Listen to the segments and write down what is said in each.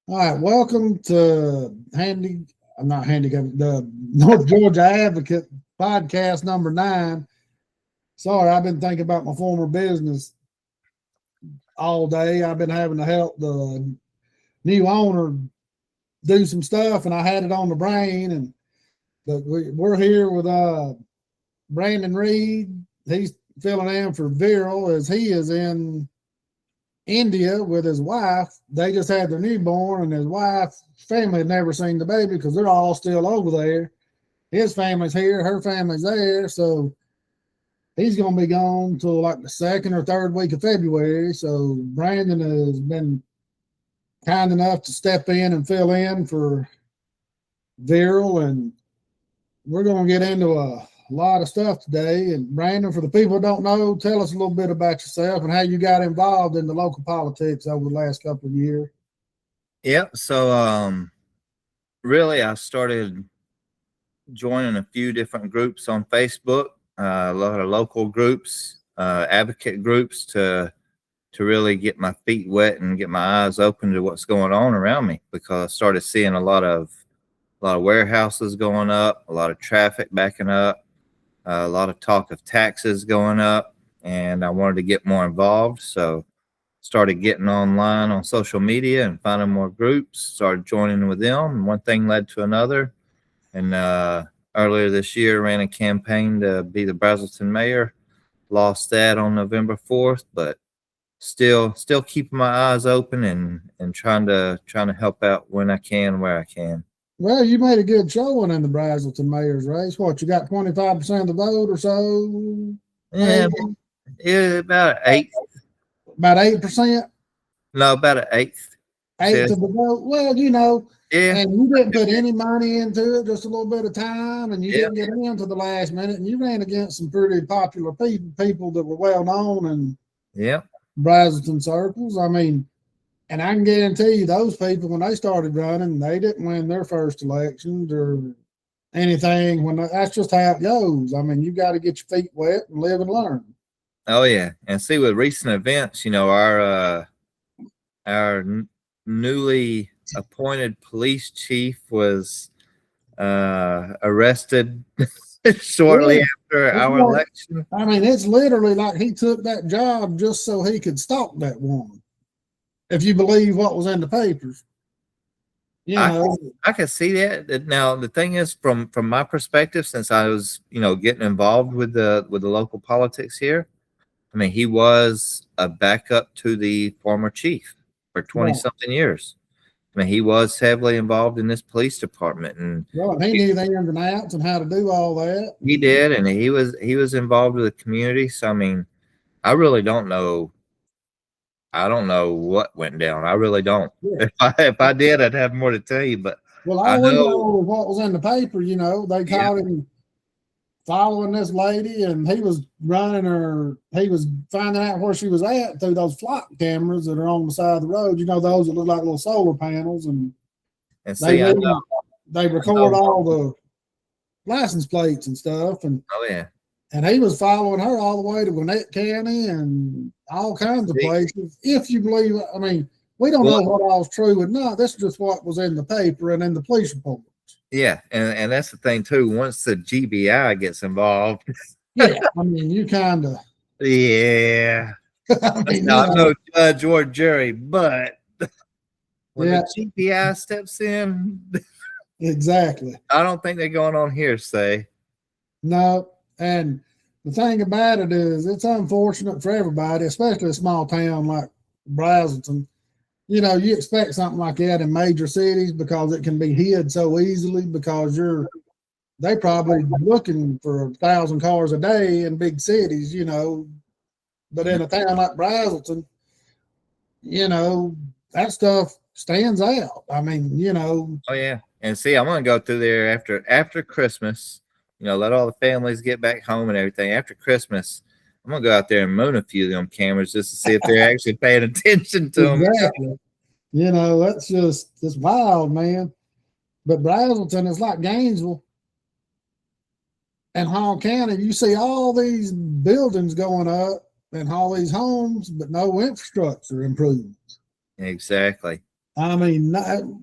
All right, welcome to the North Georgia Advocate Podcast number 9. Sorry, I've been thinking about my former business all day. I've been having to help the new owner do some stuff, and I had it on the brain. But we're here with Brandon Reed. He's filling in for Viral as he is in India with his wife. They just had their newborn, and his wife's family had never seen the baby because they're all still over there. His family's here, her family's there, so he's going to be gone till like the 2nd or 3rd week of February. So Brandon has been kind enough to step in and fill in for Viral, and we're going to get into a lot of stuff today. And Brandon, for the people who don't know, tell us a little bit about yourself and how you got involved in the local politics over the last couple of years. Yep. So really I started joining a few different groups on Facebook, a lot of local groups, advocate groups to really get my feet wet and get my eyes open to what's going on around me, because I started seeing a lot of warehouses going up, a lot of traffic backing up, a lot of talk of taxes going up, and I wanted to get more involved. So started getting online on social media and finding more groups, started joining with them, and one thing led to another. And earlier this year, ran a campaign to be the Braswell mayor. Lost that on November 4th, but still keeping my eyes open and trying to help out when I can, where I can. Well, you made a good showing in the Braswell mayor's race. What, you got 25% of the vote or so? Yeah, about 8. About 8%? No, about an 1/8. 1/8 of the vote. Well, you know, yeah. And you didn't put any money into it, just a little bit of time, and you didn't get into the last minute, and you ran against some pretty popular people that were well known in Braswell circles. I mean, and I can guarantee you those people, when they started running, they didn't win their first elections or anything. That's just how it goes. I mean, you got to get your feet wet and live and learn. Oh yeah, and see, with recent events, you know, our newly appointed police chief was arrested shortly after our election. I mean, it's literally like he took that job just so he could stalk that woman, if you believe what was in the papers. You know, I can see that. Now the thing is, from my perspective, since I was, getting involved with the local politics here, I mean, he was a backup to the former chief for 20-something years. I mean, he was heavily involved in this police department, and he knew the ins and outs and how to do all that. He did, and he was involved with the community. So I mean, I really don't know. I don't know what went down. I really don't. Yeah. If I did, I'd have more to tell you. But I know what was in the paper. You know, they caught him following this lady, and he was running her. He was finding out where she was at through those flock cameras that are on the side of the road. You know, those that look like little solar panels, and see, they record all the license plates and stuff. And and he was following her all the way to Gwinnett County and all kinds of places. If you believe, I mean, we don't know what all's true and not. This is just what was in the paper and in the police report. Yeah, and that's the thing too. Once the GBI gets involved, I mean, you kind of. Yeah. I mean, I'm no judge or jury, but when the GBI steps in, exactly. I don't think they're going on hearsay. No, and the thing about it is, it's unfortunate for everybody, especially a small town like Braswell. You know, you expect something like that in major cities because it can be hid so easily, because they probably looking for 1,000 cars a day in big cities, you know. But in a town like Braswell, you know, that stuff stands out. I mean, you know. Oh yeah, and see, I'm gonna go through there after Christmas. You know, let all the families get back home and everything. After Christmas, I'm gonna go out there and moon a few of them cameras just to see if they're actually paying attention to them. Exactly. You know, it's wild, man. But Braswell is like Gainesville and Hall County. You see all these buildings going up and all these homes, but no infrastructure improvements. Exactly. I mean,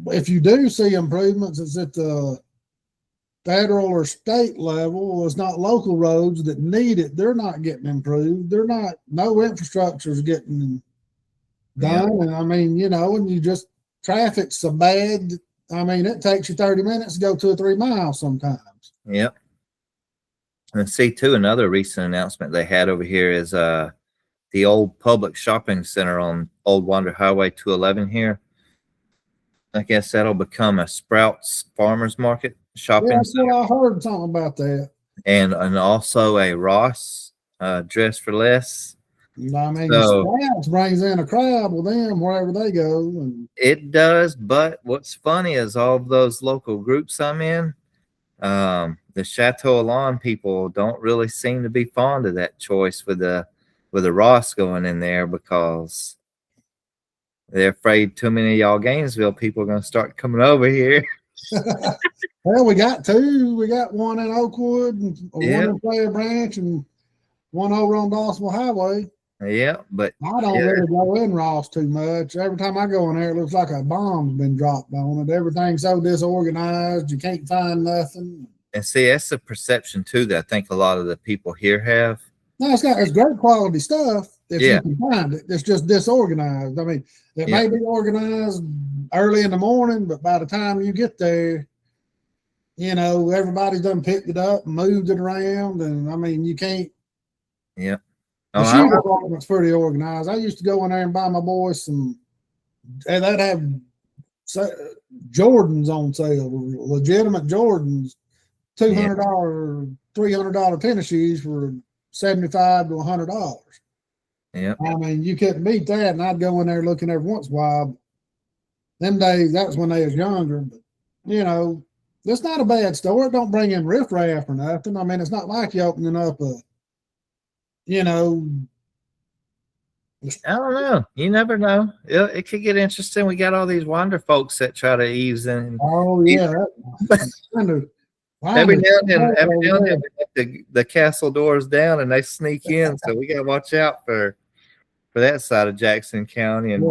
if you do see improvements, it's at the federal or state level. It's not local roads that need it. They're not getting improved. No infrastructure is getting done. And I mean, and you just, traffic's so bad. I mean, it takes you 30 minutes to go 2 or 3 miles sometimes. Yep. And see, too, another recent announcement they had over here is the old public shopping center on Old Wander Highway 211 here. I guess that'll become a Sprouts Farmers Market shopping center. Well, I heard something about that. And also a Ross Dress for Less. I mean, Sprouts brings in a crowd with them wherever they go. And it does, but what's funny is all of those local groups I'm in, the Chateau Alon people don't really seem to be fond of that choice with the Ross going in there, because they're afraid too many of y'all Gainesville people are going to start coming over here. Well, we got 2. We got one in Oakwood, and one in Player Branch, and one over on Dawsonville Highway. Yeah, but I don't really go in Ross too much. Every time I go in there, it looks like a bomb's been dropped on it. Everything's so disorganized, you can't find nothing. And see, that's the perception too that I think a lot of the people here have. No, it's great quality stuff if you can find it. It's just disorganized. I mean, it may be organized early in the morning, but by the time you get there, everybody's done picked it up and moved it around, and I mean, you can't. Yeah. The shoe department's pretty organized. I used to go in there and buy my boys some, and they'd have Jordans on sale, legitimate Jordans, $200, $300 tennis shoes for $75 to $100. Yeah. I mean, you couldn't beat that, and I'd go in there looking every once in a while. Them days, that was when they was younger, but it's not a bad store. It don't bring in riffraff or nothing. I mean, it's not like you opening up a, I don't know. You never know. It could get interesting. We got all these wander folks that try to ease in. Oh yeah. Every now and then, the castle doors down and they sneak in. So we got to watch out for that side of Jackson County and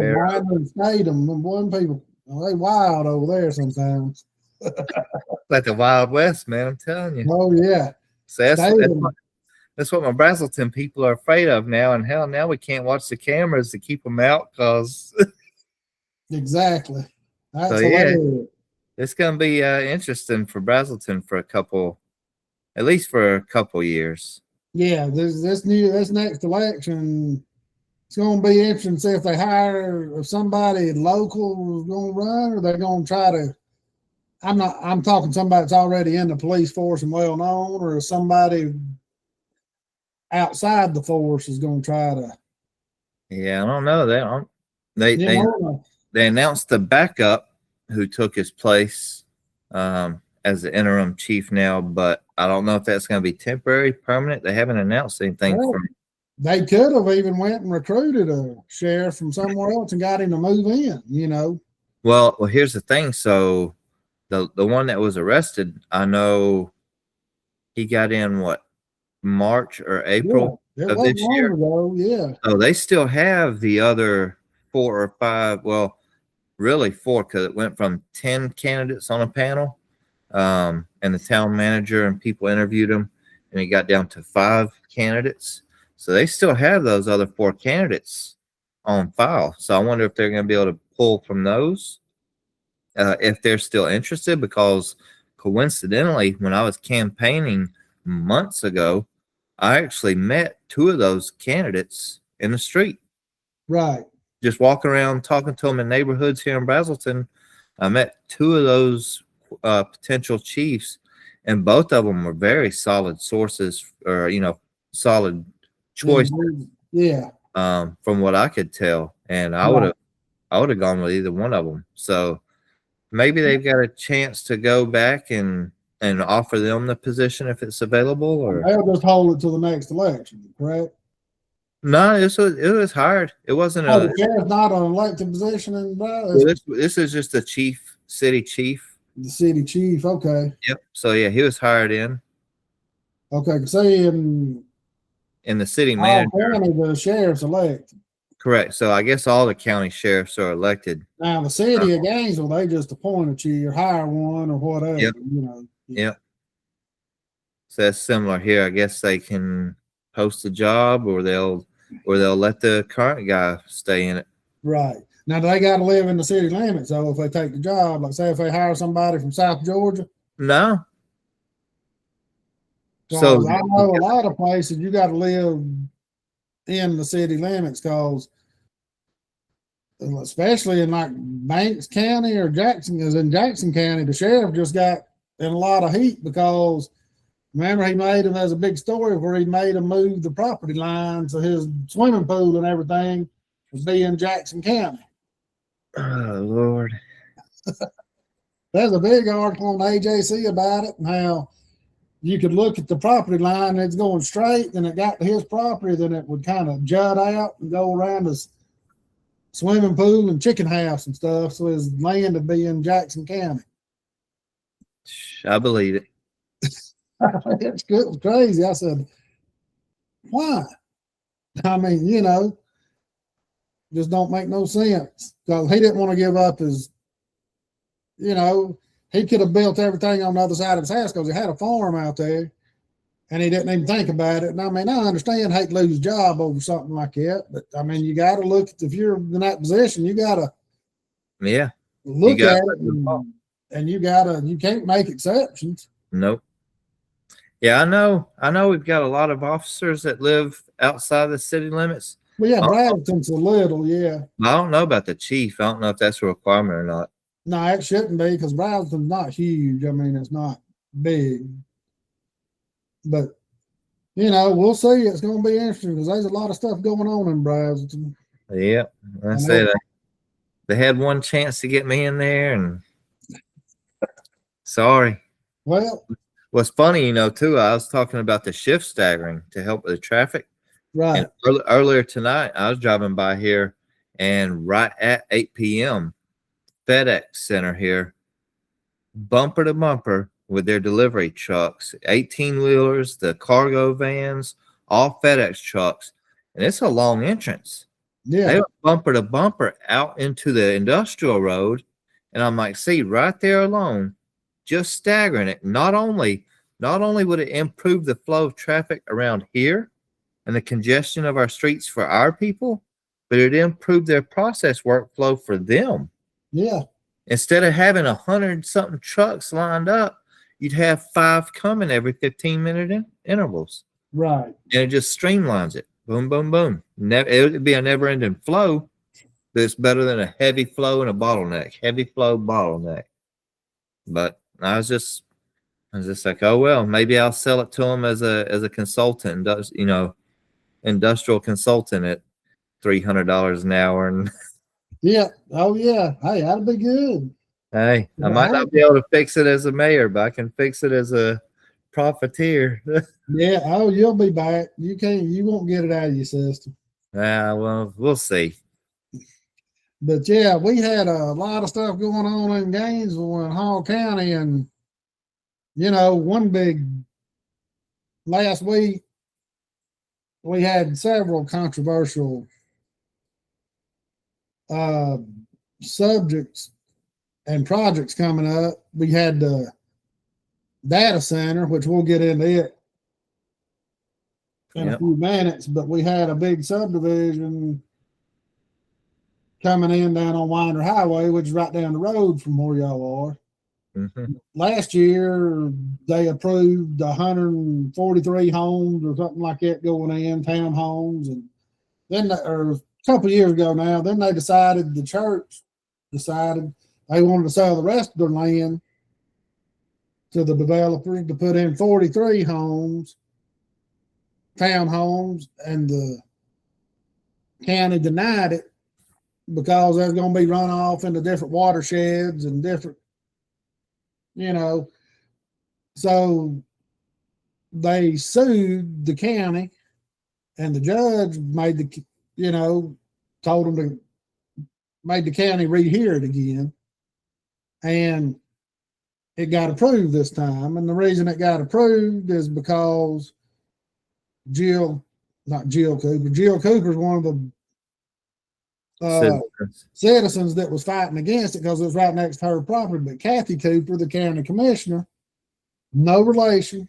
Stadium. One people, they wild over there sometimes. Like the Wild West, man. I'm telling you. Oh yeah. So that's what my Brazelton people are afraid of now. And hell, now we can't watch the cameras to keep them out because. Exactly. That's it's going to be interesting for Brazelton for at least for a couple years. Yeah, this next election, it's going to be interesting to see if they hire somebody local who's going to run, or they're going to try to. I'm talking somebody that's already in the police force and well known, or somebody outside the force is going to try to. Yeah, I don't know. They announced the backup who took his place as the interim chief now, but I don't know if that's going to be temporary, permanent. They haven't announced anything. They could have even went and recruited a sheriff from somewhere else and got him to move in. Well, here's the thing. So the one that was arrested, I know he got in March or April of this year. So they still have the other 4 or 5. Well, really 4, because it went from 10 candidates on a panel, and the town manager and people interviewed them, and it got down to 5 candidates. So they still have those other 4 candidates on file. So I wonder if they're going to be able to pull from those, if they're still interested, because coincidentally, when I was campaigning months ago, I actually met 2 of those candidates in the street. Right. Just walking around talking to them in neighborhoods here in Brazelton. I met 2 of those potential chiefs, and both of them were very solid sources, or solid choices. Yeah. From what I could tell, and I would have gone with either one of them. So maybe they've got a chance to go back and offer them the position if it's available, or they'll just hold it to the next election, correct? No, it was hard. It wasn't the sheriff's not an elected position in this is just the city chief. The city chief, okay. Yep. So yeah, he was hired in. Okay, say in the city manager. The sheriff's elected. Correct. So I guess all the county sheriffs are elected. Now the city of Gainesville, they just appoint a chief or hire one or whatever. Yep. You know. Yep. So that's similar here. I guess they can post a job, or they'll let the current guy stay in it. Right. Now they got to live in the city limits. So if they take the job, like say if they hire somebody from South Georgia. No. So I know a lot of places you got to live in the city limits, because especially in like Banks County or Jackson, because in Jackson County, the sheriff just got in a lot of heat because remember he made him, there's a big story where he made him move the property line to his swimming pool and everything was be in Jackson County. Oh Lord. There's a big article on AJC about it and how you could look at the property line and it's going straight, then it got to his property, then it would kind of jut out and go around his swimming pool and chicken house and stuff. So his land would be in Jackson County. I believe it. It's good. It was crazy. I said, why? I mean, you know, just don't make no sense. Because he didn't want to give up his, you know, he could have built everything on the other side of his house because he had a farm out there and he didn't even think about it. And I mean, I understand hate to lose his job over something like that, but I mean, you got to look at, if you're in that position, you got to look at it and you can't make exceptions. Nope. Yeah, I know we've got a lot of officers that live outside the city limits. Well, yeah, Bradenton's a little, yeah. I don't know about the chief. I don't know if that's a requirement or not. No, it shouldn't be because Bradenton's not huge. I mean, it's not big. But, you know, we'll see. It's going to be interesting because there's a lot of stuff going on in Bradenton. Yeah, I said they had one chance to get me in there, and sorry. Well, what's funny, you know, too, I was talking about the shift staggering to help with the traffic. Right. And earlier tonight, I was driving by here, and right at 8 p.m., FedEx Center here, bumper to bumper with their delivery trucks, 18-wheelers, the cargo vans, all FedEx trucks. And it's a long entrance. Yeah. They were bumper to bumper out into the industrial road. And I'm like, see, right there alone, just staggering it. Not only would it improve the flow of traffic around here and the congestion of our streets for our people, but it improved their process workflow for them. Yeah. Instead of having 100-something trucks lined up, you'd have 5 coming every 15-minute intervals. Right. And it just streamlines it. Boom, boom, boom. It would be a never-ending flow, but it's better than a heavy flow and a bottleneck. Heavy flow, bottleneck. But I was just like, oh well, maybe I'll sell it to them as a consultant, you know, industrial consultant at $300 an hour. And yeah, oh yeah, hey, that'll be good. Hey, I might not be able to fix it as a mayor, but I can fix it as a profiteer. Yeah, oh, you'll be back. You won't get it out of your system. Well, we'll see. But yeah, we had a lot of stuff going on in Gainesville and Hall County, and you know, last week we had several controversial subjects and projects coming up. We had the data center, which we'll get into it in a few minutes, but we had a big subdivision coming in down on Winder Highway, which is right down the road from where y'all are. Mm-hmm. Last year, they approved 143 homes or something like that going in, townhomes, and then, or a couple of years ago now, then they decided, the church decided they wanted to sell the rest of their land to the developers to put in 43 homes, townhomes, and the county denied it because there's going to be runoff into different watersheds and different, you know. So they sued the county, and the judge made the, you know, told them to made the county rehear it again, and it got approved this time. And the reason it got approved is because Jill Cooper is one of the citizens that was fighting against it because it was right next to her property. But Kathy Cooper, the county commissioner, no relation,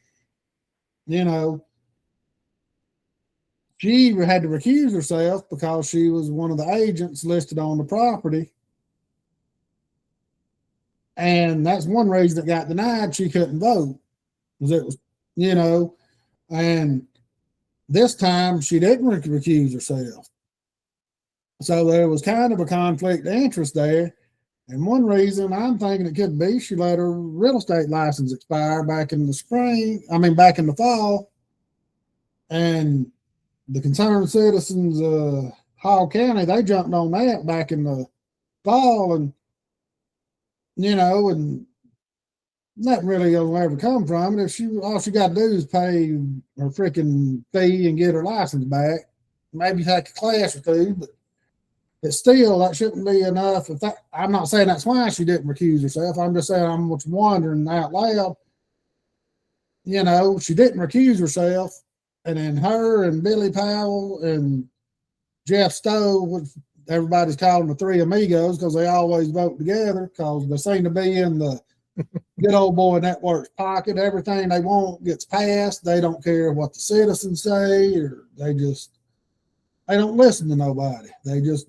you know, she had to recuse herself because she was one of the agents listed on the property. And that's one reason it got denied. She couldn't vote because it was, you know, and this time she didn't recuse herself. So there was kind of a conflict of interest there. And one reason I'm thinking it could be she let her real estate license expire back in the fall. And the concerned citizens, Hall County, they jumped on that back in the fall, and you know, and nothing really will ever come from it. If all she got to do is pay her freaking fee and get her license back, maybe take a class or two, but it's still, that shouldn't be enough. I'm not saying that's why she didn't recuse herself. I'm just saying I'm just wondering out loud. You know, she didn't recuse herself. And then her and Billy Powell and Jeff Stowe, which everybody's calling the three Amigos because they always vote together because they seem to be in the good old boy network's pocket. Everything they want gets passed. They don't care what the citizens say, or they don't listen to nobody. They just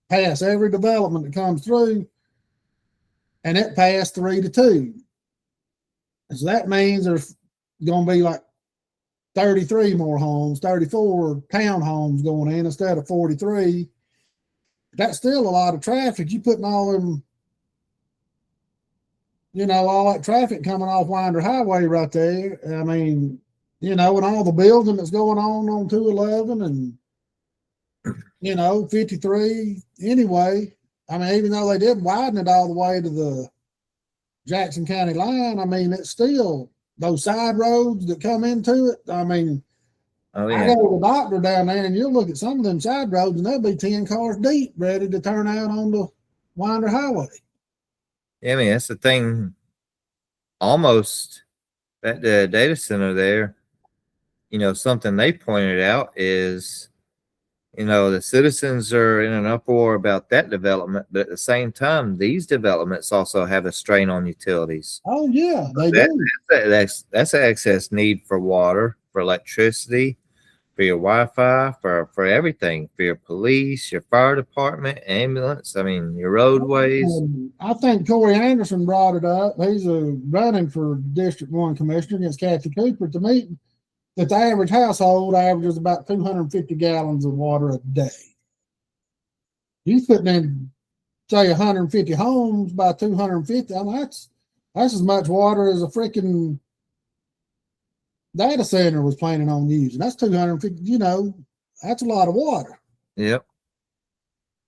pass every development that comes through, and it passed 3-2. And so that means there's going to be like 33 more homes, 34 townhomes going in instead of 43. That's still a lot of traffic. You putting all them, you know, all that traffic coming off Winder Highway right there. I mean, you know, and all the building that's going on 211 and, you know, 53 anyway. I mean, even though they did widen it all the way to the Jackson County line, I mean, it's still those side roads that come into it. I mean, I go to the doctor down there and you'll look at some of them side roads and they'll be 10 cars deep ready to turn out on the Winder Highway. Yeah, I mean, that's the thing. Almost at the data center there, you know, something they pointed out is, you know, the citizens are in an uproar about that development, but at the same time, these developments also have a strain on utilities. Oh yeah, they do. That's an excess need for water, for electricity, for your Wi-Fi, for everything, for your police, your fire department, ambulance. I mean, your roadways. I think Corey Anderson brought it up. He's running for District 1 Commissioner against Kathy Cooper at the meeting. That the average household averages about 250 gallons of water a day. You putting in, say, 150 homes by 250. I mean, that's as much water as a freaking data center was planning on using. That's 250. You know, that's a lot of water. Yep.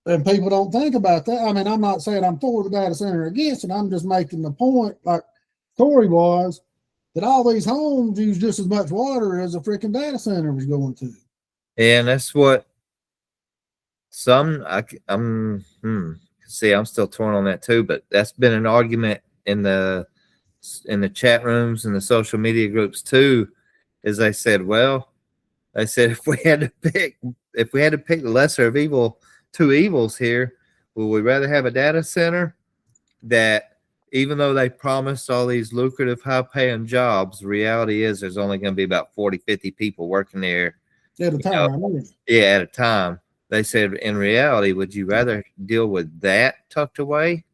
And people don't think about that. I mean, I'm not saying I'm for the data center or against it. I'm just making the point, like Corey was, that all these homes use just as much water as a freaking data center was going to. And that's what I'm still torn on that too, but that's been an argument in the chat rooms and the social media groups too, is they said if we had to pick the lesser of two evils here, would we rather have a data center that, even though they promised all these lucrative, high-paying jobs, the reality is there's only going to be about 40, 50 people working there at a time? At a time. They said, in reality, would you rather deal with that tucked away,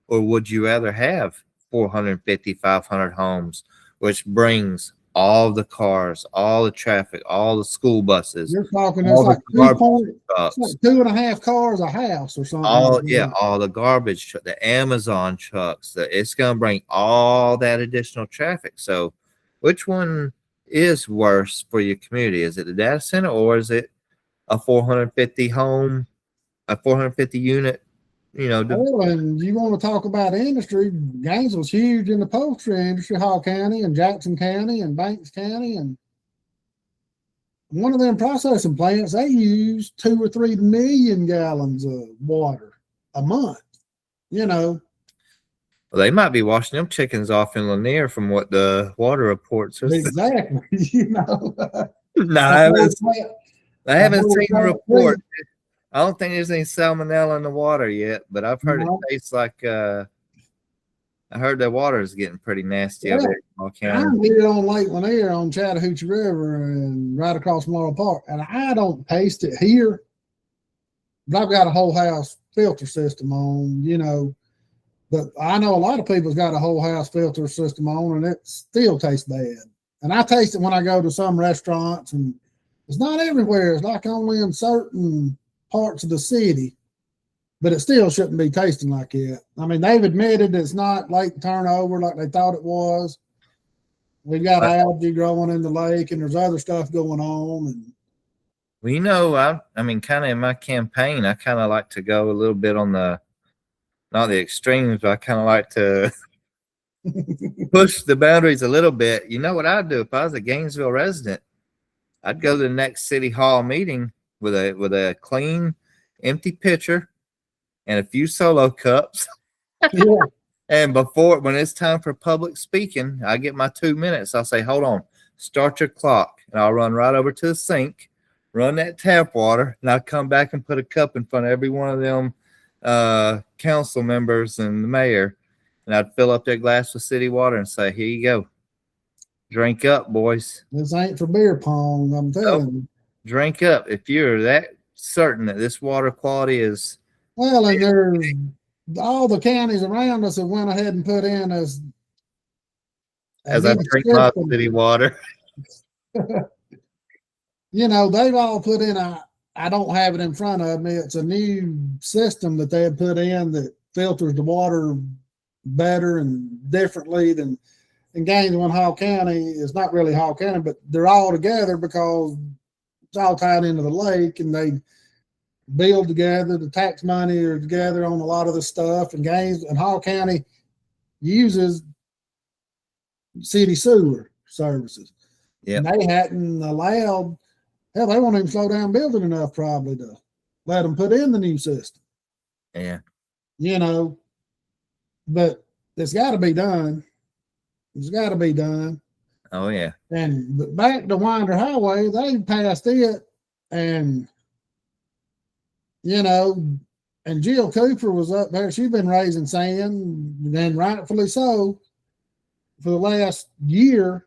or would you rather have 450, 500 homes, which brings all the cars, all the traffic, all the school buses? You're talking it's like 2.5 cars a house or something. All the garbage, the Amazon trucks. It's going to bring all that additional traffic. So, which one is worse for your community? Is it the data center, or is it a 450 unit? You know, and you want to talk about industry? Gainesville's huge in the poultry industry. Hall County and Jackson County and Banks County, and one of them processing plants, they use 2 or 3 million gallons of water a month. You know, well, they might be washing them chickens off in Lanier, from what the water reports are. Exactly. You know, no, I haven't seen the report. I don't think there's any salmonella in the water yet, but I've heard it tastes like. I heard the water is getting pretty nasty over there in Hall County. I'm here on Lake Lanier on Chattahoochee River and right across Laurel Park, and I don't taste it here. But I've got a whole house filter system on, you know. But I know a lot of people's got a whole house filter system on, and it still tastes bad. And I taste it when I go to some restaurants, and it's not everywhere. It's like only in certain parts of the city. But it still shouldn't be tasting like it. I mean, they've admitted it's not lake turnover like they thought it was. We've got algae growing in the lake, and there's other stuff going on. And well, you know, I mean, kind of in my campaign, I kind of like to go a little bit on the, not the extremes, but I kind of like to push the boundaries a little bit. You know what I'd do if I was a Gainesville resident? I'd go to the next city hall meeting with a clean, empty pitcher and a few solo cups. yeah, And when it's time for public speaking, I get my 2 minutes. I'll say, hold on, start your clock. And I'll run right over to the sink, run that tap water, and I'll come back and put a cup in front of every one of them council members and the mayor. And I'd fill up their glass with city water and say, here you go. Drink up, boys. this ain't for beer pong, I'm telling you. Drink up. If you're that certain that this water quality is. Well, and there's all the counties around us have went ahead and put in as I drink my city water. You know, they've all put in I don't have it in front of me. It's a new system that they have put in that filters the water better and differently than in Gainesville and Hall County. It's not really Hall County, but they're all together because it's all tied into the lake, and they build together. The tax money are together on a lot of the stuff. And Gainesville and Hall County uses city sewer services. Yeah, and they hadn't allowed. Hell, they won't even slow down building enough probably to let them put in the new system. Yeah, you know, but it's got to be done. It's got to be done. Oh yeah. And back to Winder Highway, they passed it, and you know, and Jill Cooper was up there. She's been raising sand, and rightfully so, for the last year,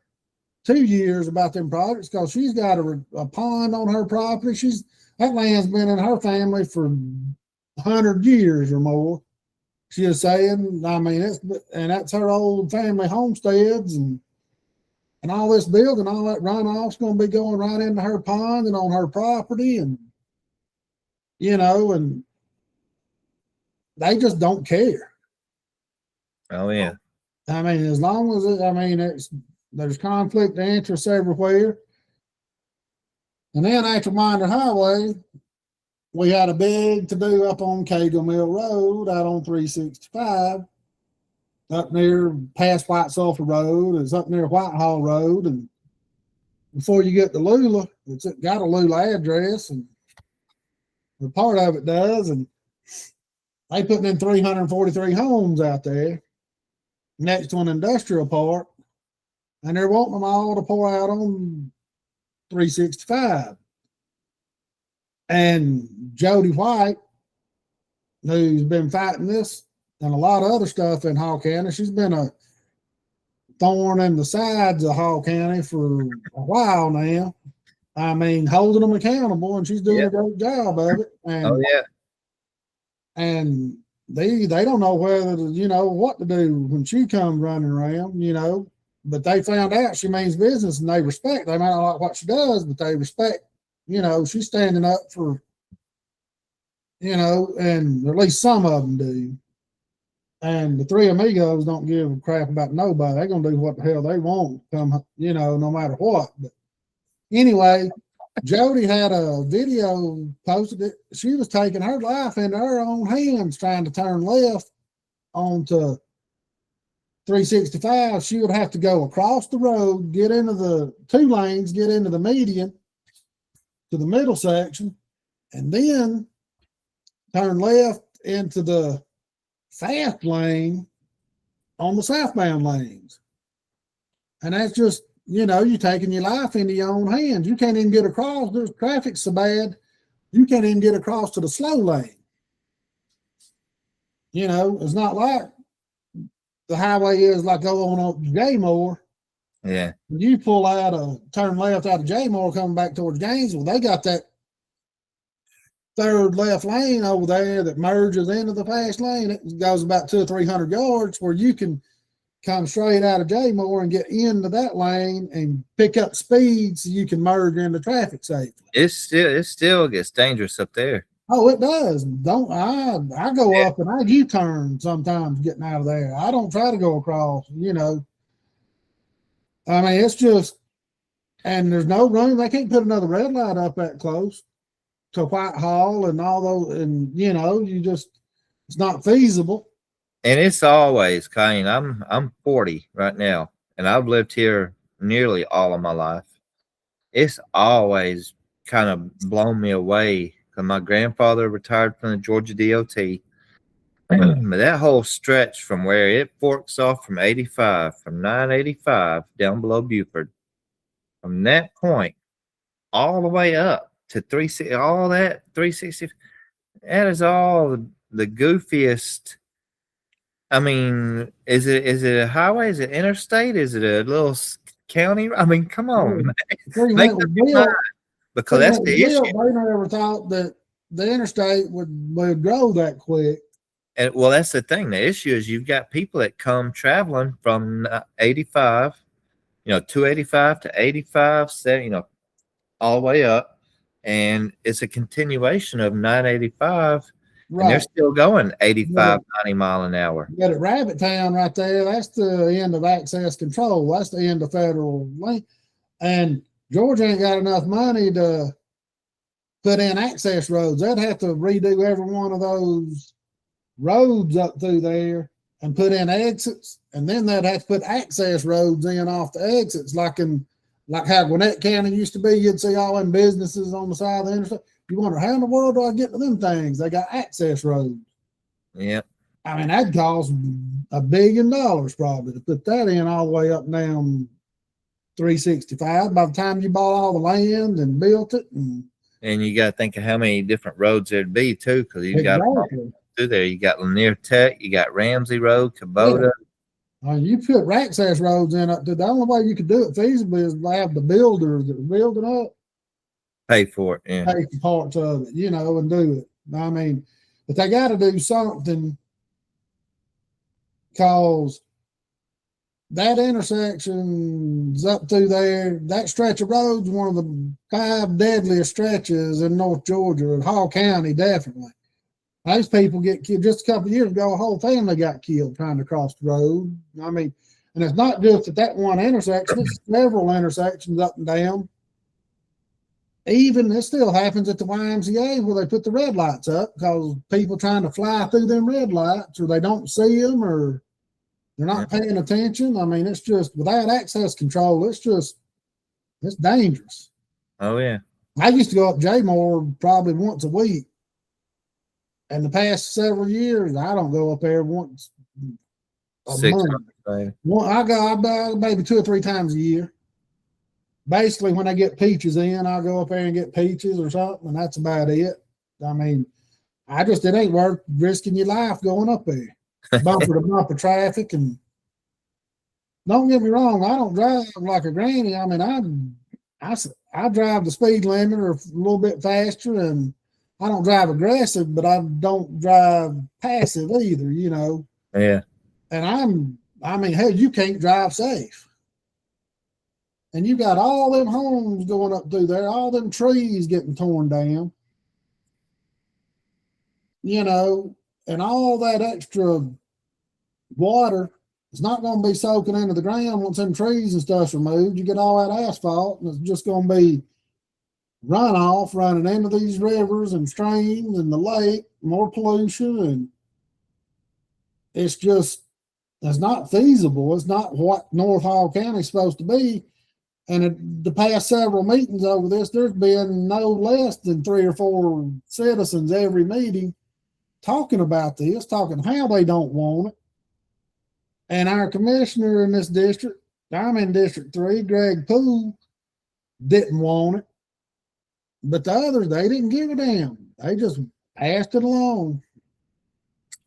2 years about them projects, because she's got a pond on her property. That land's been in her family for 100 years or more. She is saying, I mean, that's her old family homesteads, and all this building, all that runoff's going to be going right into her pond and on her property, and you know, and they just don't care. Oh yeah. I mean, as long as there's conflict of interest everywhere. And then after Winder Highway, we had a big to-do up on Cagle Mill Road out on 365, up near past White Sulphur Road. It's up near Whitehall Road. And before you get to Lula, it's got a Lula address, and the part of it does. And they putting in 343 homes out there next to an industrial park. And they're wanting them all to pour out on 365. And Jody White, who's been fighting this and a lot of other stuff in Hall County, she's been a thorn in the sides of Hall County for a while now. I mean, holding them accountable, and she's doing a great job of it. And, oh yeah. And they don't know whether to, what to do when she comes running around, but they found out she means business, and they respect. They might not like what she does, but they respect, she's standing up for, and at least some of them do. And the three Amigos don't give a crap about nobody. They're going to do what the hell they want, come, no matter what. But anyway, Jody had a video posted it. She was taking her life into her own hands trying to turn left onto 365. She would have to go across the road, get into the 2 lanes, get into the median to the middle section, and then turn left into the fast lane on the southbound lanes. And that's just, you're taking your life into your own hands. You can't even get across. There's traffic so bad. you can't even get across to the slow lane. You know, it's not like the highway is like going on Jaymore. Yeah. You pull out turn left out of Jaymore coming back towards Gainesville, they got that third left lane over there that merges into the fast lane. It goes about 200 or 300 yards where you can come straight out of Jaymore and get into that lane and pick up speed so you can merge into traffic safely. It still gets dangerous up there. Oh, it does. I go up and I U-turn sometimes getting out of there. I don't try to go across, you know. I mean, it's just, and there's no room. They can't put another red light up that close to Whitehall and all those, and you know, it's not feasible. And it's always, Kane, I'm 40 right now, and I've lived here nearly all of my life. It's always kind of blown me away because my grandfather retired from the Georgia DOT. But that whole stretch from where it forks off from 85, from 985 down below Buford, from that point all the way up to 360, all that 360, that is all the goofiest. I mean, is it a highway? Is it interstate? Is it a little county? I mean, come on, make up your mind, because that's the issue. They never thought that the interstate would grow that quick. And well, that's the thing. The issue is you've got people that come traveling from 85, 285 to 85, all the way up, and it's a continuation of 985. Right. And they're still going 85, 90 mile an hour. You got at Rabbit Town right there. That's the end of access control. That's the end of federal lane. And Georgia ain't got enough money to put in access roads. They'd have to redo every one of those roads up through there and put in exits. And then they'd have to put access roads in off the exits, like how Gwinnett County used to be. You'd see all them businesses on the side of the interstate. You wonder, how in the world do I get to them things? They got access roads. Yeah. I mean, that'd cost $1 billion probably to put that in all the way up and down 365 by the time you bought all the land and built it. And you got to think of how many different roads there'd be, too, because you got through there. You got Lanier Tech, you got Ramsey Road, Kubota. Yeah. You put access roads in up there. The only way you could do it feasibly is to have the builders that are building up pay for it, yeah. Pay for parts of it, and do it. I mean, but they got to do something, because that intersection's up through there. That stretch of road's one of the 5 deadliest stretches in North Georgia, Hall County, definitely. Those people get killed. Just a couple of years ago, a whole family got killed trying to cross the road. I mean, and it's not just at that one intersection, it's several intersections up and down. Even it still happens at the YMCA where they put the red lights up because people trying to fly through them red lights, or they don't see them, or they're not paying attention. I mean, it's just without access control, it's dangerous. Oh yeah. I used to go up Jaymore probably once a week. And the past several years, I don't go up there once a month. I go maybe 2 or 3 times a year. Basically, when I get peaches in, I'll go up there and get peaches or something, and that's about it. I mean, it ain't worth risking your life going up there. Bumper to bumper traffic. And don't get me wrong, I don't drive like a granny. I mean, I drive the speed limit or a little bit faster, and I don't drive aggressive, but I don't drive passive either, Yeah. And hell, you can't drive safe. And you got all them homes going up through there, all them trees getting torn down, and all that extra water is not going to be soaking into the ground once them trees and stuff's removed. You get all that asphalt, and it's just going to be runoff running into these rivers and streams and the lake, more pollution, and it's not feasible. It's not what North Hall County is supposed to be. And at the past several meetings over this, there's been no less than 3 or 4 citizens every meeting talking about this, talking how they don't want it. And our commissioner in this district, I'm in District 3, Greg Poole, didn't want it. But the others, they didn't give a damn. They just passed it along.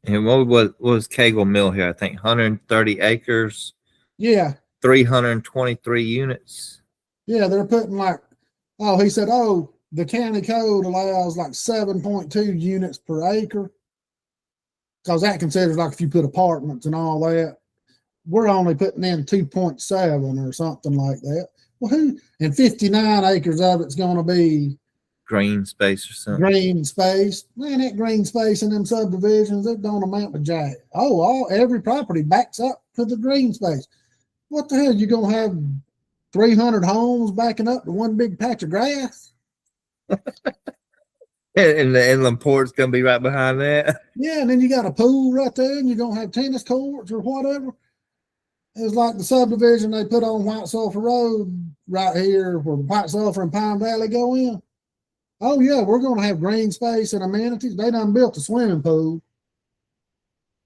And what was Cagle Mill here? I think 130 acres. Yeah. 323 units. Yeah, they're putting he said, the county code allows like 7.2 units per acre. Because that considers like if you put apartments and all that. We're only putting in 2.7 or something like that. Well, and 59 acres of it's going to be green space or something. Green space. Man, that green space in them subdivisions, it don't amount to jack. Every property backs up to the green space. What the hell? You going to have 300 homes backing up to one big patch of grass? And the inland port's going to be right behind that. Yeah, and then you got a pool right there, and you're going to have tennis courts or whatever. It's like the subdivision they put on White Sulphur Road right here where White Sulphur and Pine Valley go in. Oh, yeah, we're going to have green space and amenities. They done built a swimming pool.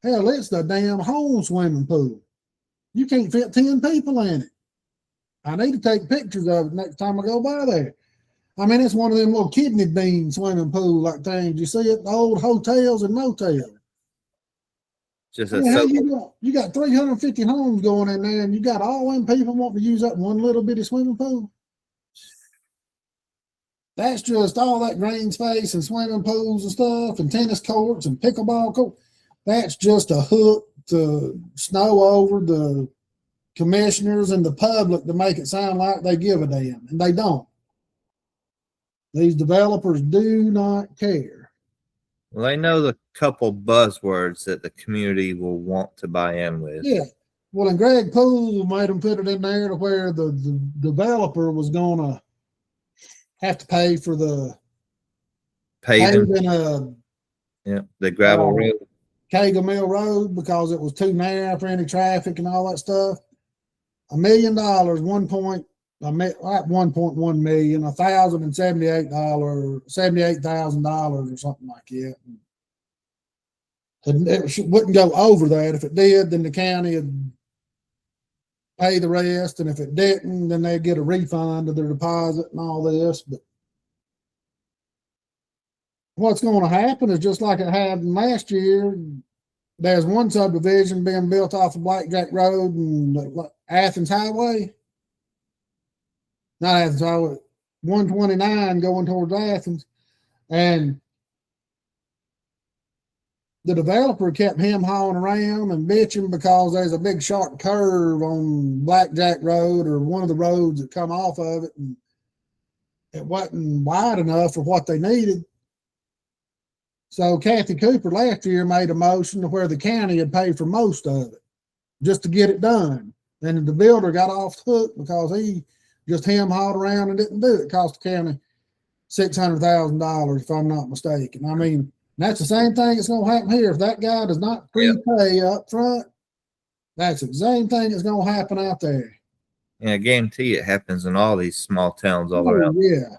Hell, it's the damn home swimming pool. You can't fit 10 people in it. I need to take pictures of it next time I go by there. I mean, it's one of them little kidney bean swimming pool like things you see at the old hotels and motels. Just you got 350 homes going in there, and you got all them people wanting to use that one little bitty swimming pool. That's just all that green space and swimming pools and stuff and tennis courts and pickleball courts. That's just a hook to snow over the commissioners and the public to make it sound like they give a damn, and they don't. These developers do not care. Well, they know the couple buzzwords that the community will want to buy in with. Yeah. Well, and Greg Poole made them put it in there to where the developer was going to have to pay for the paving. The gravel road. Cagle Mill Road because it was too narrow for any traffic and all that stuff. $1 million, 1.1 million, $78,000 or something like that. It wouldn't go over that. If it did, then the county would pay the rest, and if it didn't, then they'd get a refund of their deposit and all this. But what's going to happen is just like it happened last year. There's one subdivision being built off of Blackjack Road and Athens Highway. Not Athens Highway, 129 going towards Athens. And the developer kept hawing around and bitching because there's a big sharp curve on Blackjack Road or one of the roads that come off of it. And it wasn't wide enough for what they needed. So Kathy Cooper last year made a motion to where the county had paid for most of it just to get it done. And the builder got off the hook because he just hawed around and didn't do it. It cost the county $600,000 if I'm not mistaken. I mean, that's the same thing that's going to happen here. If that guy does not prepay up front, that's the same thing that's going to happen out there. And I guarantee it happens in all these small towns all around. Yeah.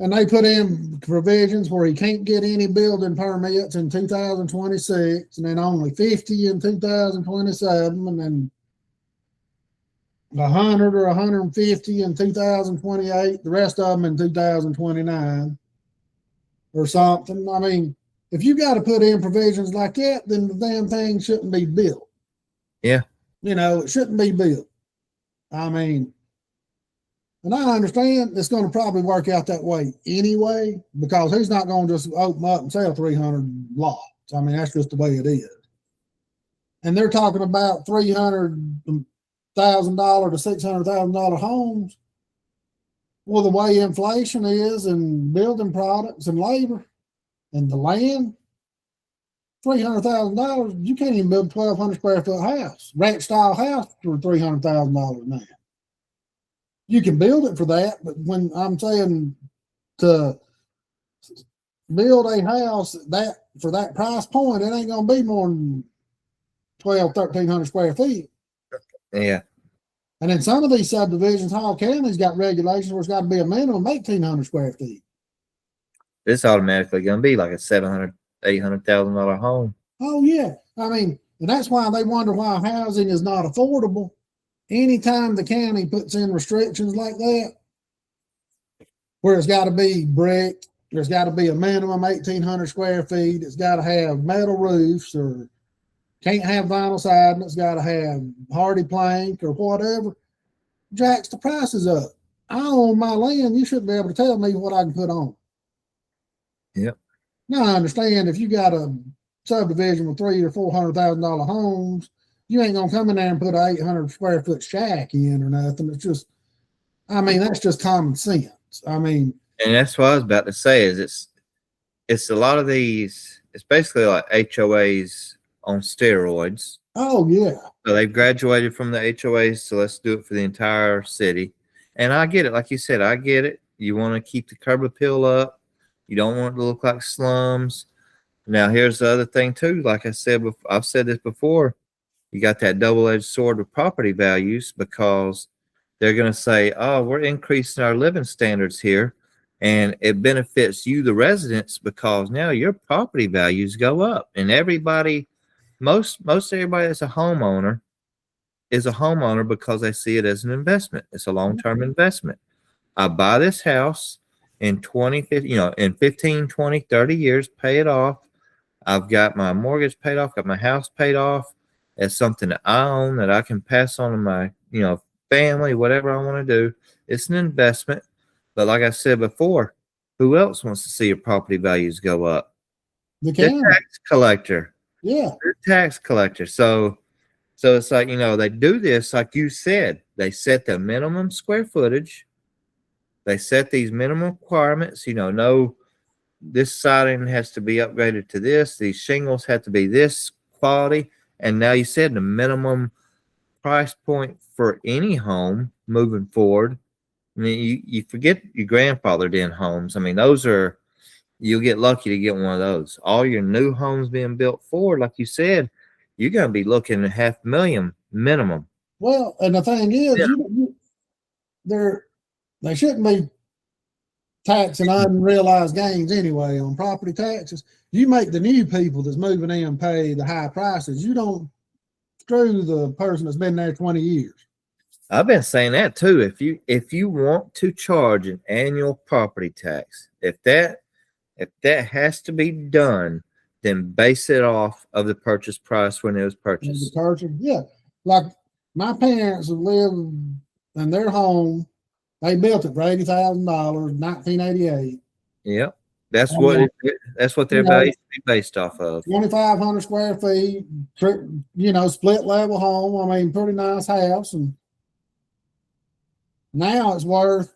And they put in provisions where he can't get any building permits in 2026, and then only 50 in 2027, and then 100 or 150 in 2028, the rest of them in 2029 or something. I mean, if you got to put in provisions like that, then the damn thing shouldn't be built. Yeah. It shouldn't be built. I mean, and I understand it's going to probably work out that way anyway, because he's not going to just open up and sell 300 lots. I mean, that's just the way it is. And they're talking about $300,000 to $600,000 homes. Well, the way inflation is and building products and labor and the land, $300,000, you can't even build a 1,200 square foot house, ranch style house for $300,000 now. You can build it for that, but when I'm saying to build a house that for that price point, it ain't gonna be more than 1,300 square feet. Yeah. And in some of these subdivisions, Hall County's got regulations where it's got to be a minimum of 1,800 square feet. It's automatically gonna be like a $700,000, $800,000 home. Oh yeah, I mean, and that's why they wonder why housing is not affordable. Anytime the county puts in restrictions like that, where it's got to be brick. There's got to be a minimum 1,800 square feet. It's got to have metal roofs, or can't have vinyl siding. It's got to have hardy plank or whatever. Jacks the prices up. I own my land. You shouldn't be able to tell me what I can put on. Yep. Now I understand if you got a subdivision with $300,000 or $400,000 homes, you ain't gonna come in there and put an 800 square foot shack in or nothing. It's just, I mean, that's just common sense. I mean, and that's what I was about to say. Is it's a lot of these. It's basically like HOAs on steroids. oh yeah. So they've graduated from the HOAs, so let's do it for the entire city. And I get it, like you said, I get it. You want to keep the curb appeal up. You don't want it to look like slums. Now, here's the other thing too. Like I said, I've said this before. You got that double-edged sword with property values, because they're going to say, "Oh, we're increasing our living standards here, and it benefits you, the residents, because now your property values go up." And everybody, most everybody that's a homeowner is a homeowner because they see it as an investment. It's a long-term investment. I buy this house in 20, in 15, 20, 30 years, pay it off. I've got my mortgage paid off, got my house paid off. It's something that I own that I can pass on to my, family, whatever I want to do. It's an investment. But like I said before, who else wants to see your property values go up? The county. tax collector. Yeah. The tax collector. So it's like, they do this, like you said, they set the minimum square footage. They set these minimum requirements, no, this siding has to be upgraded to this. These shingles have to be this quality. And now you said the minimum price point for any home moving forward. I mean, you forget your grandfathered in homes. I mean, you'll get lucky to get one of those. All your new homes being built forward, like you said, you're going to be looking at $500,000 minimum. Well, and the thing is, they shouldn't be taxing unrealized gains anyway on property taxes. You make the new people that's moving in pay the high prices. You don't screw the person that's been there 20 years. I've been saying that too. If you want to charge an annual property tax, if that has to be done, then base it off of the purchase price when it was purchased. Yeah. Like my parents have lived in their home. They built it for $80,000, 1988. Yep. That's what their value should be based off of. 2,500 square feet, split level home. I mean, pretty nice house. And now it's worth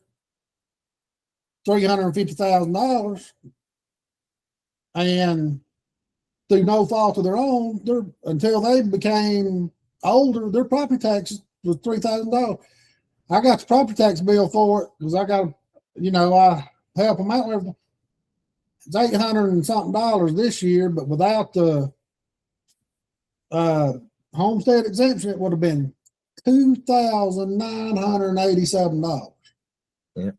$350,000. And through no fault of their own, until they became older, their property taxes was $3,000. I got the property tax bill for it because I got, I help them out with everything. It's $800 and something this year, but without the homestead exemption, it would have been $2,987. Yeah.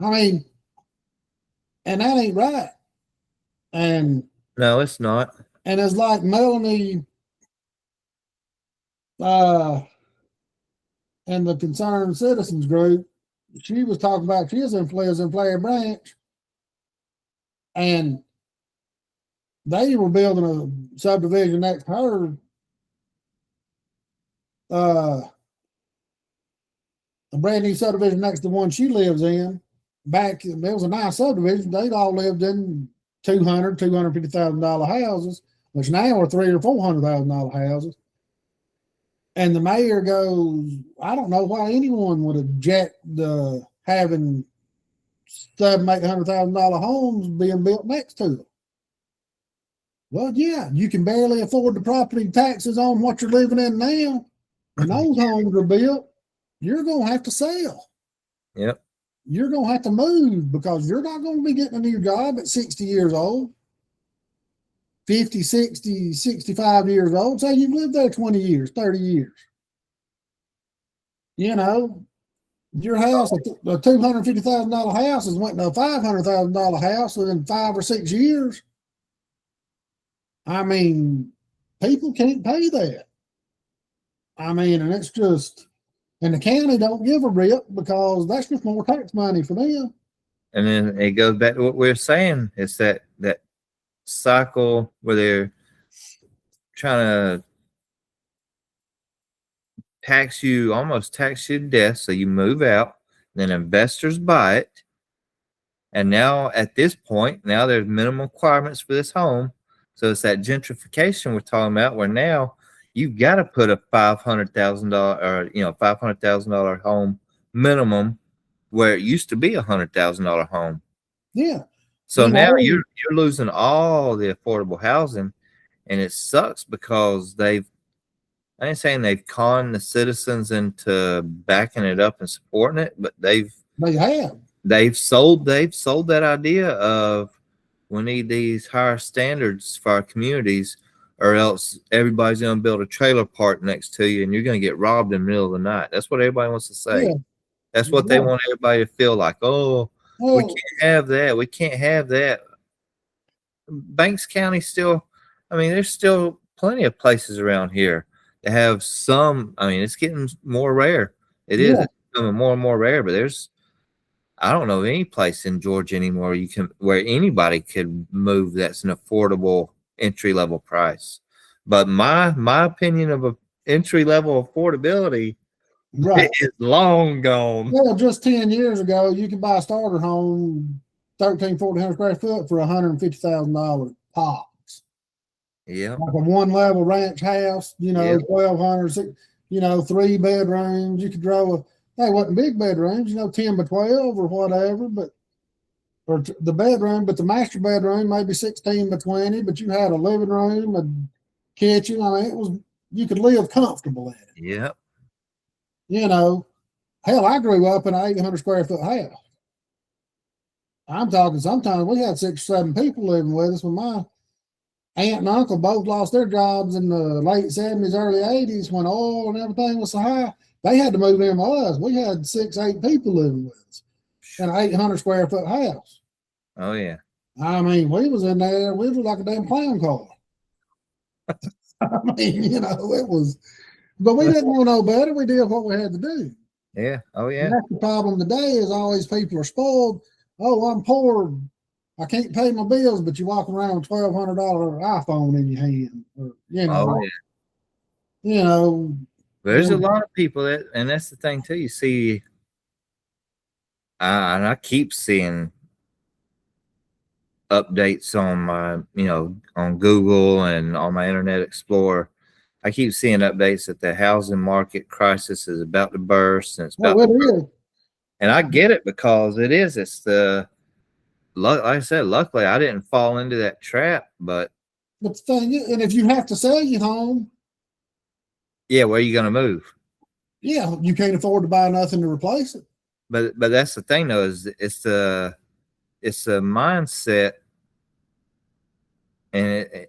I mean, and that ain't right. And no, it's not. And it's like Melanie and the Concerned Citizens group, she was talking about, she lives in Flair Branch, and they were building a subdivision next to her, a brand new subdivision next to the one she lives in. Back, it was a nice subdivision. They'd all lived in $250,000 houses, which now are $300,000 or $400,000 houses. And the mayor goes, I don't know why anyone would object to having $700,000-800,000 homes being built next to them. Well, yeah, you can barely afford the property taxes on what you're living in now. When those homes are built, you're going to have to sell. Yep. You're going to have to move because you're not going to be getting a new job at 60 years old, 50, 60, 65 years old. Say you've lived there 20 years, 30 years. Your house, a $250,000 house, has went to a $500,000 house within 5 or 6 years. I mean, people can't pay that. I mean, and it's just, And the county don't give a rip because that's just more tax money for them. And then it goes back to what we were saying. It's that cycle where they're trying to almost tax you to death. So you move out, then investors buy it. And now at this point, now there's minimum requirements for this home. So it's that gentrification we're talking about, where now you've got to put a $500,000 or $500,000 home minimum, where it used to be $100,000 home. Yeah. So now you're losing all the affordable housing, and it sucks because I ain't saying they've conned the citizens into backing it up and supporting it, but they've sold that idea of, we need these higher standards for our communities, or else everybody's going to build a trailer park next to you and you're going to get robbed in the middle of the night. That's what everybody wants to say. Yeah. That's what they want everybody to feel like. We can't have that. We can't have that. Banks County still, there's still plenty of places around here that have some. It's getting more rare. It's becoming more and more rare, but I don't know of any place in Georgia anymore where anybody could move that's an affordable entry level price. But my opinion of a entry level affordability is long gone. Well, just 10 years ago, you could buy a starter home, 1,400 square foot, for $150,000 pops. Yeah, like a 1-level ranch house. 1,200, 3 bedrooms. You could draw they wasn't big bedrooms, 10 by 12 or whatever, or the bedroom, but the master bedroom maybe 16 by 20, but you had a living room, a kitchen. You could live comfortable in it. Yep. Hell, I grew up in an 800 square foot house. I'm talking, sometimes we had 6 or 7 people living with us when my aunt and uncle both lost their jobs in the late 70s, early 80s, when oil and everything was so high. They had to move in with us. We had 6, 8 people living with us in an 800 square foot house. Oh, yeah. We was in there. We was like a damn clown car. It was, but we didn't know no better. We did what we had to do. Yeah. Oh, yeah. And that's the problem today, is all these people are spoiled. Oh, I'm poor. I can't pay my bills, but you walk around with $1,200 iPhone in your hand. Oh, yeah. There's a lot of people and that's the thing too. You see, and I keep seeing updates on my, on Google and on my Internet Explorer. I keep seeing updates that the housing market crisis is about to burst, and it's about to burst. And I get it, because it is. It's like I said, luckily I didn't fall into that trap. But the thing is, and if you have to sell your home, yeah, where are you going to move? Yeah, you can't afford to buy nothing to replace it. But that's the thing, though, is it's a mindset, and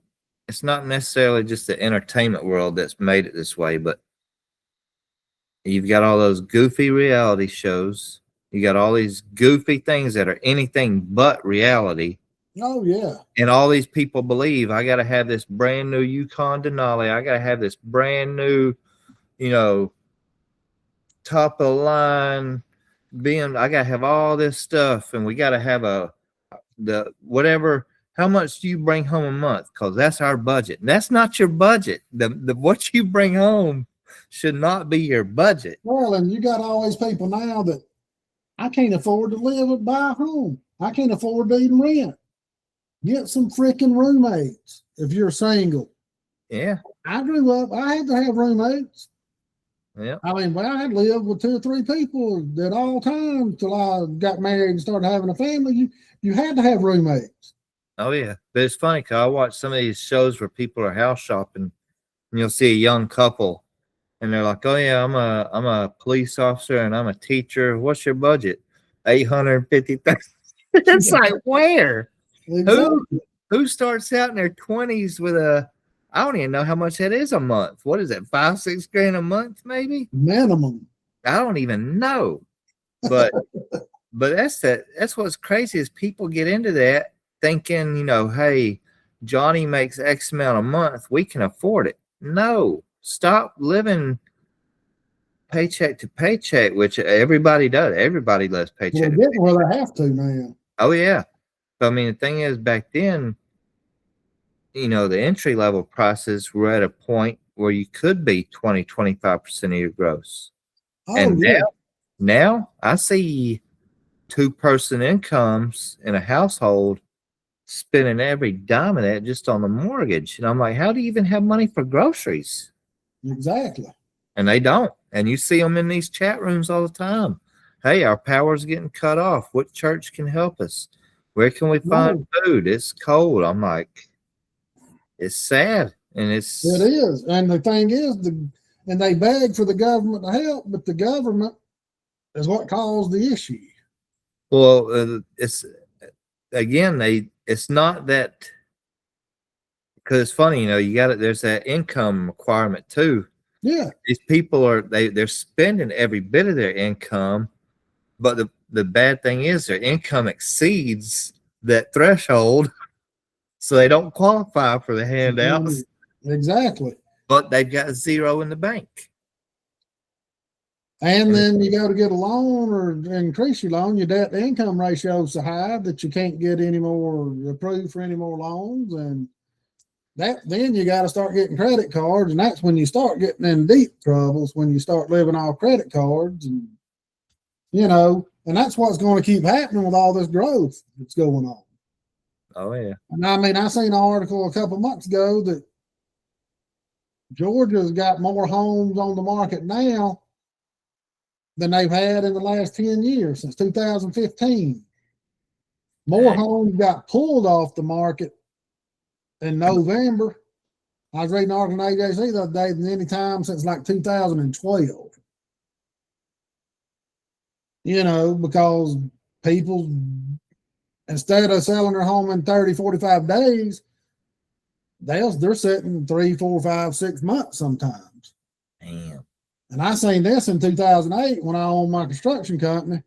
it's not necessarily just the entertainment world that's made it this way, but you've got all those goofy reality shows. You got all these goofy things that are anything but reality. Oh, yeah. And all these people believe, I got to have this brand new Yukon Denali. I got to have this brand new, top of the line I got to have all this stuff. And we got to have how much do you bring home a month? Because that's our budget. And that's not your budget. What you bring home should not be your budget. Well, and you got all these people now that I can't afford to live or buy a home. I can't afford to even rent. Get some freaking roommates if you're single. Yeah. I grew up, I had to have roommates. Yeah. I had lived with 2 or 3 people at all times till I got married and started having a family. You had to have roommates. Oh, yeah. But it's funny, because I watch some of these shows where people are house shopping, and you'll see a young couple, and they're like, oh, yeah, I'm a police officer and I'm a teacher. What's your budget? $850,000. It's like, where? Exactly. Who starts out in their 20s with I don't even know how much that is a month. What is it, $5-6 grand a month, maybe? Minimum. I don't even know. But that's what's crazy, is people get into that thinking, hey, Johnny makes X amount a month, we can afford it. No, stop living paycheck to paycheck, which everybody does. Everybody lives paycheck to They're paycheck. getting where they have to now. Oh, yeah. I mean, the thing is, back then, the entry level prices were at a point where you could be 20-25% of your gross. Oh, And yeah. now I see 2-person incomes in a household spending every dime of that just on the mortgage. And I'm like, how do you even have money for groceries? Exactly. And they don't. And you see them in these chat rooms all the time. Hey, our power's getting cut off. What church can help us? Where can we find food? It's cold. I'm like, it's sad. And It is. And the thing is, and they beg for the government to help, but the government is what caused the issue. Well, it's not that, because it's funny, there's that income requirement too. Yeah. These people they're spending every bit of their income, but the bad thing is their income exceeds that threshold, so they don't qualify for the handouts. Exactly. But they've got zero in the bank. And then you go to get a loan or increase your loan, your debt to income ratio is so high that you can't get any more approved for any more loans. And then you got to start getting credit cards. And that's when you start getting in deep troubles, when you start living off credit cards. And, and that's what's going to keep happening with all this growth that's going on. Oh, yeah. And I mean, I seen an article a couple months ago that Georgia's got more homes on the market now than they've had in the last 10 years, since 2015. More homes got pulled off the market in November. I was reading an article in AJC the other day than any time since like 2012. Because people, instead of selling their home in 30, 45 days, they're sitting 3, 4, 5, 6 months sometimes. Damn. And I seen this in 2008 when I owned my construction company.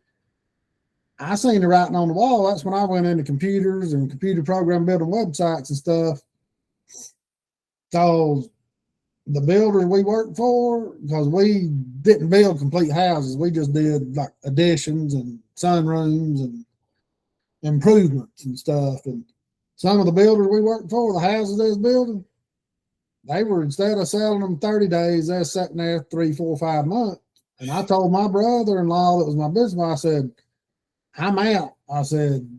I seen the writing on the wall. That's when I went into computers and computer program building websites and stuff. Because the builders we worked for, because we didn't build complete houses, we just did like additions and sunrooms and improvements and stuff. And some of the builders we worked for, the houses they was building, they were, instead of selling them 30 days, they're sitting there 3, 4, 5 months. And I told my brother-in-law that was my business, I said, I'm out. I said,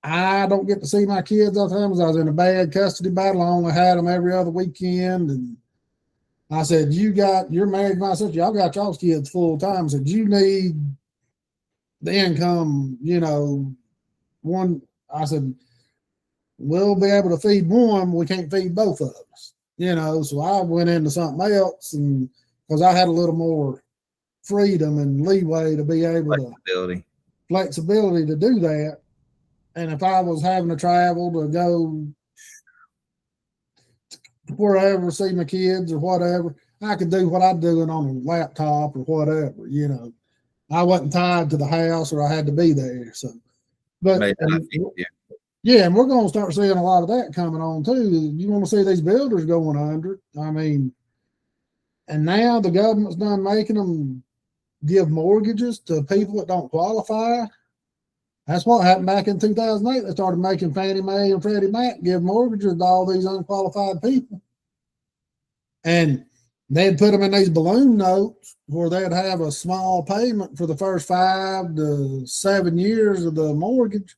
I don't get to see my kids all the time because I was in a bad custody battle. I only had them every other weekend. And I said, you're married to my sister. Y'all got y'all's kids full time. I said, you need the income, one. I said, we'll be able to feed one, but we can't feed both of us. So I went into something else, and because I had a little more freedom and leeway to be able flexibility to do that. And if I was having to travel to go wherever, see my kids or whatever, I could do what I'm doing on a laptop or whatever, I wasn't tied to the house or I had to be there. So, yeah, and we're going to start seeing a lot of that coming on too. You want to see these builders going under. I mean, and now the government's done making them give mortgages to people that don't qualify. That's what happened back in 2008. They started making Fannie Mae and Freddie Mac give mortgages to all these unqualified people. And they'd put them in these balloon notes where they'd have a small payment for the first 5 to 7 years of the mortgage.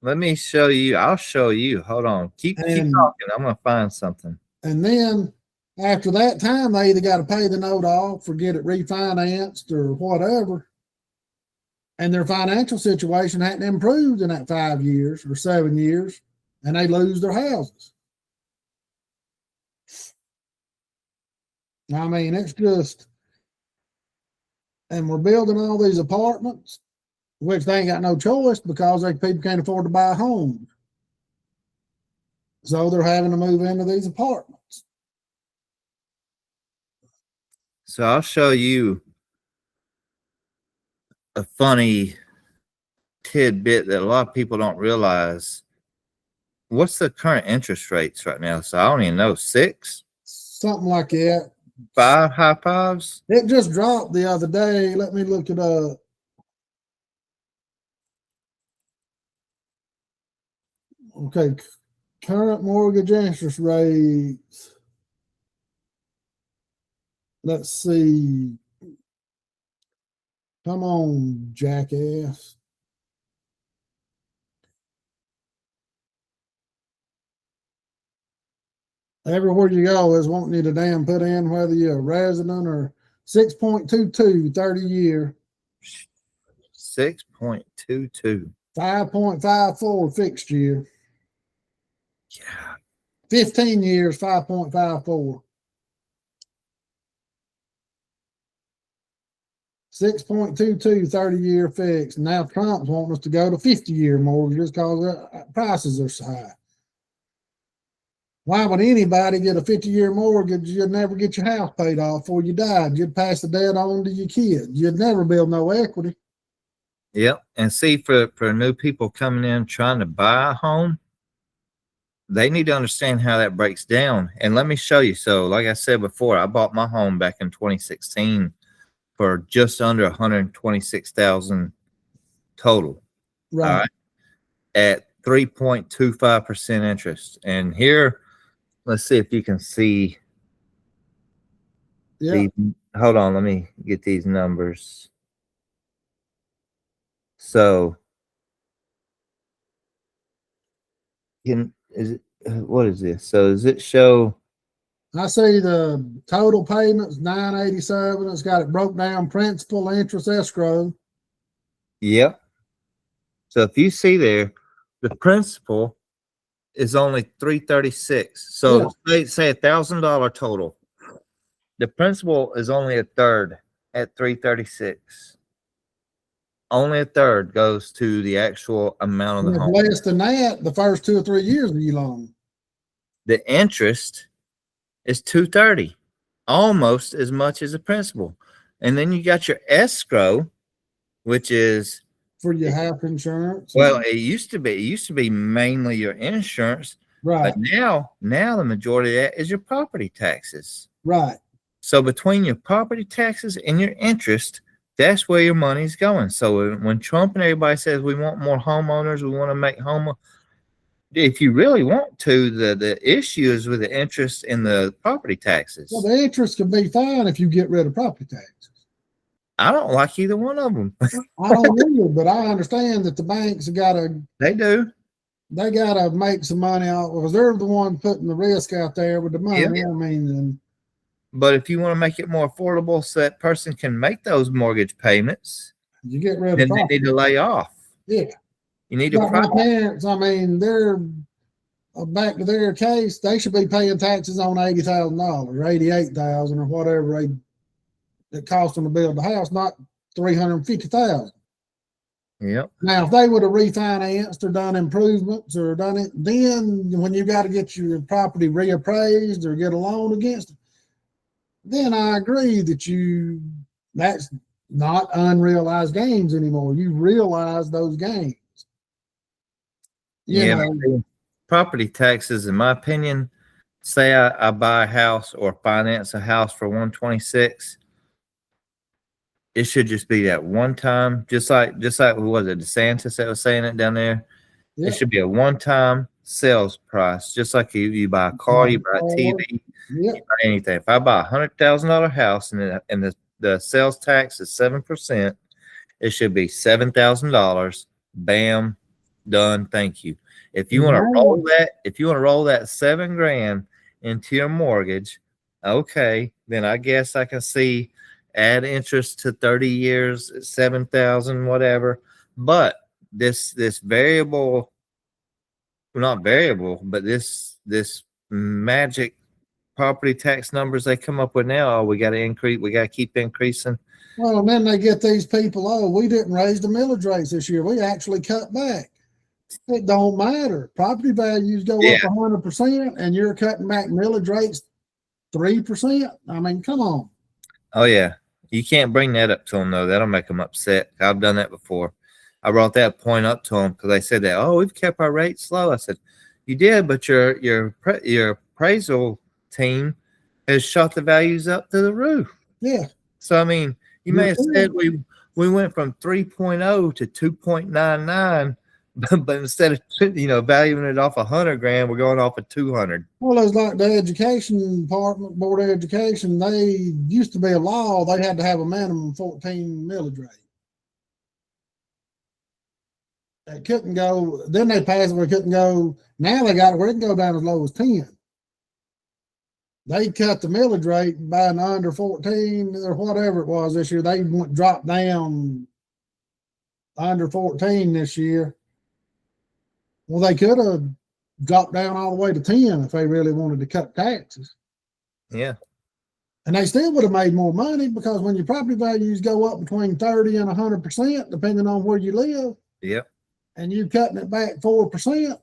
Let me show you. I'll show you. Hold on. Keep talking. I'm going to find something. And then after that time, they either got to pay the note off or get it refinanced or whatever. And their financial situation hadn't improved in that 5 years or 7 years, and they lose their houses. I mean, it's just, and we're building all these apartments, which they ain't got no choice because people can't afford to buy homes. So they're having to move into these apartments. So I'll show you a funny tidbit that a lot of people don't realize. What's the current interest rates right now? So I don't even know, 6? Something like that. high fives. It just dropped the other day. Let me look it up. Okay, current mortgage interest rates. Let's see. Come on, jackass. Everywhere you go is wanting you to damn put in whether you're a resident or 6.22 30-year. 6.22. 5.54 fixed year. Yeah. 15 years, 5.54. 6.22 30-year fixed. Now Trump's wanting us to go to 50-year mortgages because prices are so high. Why would anybody get a 50-year mortgage? You'd never get your house paid off before you died. You'd pass the debt on to your kids. You'd never build no equity. Yep. And see, for new people coming in trying to buy a home, they need to understand how that breaks down. And let me show you. So, like I said before, I bought my home back in 2016 for just under $126,000 total. Right. All right. At 3.25% interest. And here, let's see if you can see. Yeah. Hold on, let me get these numbers. So, what is this? So, does it show? I see the total payments $987. It's got it broke down: principal, interest, escrow. Yep. So if you see there, the principal is only $336. So say $1,000 total. The principal is only a third at $336. Only a third goes to the actual amount of the home. Less than that, the first 2 or 3 years of your loan. The interest is $230, almost as much as the principal. And then you got your escrow, which is for your house insurance. Well, it used to be mainly your insurance, right? But now the majority of that is your property taxes, right? So between your property taxes and your interest, that's where your money's going. So when Trump and everybody says we want more homeowners, we want to make home, if you really want to, the issue is with the interest and the property taxes. Well, the interest can be fine if you get rid of property taxes. I don't like either one of them. I don't either, but I understand that the banks have got to. They do. They got to make some money out because they're the one putting the risk out there with the money. Yeah. I mean, but if you want to make it more affordable so that person can make those mortgage payments, you get rid of then property. they need to lay off. Yeah. You need to. My parents, I mean, they're back to their case. They should be paying taxes on $80,000, $88,000, or whatever it cost them to build the house, not $350,000. Yep. Now, if they would have refinanced or done improvements or done it, then when you got to get your property reappraised or get a loan against it, then I agree that that's not unrealized gains anymore. You realize those gains. You know, property taxes, in my opinion, say I buy a house or finance a house for 126. It should just be that one time, just like what was it, DeSantis that was saying it down there? Yeah. It should be a one-time sales price, just like you buy a car, you buy a TV, you buy anything. If I buy a $100,000 house and the sales tax is 7%, it should be $7,000. Bam, done. Thank you. If you want to roll that $7,000 into your mortgage, okay, then I guess I can see add interest to 30 years, 7,000, whatever. But this variable, not variable, but this magic property tax numbers they come up with now, we got to increase, we got to keep increasing. Well, and then they get these people, we didn't raise the millage rates this year. We actually cut back. It don't matter. Property values go up 100%, and you're cutting back millage rates 3%. I mean, come on. Oh yeah, you can't bring that up to them though. That'll make them upset. I've done that before. I brought that point up to them because they said that, we've kept our rates low. I said, you did, but your appraisal team has shot the values up to the roof. Yeah. So I mean, you may have said we went from 3.0 to 2.99, but instead of valuing it off $100,000, we're going off of 200. Well, it's like the education department, board of education. They used to be a law; they had to have a minimum 14 millage rate. It couldn't go. Then they passed it where it couldn't go. Now they got it where it can go down as low as 10. They cut the millage rate by an under 14 or whatever it was this year. They dropped down under 14 this year. Well, they could have dropped down all the way to 10 if they really wanted to cut taxes. Yeah. And they still would have made more money, because when your property values go up between 30 and 100%, depending on where you live. Yep. And you're cutting it back 4%.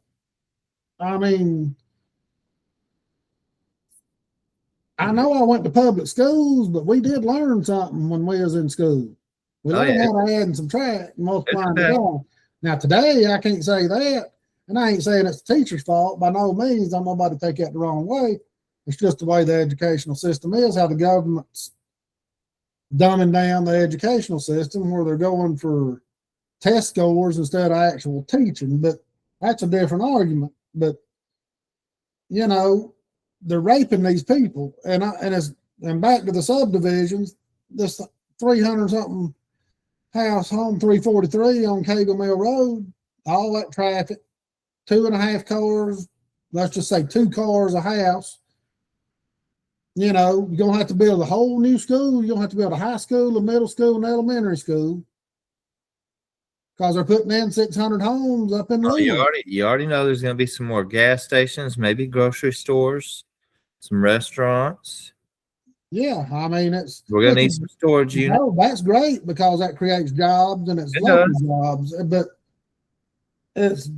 I mean, I know I went to public schools, but we did learn something when we was in school. We learned how to add and subtract and multiply and divide. Now today, I can't say that, and I ain't saying it's the teacher's fault by no means. Don't nobody take that the wrong way. It's just the way the educational system is, how the government's dumbing down the educational system, where they're going for test scores instead of actual teaching. But that's a different argument. But they're raping these people, and back to the subdivisions. This 300 something house home 343 on Cagle Mill Road, all that traffic, 2.5 cars, let's just say 2 cars a house. You're gonna have to build a whole new school. You're gonna have to build a high school, a middle school, and elementary school, because they're putting in 600 homes up in the you already know there's going to be some more gas stations, maybe grocery stores, some restaurants. Yeah, I mean, we're going to need some storage units. That's great, because that creates jobs, and it's local jobs, but it's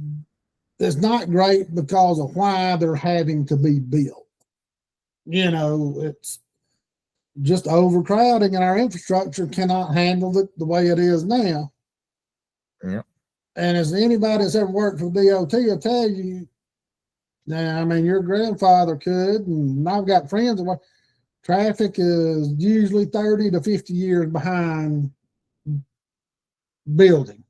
not great because of why they're having to be built. It's just overcrowding, and our infrastructure cannot handle it the way it is now. Yeah. And as anybody that's ever worked for the DOT will tell you, now, I mean, your grandfather could, and I've got friends that traffic is usually 30 to 50 years behind building.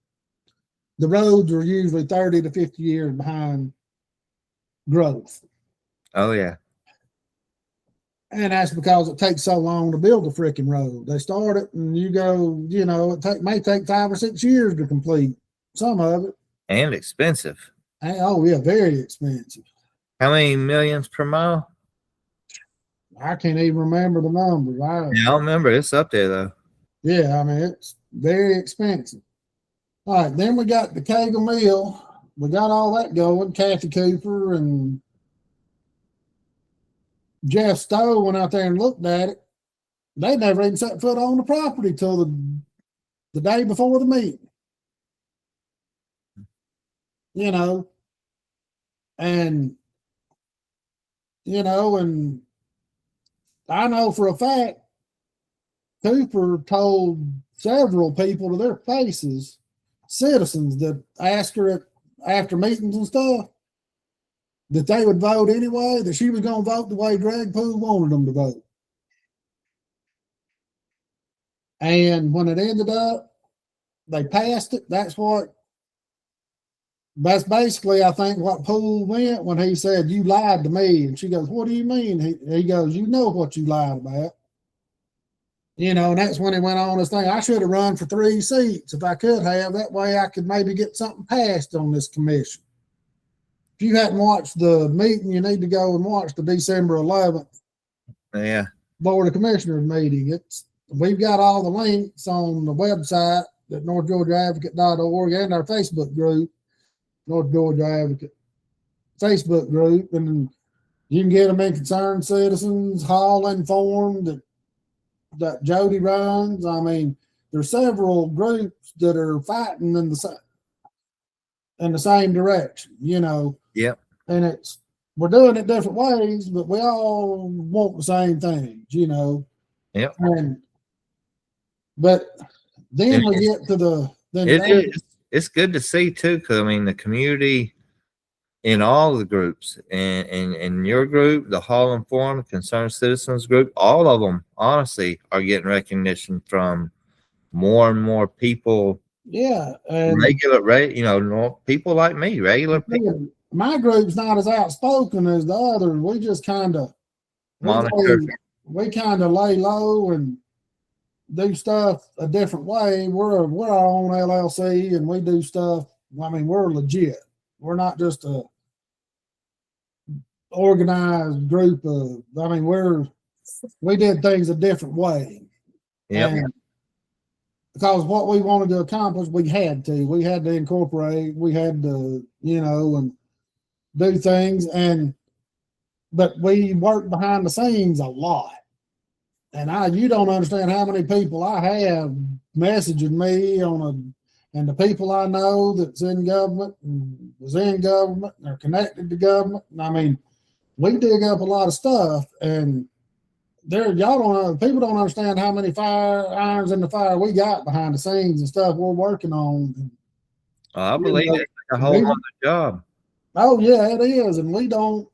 The roads are usually 30 to 50 years behind growth. Oh, yeah. And that's because it takes so long to build a freaking road. They start it, and you go, it may take 5 or 6 years to complete some of it. And expensive. Oh, yeah, very expensive. How many millions per mile? I can't even remember the numbers. I don't remember. It's up there, though. Yeah, I mean, it's very expensive. All right, then we got the Cagle Mill. We got all that going. Kathy Cooper and Jeff Stowe went out there and looked at it. They never even set foot on the property till the day before the meeting. And I know for a fact Cooper told several people to their faces, citizens that asked her after meetings and stuff, that they would vote anyway, that she was going to vote the way Greg Poole wanted them to vote. And when it ended up, they passed it. That's basically, I think, what Poole meant when he said, "You lied to me." And she goes, "What do you mean?" He goes, "You know what you lied about." And that's when he went on this thing. I should have run for 3 seats if I could have. That way I could maybe get something passed on this commission. If you hadn't watched the meeting, you need to go and watch the December 11th Board of Commissioners meeting. We've got all the links on the website at NorthGeorgiaAdvocate.org and our Facebook group, North Georgia Advocate Facebook group, and you can get them in Concerned Citizens, Hall Informed that Jody runs. I mean, there's several groups that are fighting in the same direction, Yep. And we're doing it different ways, but we all want the same things, Yep. But then we get to it's good to see too, because I mean the community in all the groups, and in your group, the Hall Informed Concerned Citizens group, all of them honestly are getting recognition from more and more people. Yeah, and People like me, regular people. My group's not as outspoken as the others. We just kind of Monitor. we kind of lay low and do stuff a different way. We're our own LLC, and we do stuff. I mean, we're legit. We're not just a organized group of. I mean, we did things a different way. Yeah. Because what we wanted to accomplish, we had to incorporate, we had to, and do things. But we worked behind the scenes a lot. And you don't understand how many people I have messaging me and the people I know that's in government and was in government and are connected to government. I mean, we dig up a lot of stuff, and people don't understand how many fire irons in the fire we got behind the scenes and stuff we're working on. I believe it's a whole other job. Oh yeah, it is. And we don't,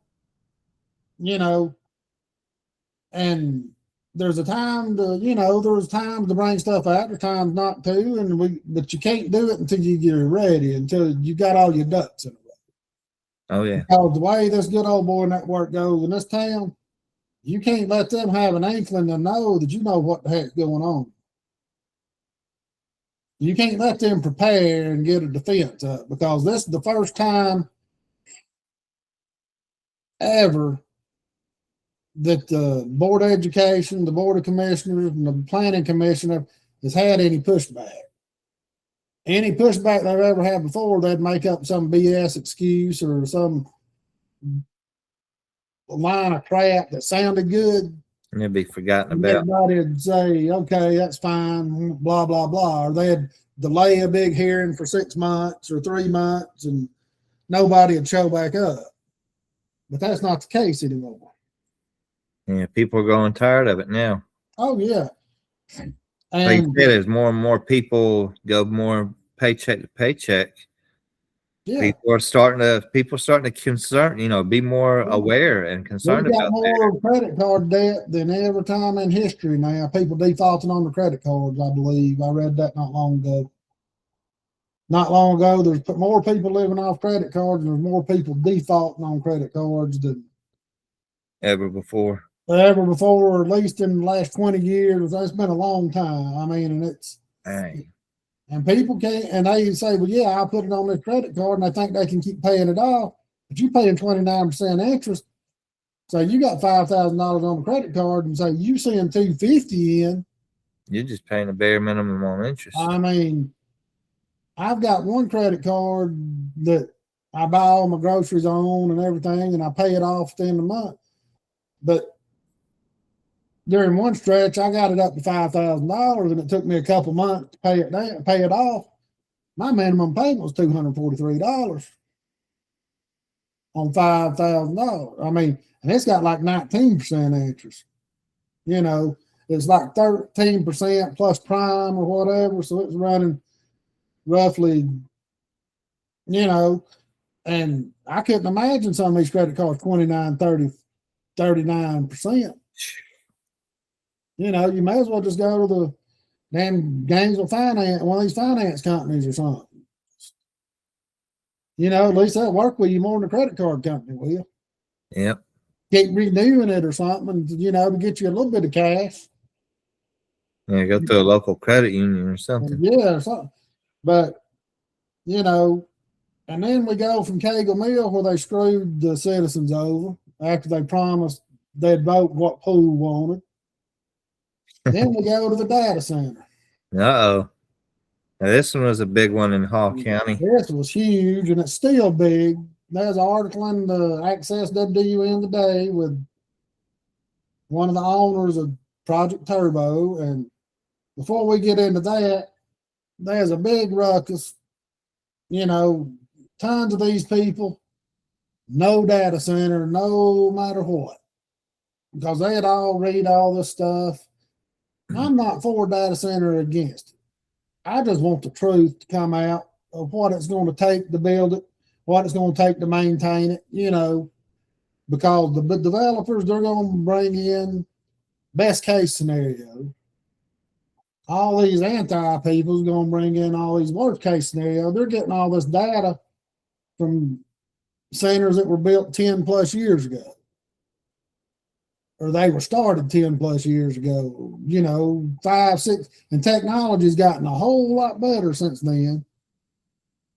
and there's a time there's times to bring stuff out, there's times not to, but you can't do it until you get ready, until you got all your ducks in a row. Oh yeah. Because the way this good old boy network goes in this town, you can't let them have an inkling to know that you know what the heck's going on. You can't let them prepare and get a defense up, because this is the first time ever that the Board of Education, the Board of Commissioners, and the Planning Commissioner has had any pushback. Any pushback they've ever had before, they'd make up some BS excuse or some line of crap that sounded good. And it'd be forgotten about. Everybody'd say, okay, that's fine, blah, blah, blah. Or they'd delay a big hearing for 6 months or 3 months, and nobody would show back up. But that's not the case anymore. Yeah, people are growing tired of it now. Oh, yeah. And like you said, as more and more people go more paycheck to paycheck, yeah, people are starting to concern, be more aware and concerned about that. We've got more credit card debt than every time in history now. People defaulting on the credit cards, I believe. I read that not long ago. Not long ago, there's more people living off credit cards, and there's more people defaulting on credit cards than ever before. Or at least in the last 20 years. That's been a long time. I mean, and it's, dang. And people can't, and they say, well, yeah, I'll put it on this credit card, and they think they can keep paying it off, but you're paying 29% interest. So you got $5,000 on the credit card, and so you send $250 in. You're just paying the bare minimum on interest. I mean, I've got one credit card that I buy all my groceries on and everything, and I pay it off at the end of the month. But during one stretch, I got it up to $5,000, and it took me a couple months to pay it off. My minimum payment was $243 on $5,000. I mean, and it's got like 19% interest. It's like 13% plus prime or whatever. So it's running roughly, and I couldn't imagine some of these credit cards 29, 30, 39%. You may as well just go to the damn Gainesville Finance, one of these finance companies or something. At least that'll work with you more than a credit card company will. Yep. Keep renewing it or something, to get you a little bit of cash. Yeah, go through a local credit union or something. Yeah, or something. But, and then we go from Cagle Mill, where they screwed the citizens over after they promised they'd vote what Poole wanted. Then we go to the data center. Uh-oh. Now, this one was a big one in Hall County. This was huge, and it's still big. There's an article in the Access WDUN today with one of the owners of Project Turbo. And before we get into that, there's a big ruckus. Tons of these people, no data center, no matter what, because they had all read all this stuff. I'm not for a data center or against it. I just want the truth to come out of what it's going to take to build it, what it's going to take to maintain it, because the developers, they're going to bring in best case scenario. All these anti-people is going to bring in all these worst case scenario. They're getting all this data from centers that were built 10 plus years ago. Or they were started 10 plus years ago, 5, 6, and technology's gotten a whole lot better since then.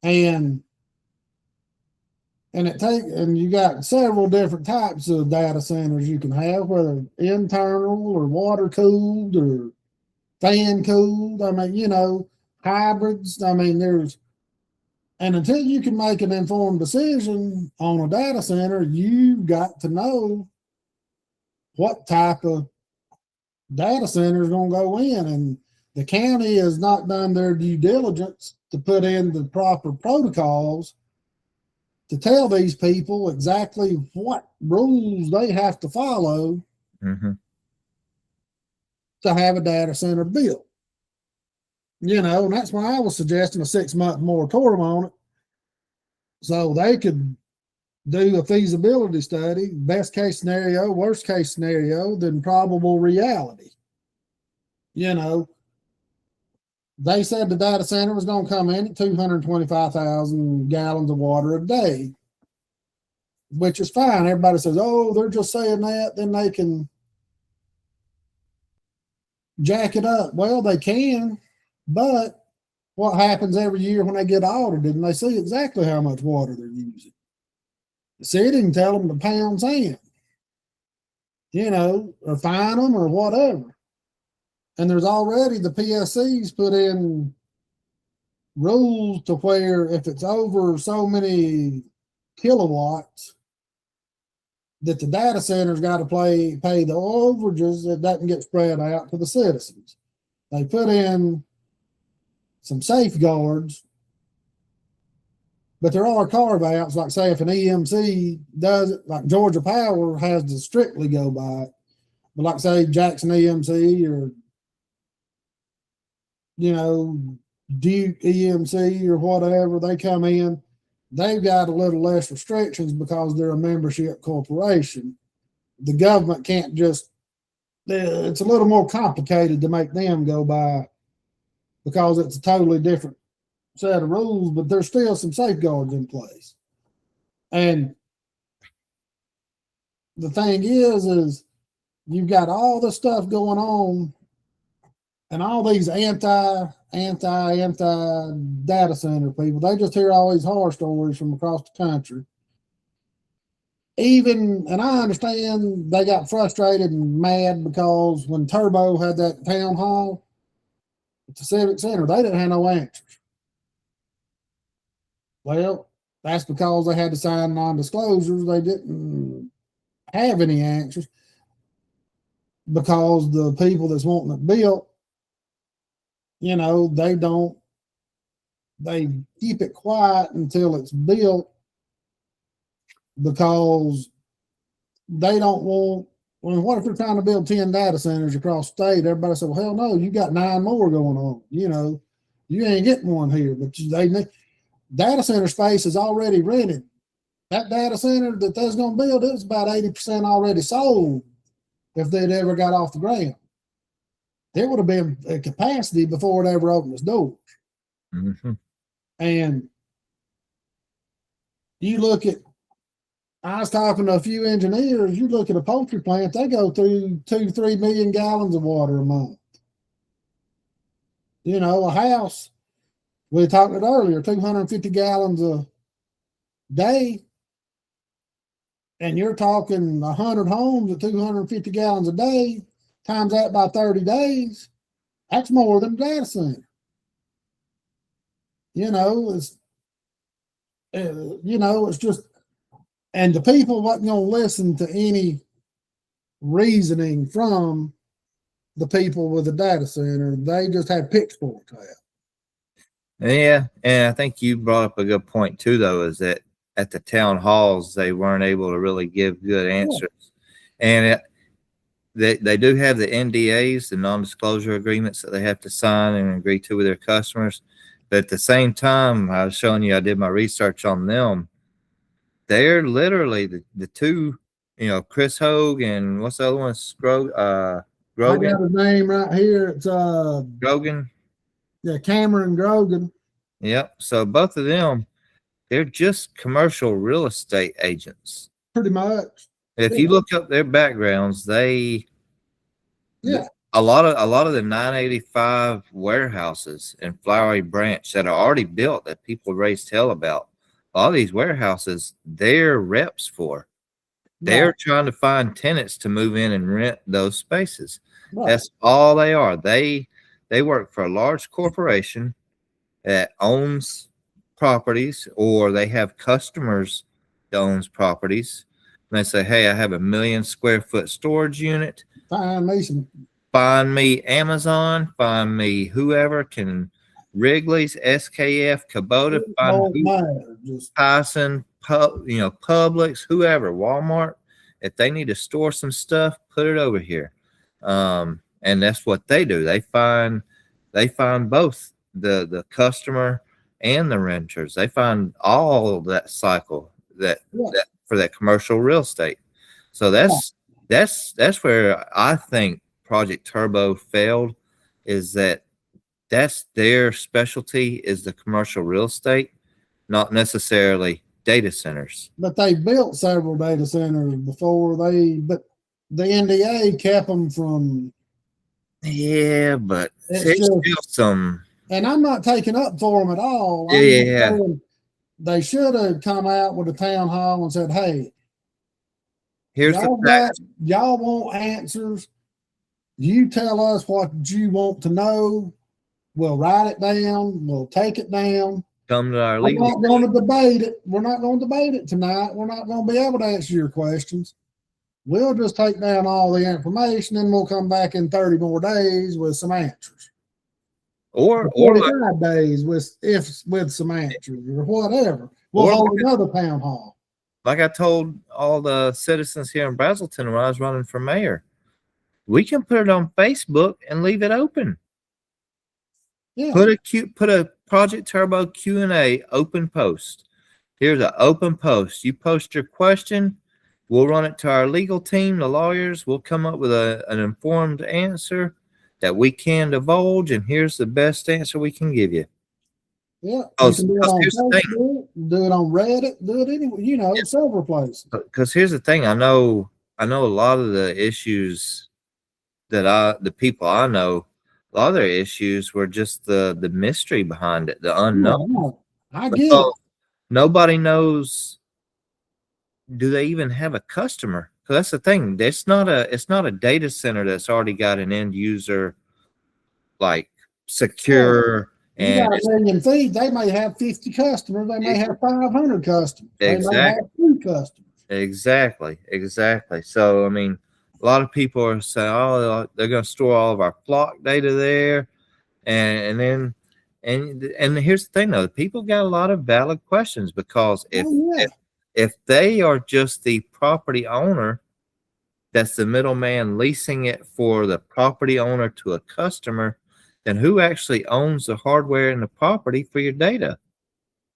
And you got several different types of data centers you can have, whether internal or water cooled or fan cooled. I mean, hybrids. I mean, and until you can make an informed decision on a data center, you've got to know what type of data center is going to go in. And the county has not done their due diligence to put in the proper protocols to tell these people exactly what rules they have to follow to have a data center built. And that's why I was suggesting a 6-month moratorium on it, so they could do a feasibility study, best case scenario, worst case scenario, then probable reality. They said the data center was going to come in at 225,000 gallons of water a day, which is fine. Everybody says, oh, they're just saying that, then they can jack it up. Well, they can, but what happens every year when they get audited and they see exactly how much water they're using? The city can tell them to pound sand, or fine them or whatever. And there's already the PSCs put in rules to where if it's over so many kilowatts, that the data center's got to pay the overages that doesn't get spread out to the citizens. They put in some safeguards, but there are carve-outs, like say if an EMC does it, like Georgia Power has to strictly go by it. But like say Jackson EMC or, Duke EMC or whatever, they come in, they've got a little less restrictions because they're a membership corporation. The government can't just, it's a little more complicated to make them go by because it's a totally different set of rules, but there's still some safeguards in place. And the thing is you've got all this stuff going on and all these anti data center people, they just hear all these horror stories from across the country. And I understand they got frustrated and mad because when Turbo had that town hall at the Civic Center, they didn't have no answers. Well, that's because they had to sign non-disclosures. They didn't have any answers because the people that's wanting it built, they keep it quiet until it's built because they don't want, what if they're trying to build 10 data centers across the state? Everybody said, well, hell no, you got 9 more going on. You ain't getting one here, but data center space is already rented. That data center that they're going to build, it was about 80% already sold if they'd ever got off the ground. There would have been a capacity before it ever opened its doors. And you look at, I was talking to a few engineers, you look at a poultry plant, they go through 2-3 million gallons of water a month. A house, we talked about earlier, 250 gallons a day. And you're talking 100 homes at 250 gallons a day, times that by 30 days. That's more than a data center. It's just, and the people wasn't going to listen to any reasoning from the people with the data center. They just had pitchforks out. Yeah, and I think you brought up a good point too, though, is that at the town halls they weren't able to really give good answers, and they do have the NDAs, the non-disclosure agreements that they have to sign and agree to with their customers. But at the same time, I was showing you, I did my research on them. they're literally the two, Chris Hogue and what's the other one? I Grogan. got his name right here. It's Grogan. yeah, Cameron Grogan. Yep. So both of them, they're just commercial real estate agents. Pretty much. If you look up their backgrounds, a lot of the 985 warehouses in Flowery Branch that are already built that people raised hell about. All these warehouses, they're reps for. They're trying to find tenants to move in and rent those spaces. Right. That's all they are. They work for a large corporation that owns properties, or they have customers that owns properties. And they say, hey, I have 1 million square foot storage unit. Find me Amazon, find me whoever can, Wrigley's, SKF, Kubota, find Tyson, Publix, whoever, Walmart. If they need to store some stuff, put it over here. And that's what they do. They find both the customer and the renters. They find all of that cycle that for that commercial real estate. So that's where I think Project Turbo failed, is that's their specialty, is the commercial real estate, not necessarily data centers. But they built several data centers before but the NDA kept them from. Yeah, but it's still some. And I'm not taking up for them at all. They should have come out with a town hall and said, hey, here's y'all want answers. You tell us what you want to know. We'll write it down. We'll take it down. Come to our legal. We're not going to debate it. We're not going to debate it tonight. We're not going to be able to answer your questions. We'll just take down all the information, and we'll come back in 30 more days with some answers. Or 45 days with some answers or whatever. We'll hold another town hall. Like I told all the citizens here in Brazelton when I was running for mayor, we can put it on Facebook and leave it open. Yeah. Put a Project Turbo Q&A open post. Here's an open post. You post your question. We'll run it to our legal team, the lawyers. We'll come up with an informed answer that we can divulge, and here's the best answer we can give you. Yeah, you can do it on Facebook, do it on Reddit, do it anywhere, several places. Because here's the thing, I know a lot of the issues the people I know, a lot of their issues were just the mystery behind it, the unknown. I get it. Nobody knows. Do they even have a customer? Because that's the thing. It's not a data center that's already got an end user, like secure. You got 1 million feet. They may have 50 customers. They may have 500 customers. Exactly. They may have 2 customers. Exactly. So I mean, a lot of people are saying, "Oh, they're going to store all of our flock data there," and here's the thing, though: people got a lot of valid questions, because if they are just the property owner, that's the middleman leasing it for the property owner to a customer, then who actually owns the hardware and the property for your data?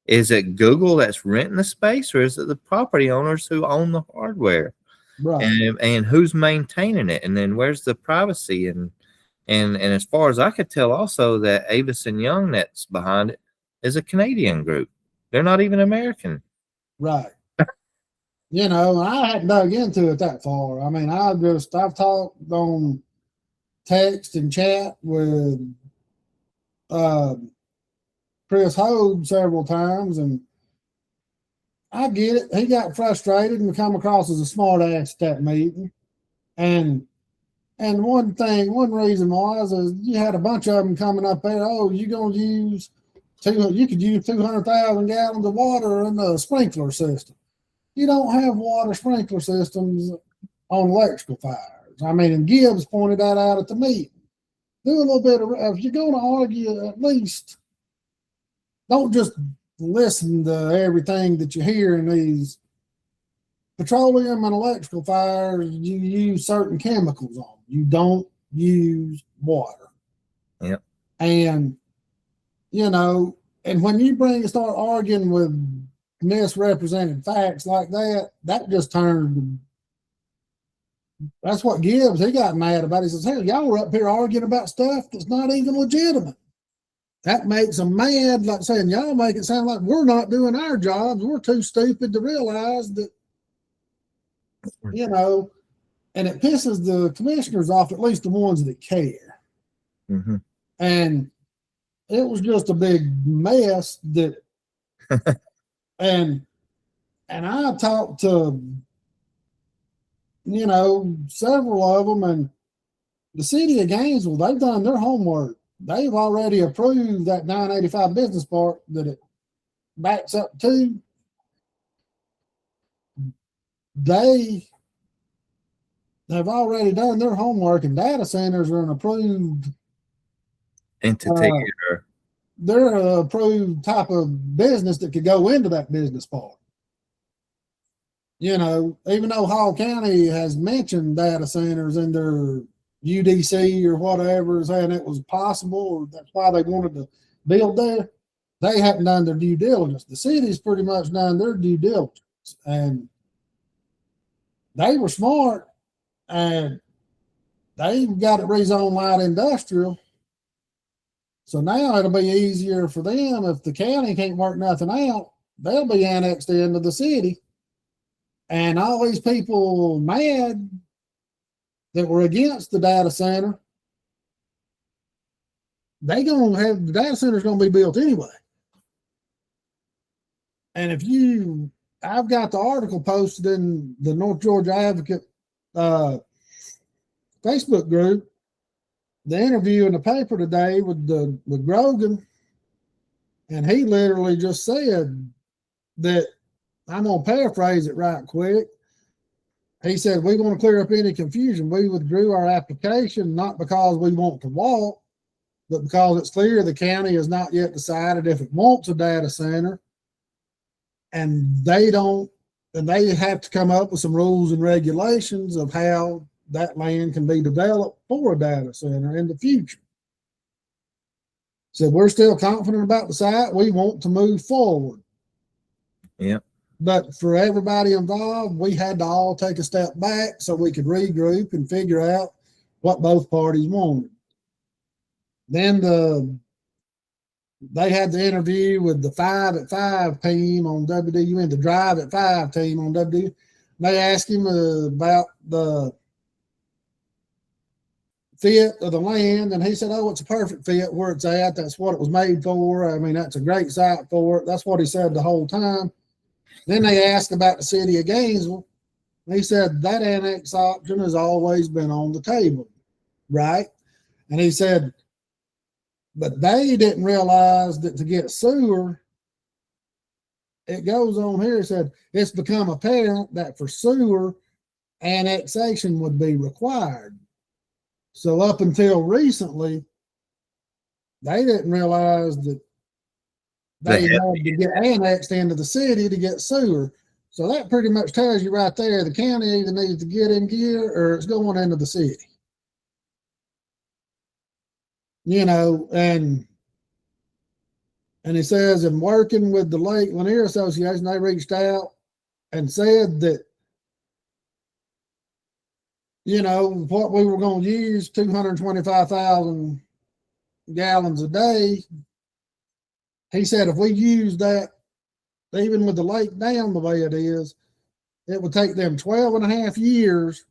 Is it Google that's renting the space, or is it the property owners who own the hardware? Right. And who's maintaining it? And then where's the privacy? And as far as I could tell, also that Avis and Young that's behind it is a Canadian group. They're not even American. Right. I hadn't dug into it that far. I mean, I've talked on text and chat with Chris Hogue several times, and I get it. He got frustrated and come across as a smart ass at that meeting. And one reason was you had a bunch of them coming up there. Oh, you could use 200,000 gallons of water in the sprinkler system. You don't have water sprinkler systems on electrical fires. I mean, and Gibbs pointed that out at the meeting. Do a little bit if you're going to argue, at least don't just listen to everything that you hear in these petroleum and electrical fires. You use certain chemicals on them. You don't use water. Yep. And and when you start arguing with misrepresented facts like that, that just turned. That's what Gibbs, he got mad about. He says, hell, y'all were up here arguing about stuff that's not even legitimate. That makes them mad, like saying, y'all make it sound like we're not doing our jobs. We're too stupid to realize that, you know, and it pisses the commissioners off, at least the ones that care. Mm-hmm. And it was just a big mess that, and I talked to, you know, several of them, and the city of Gainesville, they've done their homework. They've already approved that 985 business park that it backs up to. They have already done their homework, and data centers are an approved entity. They're an approved type of business that could go into that business park. You know, even though Hall County has mentioned data centers in their UDC or whatever, saying it was possible, or that's why they wanted to build there, they haven't done their due diligence. The city's pretty much done their due diligence, and they were smart, and they got it rezoned light industrial. So now it'll be easier for them. If the county can't work nothing out, they'll be annexed into the city. And all these people mad that were against the data center, they gonna have, the data center's gonna be built anyway. And if you, I've got the article posted in the North Georgia Advocate Facebook group, the interview in the paper today with Grogan, and he literally just said that, I'm going to paraphrase it right quick. He said, we want to clear up any confusion. We withdrew our application, not because we want to walk, but because it's clear the county has not yet decided if it wants a data center, and they have to come up with some rules and regulations of how that land can be developed for a data center in the future. So we're still confident about the site. We want to move forward. Yeah. But for everybody involved, we had to all take a step back so we could regroup and figure out what both parties wanted. Then they had the interview with the 5 at 5 team on WDUN, the Drive at 5 team on WDUN. They asked him about the fit of the land, and he said, oh, it's a perfect fit where it's at. That's what it was made for. I mean, that's a great site for it. That's what he said the whole time. Then they asked about the city of Gainesville. He said that annex option has always been on the table, right? And he said, but they didn't realize that to get sewer, it goes on here, it said, it's become apparent that for sewer, annexation would be required. So up until recently, they didn't realize that they had to get annexed into the city to get sewer. So that pretty much tells you right there, the county either needs to get in gear or it's going into the city. You know, and he says, in working with the Lake Lanier Association, they reached out and said that, you know, what we were going to use, 225,000 gallons a day. He said, if we use that, even with the lake down the way it is, it would take them 12 and a half years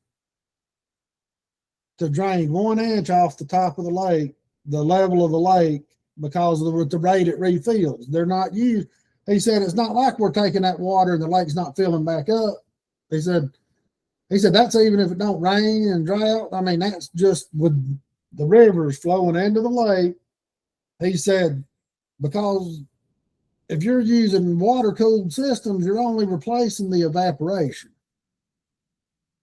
to drain 1 inch off the top of the lake, the level of the lake, because of the rate it refills. They're not used. He said, it's not like we're taking that water and the lake's not filling back up. He said, that's even if it don't rain and drought. I mean, that's just with the rivers flowing into the lake. He said, because if you're using water-cooled systems, you're only replacing the evaporation.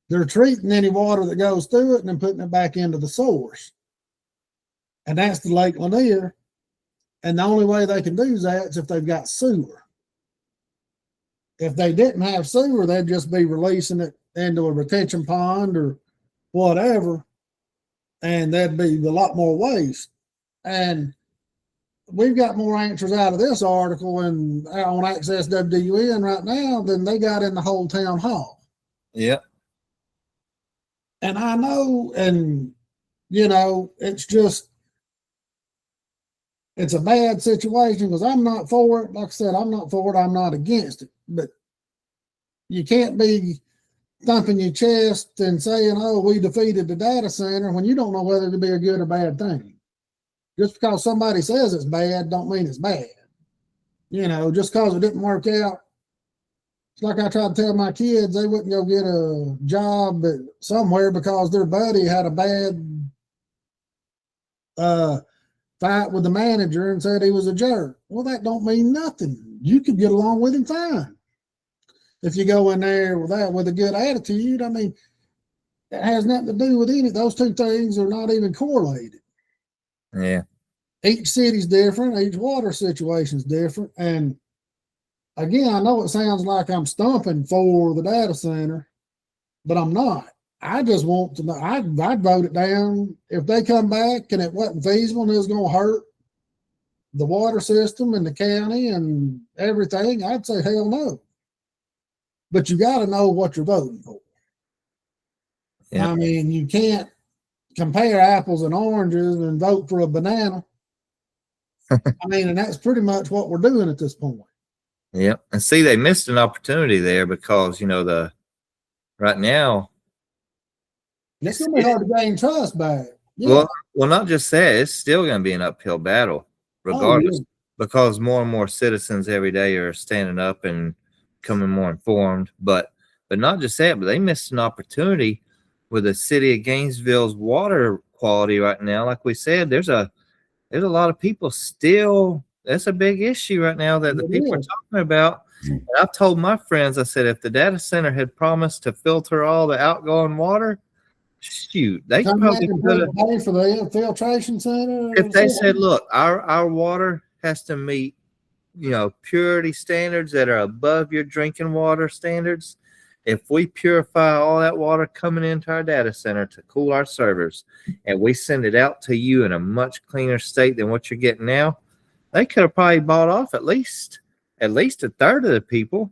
They're treating any water that goes through it and then putting it back into the source. And that's the Lake Lanier. And the only way they can do that is if they've got sewer. If they didn't have sewer, they'd just be releasing it into a retention pond or whatever, and there'd be a lot more waste. And we've got more answers out of this article and on Access WDUN right now than they got in the whole town hall. Yep. And I know, and you know, it's a bad situation because I'm not for it. Like I said, I'm not for it. I'm not against it. But you can't be thumping your chest and saying, oh, we defeated the data center when you don't know whether it'll be a good or bad thing. Just because somebody says it's bad don't mean it's bad. You know, just because it didn't work out. It's like I tried to tell my kids they wouldn't go get a job somewhere because their buddy had a bad fight with the manager and said he was a jerk. Well, that don't mean nothing. You could get along with him fine. If you go in there with a good attitude, I mean, it has nothing to do with any. Those two things are not even correlated. Yeah. Each city's different. Each water situation's different. And again, I know it sounds like I'm stumping for the data center, but I'm not. I just want to know. I'd vote it down if they come back and it wasn't feasible and it was going to hurt the water system and the county and everything. I'd say hell no. But you got to know what you're voting for. Yeah. I mean, you can't compare apples and oranges and vote for a banana. I mean, and that's pretty much what we're doing at this point. Yeah. And see, they missed an opportunity there because, you know, right now, it's going to be hard to gain trust back. Yeah. Well, not just that, it's still going to be an uphill battle regardless, because more and more citizens every day are standing up and becoming more informed. But not just that, but they missed an opportunity with the city of Gainesville's water quality right now. Like we said, there's a lot of people still. That's a big issue right now that the people are talking about. And I've told my friends, I said, if the data center had promised to filter all the outgoing water, shoot, they probably could have paid for the filtration center. If they said, look, our water has to meet, you know, purity standards that are above your drinking water standards. If we purify all that water coming into our data center to cool our servers and we send it out to you in a much cleaner state than what you're getting now, they could have probably bought off at least a third of the people.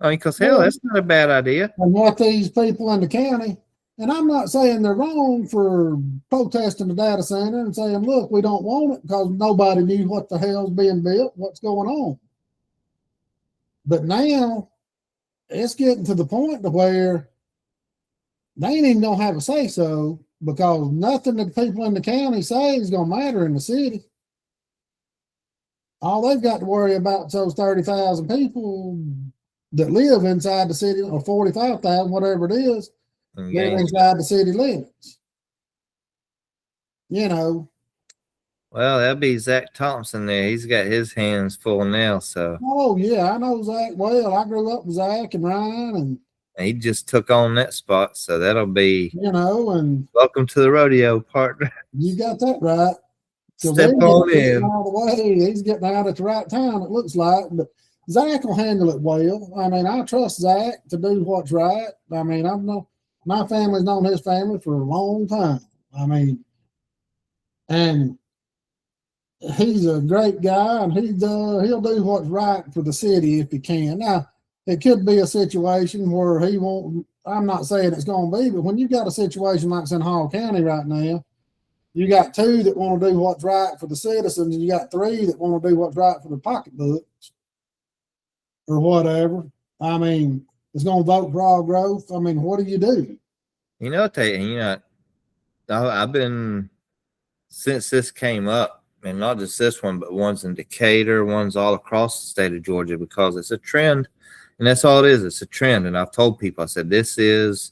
I mean, because hell, that's not a bad idea. And what these people in the county, and I'm not saying they're wrong for protesting the data center and saying, look, we don't want it because nobody knew what the hell's being built, what's going on. But now it's getting to the point to where they ain't even going to have a say-so because nothing that people in the county say is going to matter in the city. All they've got to worry about is those 30,000 people that live inside the city, or 45,000, whatever it is, live inside the city limits. You know. Well, that'd be Zach Thompson there. He's got his hands full now. So. Oh yeah, I know Zach well. I grew up with Zach and Ryan, and he just took on that spot. So that'll be, you know, and welcome to the rodeo, partner. You got that right. Step on in. All the way. He's getting out at the right time, it looks like. But Zach will handle it well. I mean, I trust Zach to do what's right. I mean, my family's known his family for a long time. I mean, and he's a great guy, and he'll do what's right for the city if he can. Now, it could be a situation where he won't. I'm not saying it's going to be, but when you've got a situation like it's in Hall County right now, you got 2 that want to do what's right for the citizens, and you got 3 that want to do what's right for the pocketbooks or whatever. I mean, it's going to vote for all growth. I mean, what do you do? You know, I've been, since this came up, and not just this one, but ones in Decatur, ones all across the state of Georgia, because it's a trend, and that's all it is. It's a trend. And I've told people, I said, this is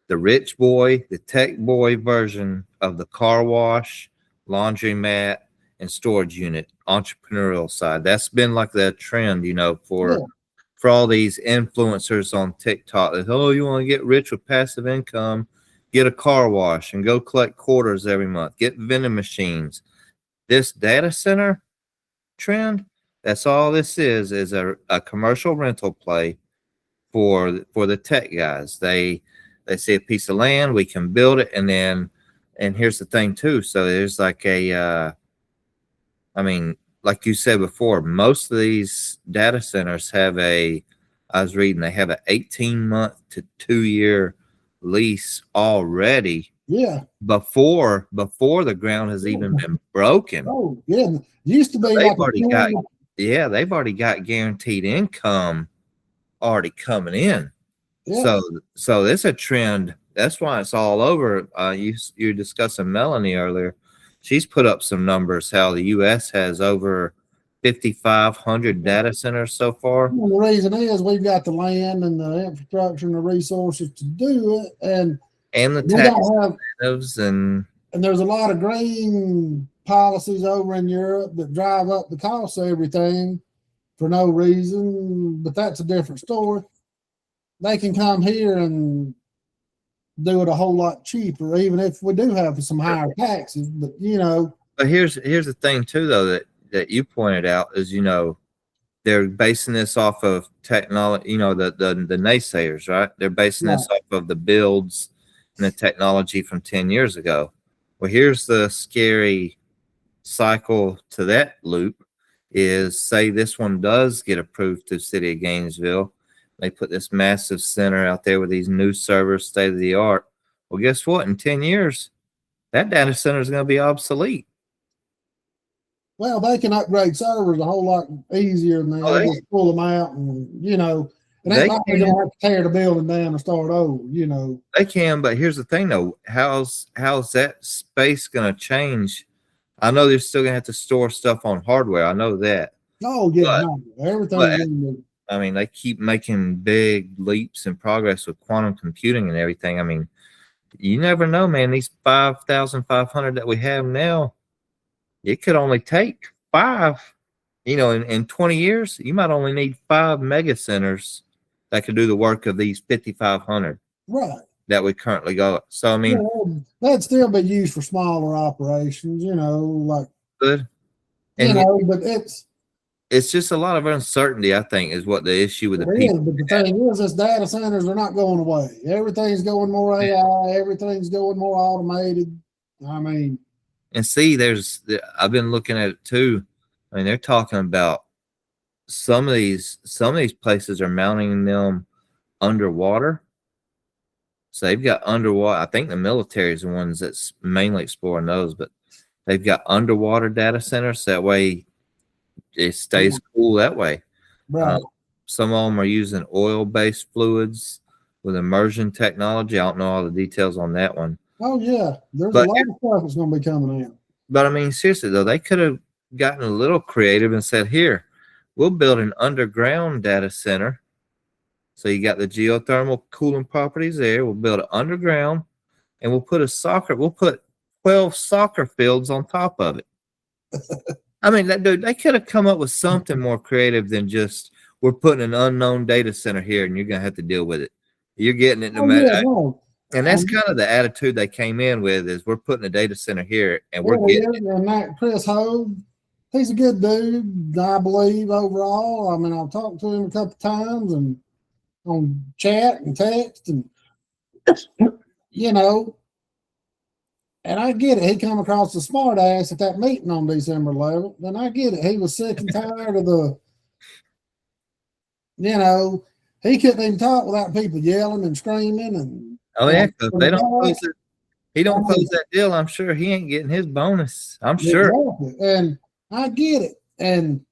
the rich boy, the tech boy version of the car wash, laundromat, and storage unit entrepreneurial side. That's been like the trend, you know, for all these influencers on TikTok. That, oh, you want to get rich with passive income, get a car wash and go collect quarters every month, get vending machines. This data center trend, that's all this is a commercial rental play for the tech guys. They see a piece of land, we can build it, and here's the thing too. So there's like I mean, like you said before, most of these data centers have I was reading, they have an 18-month to 2-year lease already. Yeah. Before the ground has even been broken. Oh, yeah. Used to be they've like already got, they've already got guaranteed income already coming in. Yeah. So it's a trend. That's why it's all over. You're discussing Melanie earlier. She's put up some numbers how the U.S. has over 5,500 data centers so far. And the reason is we've got the land and the infrastructure and the resources to do it, and the tax incentives, and there's a lot of green policies over in Europe that drive up the cost of everything for no reason, but that's a different story. They can come here and do it a whole lot cheaper, even if we do have some higher taxes. But but here's the thing too, though, that you pointed out is, they're basing this off of technology. The naysayers, right? They're basing this off of the builds and the technology from 10 years ago. Well, here's the scary cycle to that loop: is, say this one does get approved to the city of Gainesville. They put this massive center out there with these new servers, state of the art. Well, guess what? In 10 years, that data center is going to be obsolete. Well, they can upgrade servers a whole lot easier than they just pull them out, and and they don't have to tear the building down and start over. They can, but here's the thing, though: how's that space going to change? I know they're still going to have to store stuff on hardware. I know that. Oh yeah, everything. I mean, they keep making big leaps in progress with quantum computing and everything. I mean, you never know, man. These 5,500 that we have now, it could only take 5. In 20 years, you might only need 5 mega centers that could do the work of these 5,500 that we currently got. So, I mean, that'd still be used for smaller operations, like good. But it's just a lot of uncertainty, I think, is what the issue with the people. But the thing is, this data centers are not going away. Everything's going more AI. Everything's going more automated. I mean, and see, I've been looking at it too. I mean, they're talking about some of these places are mounting them underwater. So they've got underwater. I think the military is the ones that's mainly exploring those, but they've got underwater data centers. That way, it stays cool that way. Right. Some of them are using oil-based fluids with immersion technology. I don't know all the details on that one. Oh yeah, there's a lot of stuff that's going to be coming out. But I mean, seriously though, they could have gotten a little creative and said, "Here, we'll build an underground data center. So you got the geothermal cooling properties there. We'll build it underground, and we'll put 12 soccer fields on top of it." I mean, they could have come up with something more creative than just, we're putting an unknown data center here and you're going to have to deal with it. You're getting it no matter. Yeah, and that's kind of the attitude they came in with, is we're putting a data center here and we're getting it. And that Chris Hogue, he's a good dude, I believe, overall. I mean, I've talked to him a couple times and on chat and text, and and I get it. He come across a smart ass at that meeting on December 11th. And I get it. He was sick and tired of he couldn't even talk without people yelling and screaming. And because they don't close it. He don't close that deal. I'm sure he ain't getting his bonus. I'm sure. Exactly. And I get it. And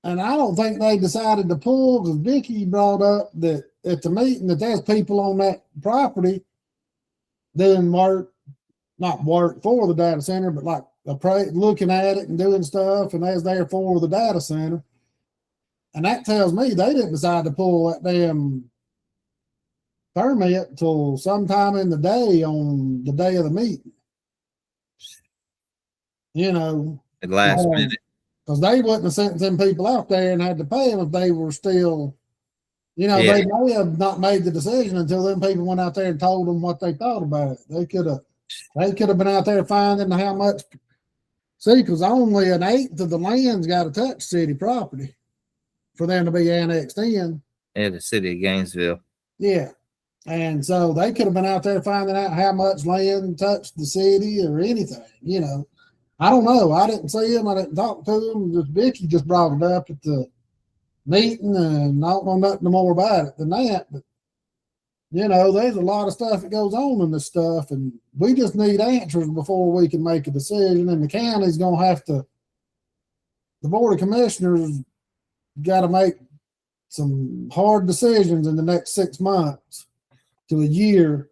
I don't think they decided to pull, because Vicky brought up that at the meeting that there's people on that property doing not work for the data center, but like looking at it and doing stuff, and that's there for the data center. And that tells me they didn't decide to pull that damn permit till sometime in the day on the day of the meeting. At last minute. Because they wouldn't have sent them people out there and had to pay them if they were still, they may have not made the decision until them people went out there and told them what they thought about it. They could have been out there finding how much. See, because only an eighth of the land's got to touch city property for them to be annexed in. Yeah, the city of Gainesville. Yeah. And so they could have been out there finding out how much land touched the city or anything, I don't know. I didn't see him. I didn't talk to him. Just Vicky just brought it up at the meeting, and I don't know nothing more about it than that. But there's a lot of stuff that goes on in this stuff, and we just need answers before we can make a decision. And the county's gonna have to. The Board of Commissioners got to make some hard decisions in the next 6 months to a year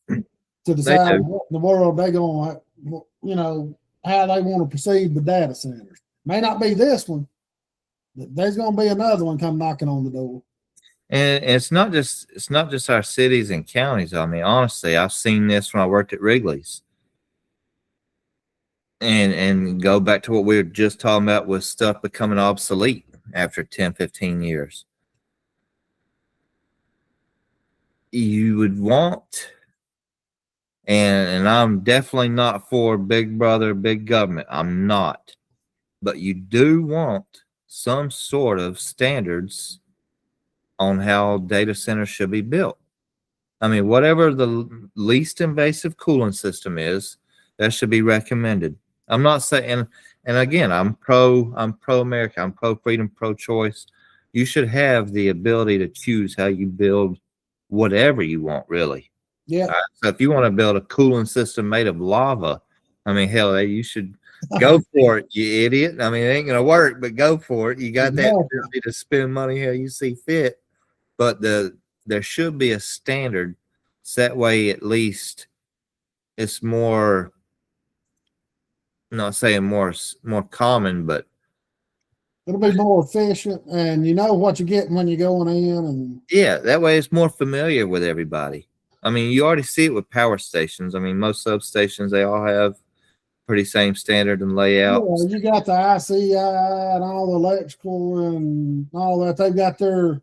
to decide what in the world they're going to, how they want to proceed with data centers. May not be this one, but there's going to be another one come knocking on the door. And it's not just our cities and counties. I mean, honestly, I've seen this when I worked at Wrigley's. And go back to what we were just talking about with stuff becoming obsolete after 10, 15 years. You would want, and I'm definitely not for big brother, big government. I'm not. But you do want some sort of standards on how data centers should be built. I mean, whatever the least invasive cooling system is, that should be recommended. I'm not saying, and again, I'm pro America, I'm pro freedom, pro choice. You should have the ability to choose how you build whatever you want, really. Yeah. So if you want to build a cooling system made of lava, I mean, hell, you should go for it, you idiot. I mean, it ain't gonna work, but go for it. You got that ability to spend money how you see fit. But there should be a standard, so that way at least it's more. I'm not saying more common, but it'll be more efficient, and you know what you're getting when you're going in, and that way it's more familiar with everybody. I mean, you already see it with power stations. I mean, most substations, they all have pretty same standard and layout. Yeah, you got the ICI and all the electrical and all that. They've got their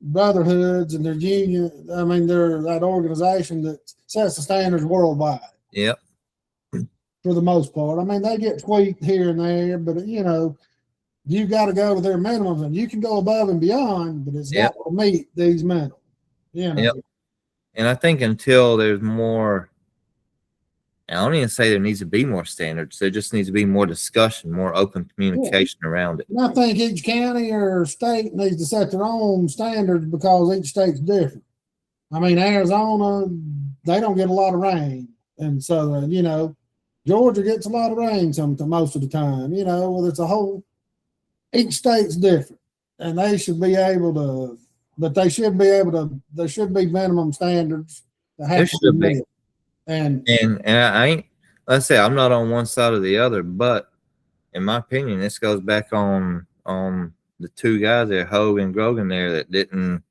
brotherhoods and their union. I mean, they're that organization that sets the standards worldwide. Yep. For the most part. I mean, they get tweaked here and there, but you got to go to their minimums, and you can go above and beyond, but it's got to meet these minimums. Yep. And I think until there's more, I don't even say there needs to be more standards. There just needs to be more discussion, more open communication around it. And I think each county or state needs to set their own standards because each state's different. I mean, Arizona, they don't get a lot of rain. And so, Georgia gets a lot of rain most of the time, each state's different, and they should be able to, but there should be minimum standards that have to be met. And I ain't, let's say I'm not on one side or the other, but in my opinion, this goes back on the two guys there, Hogue and Grogan there, that didn't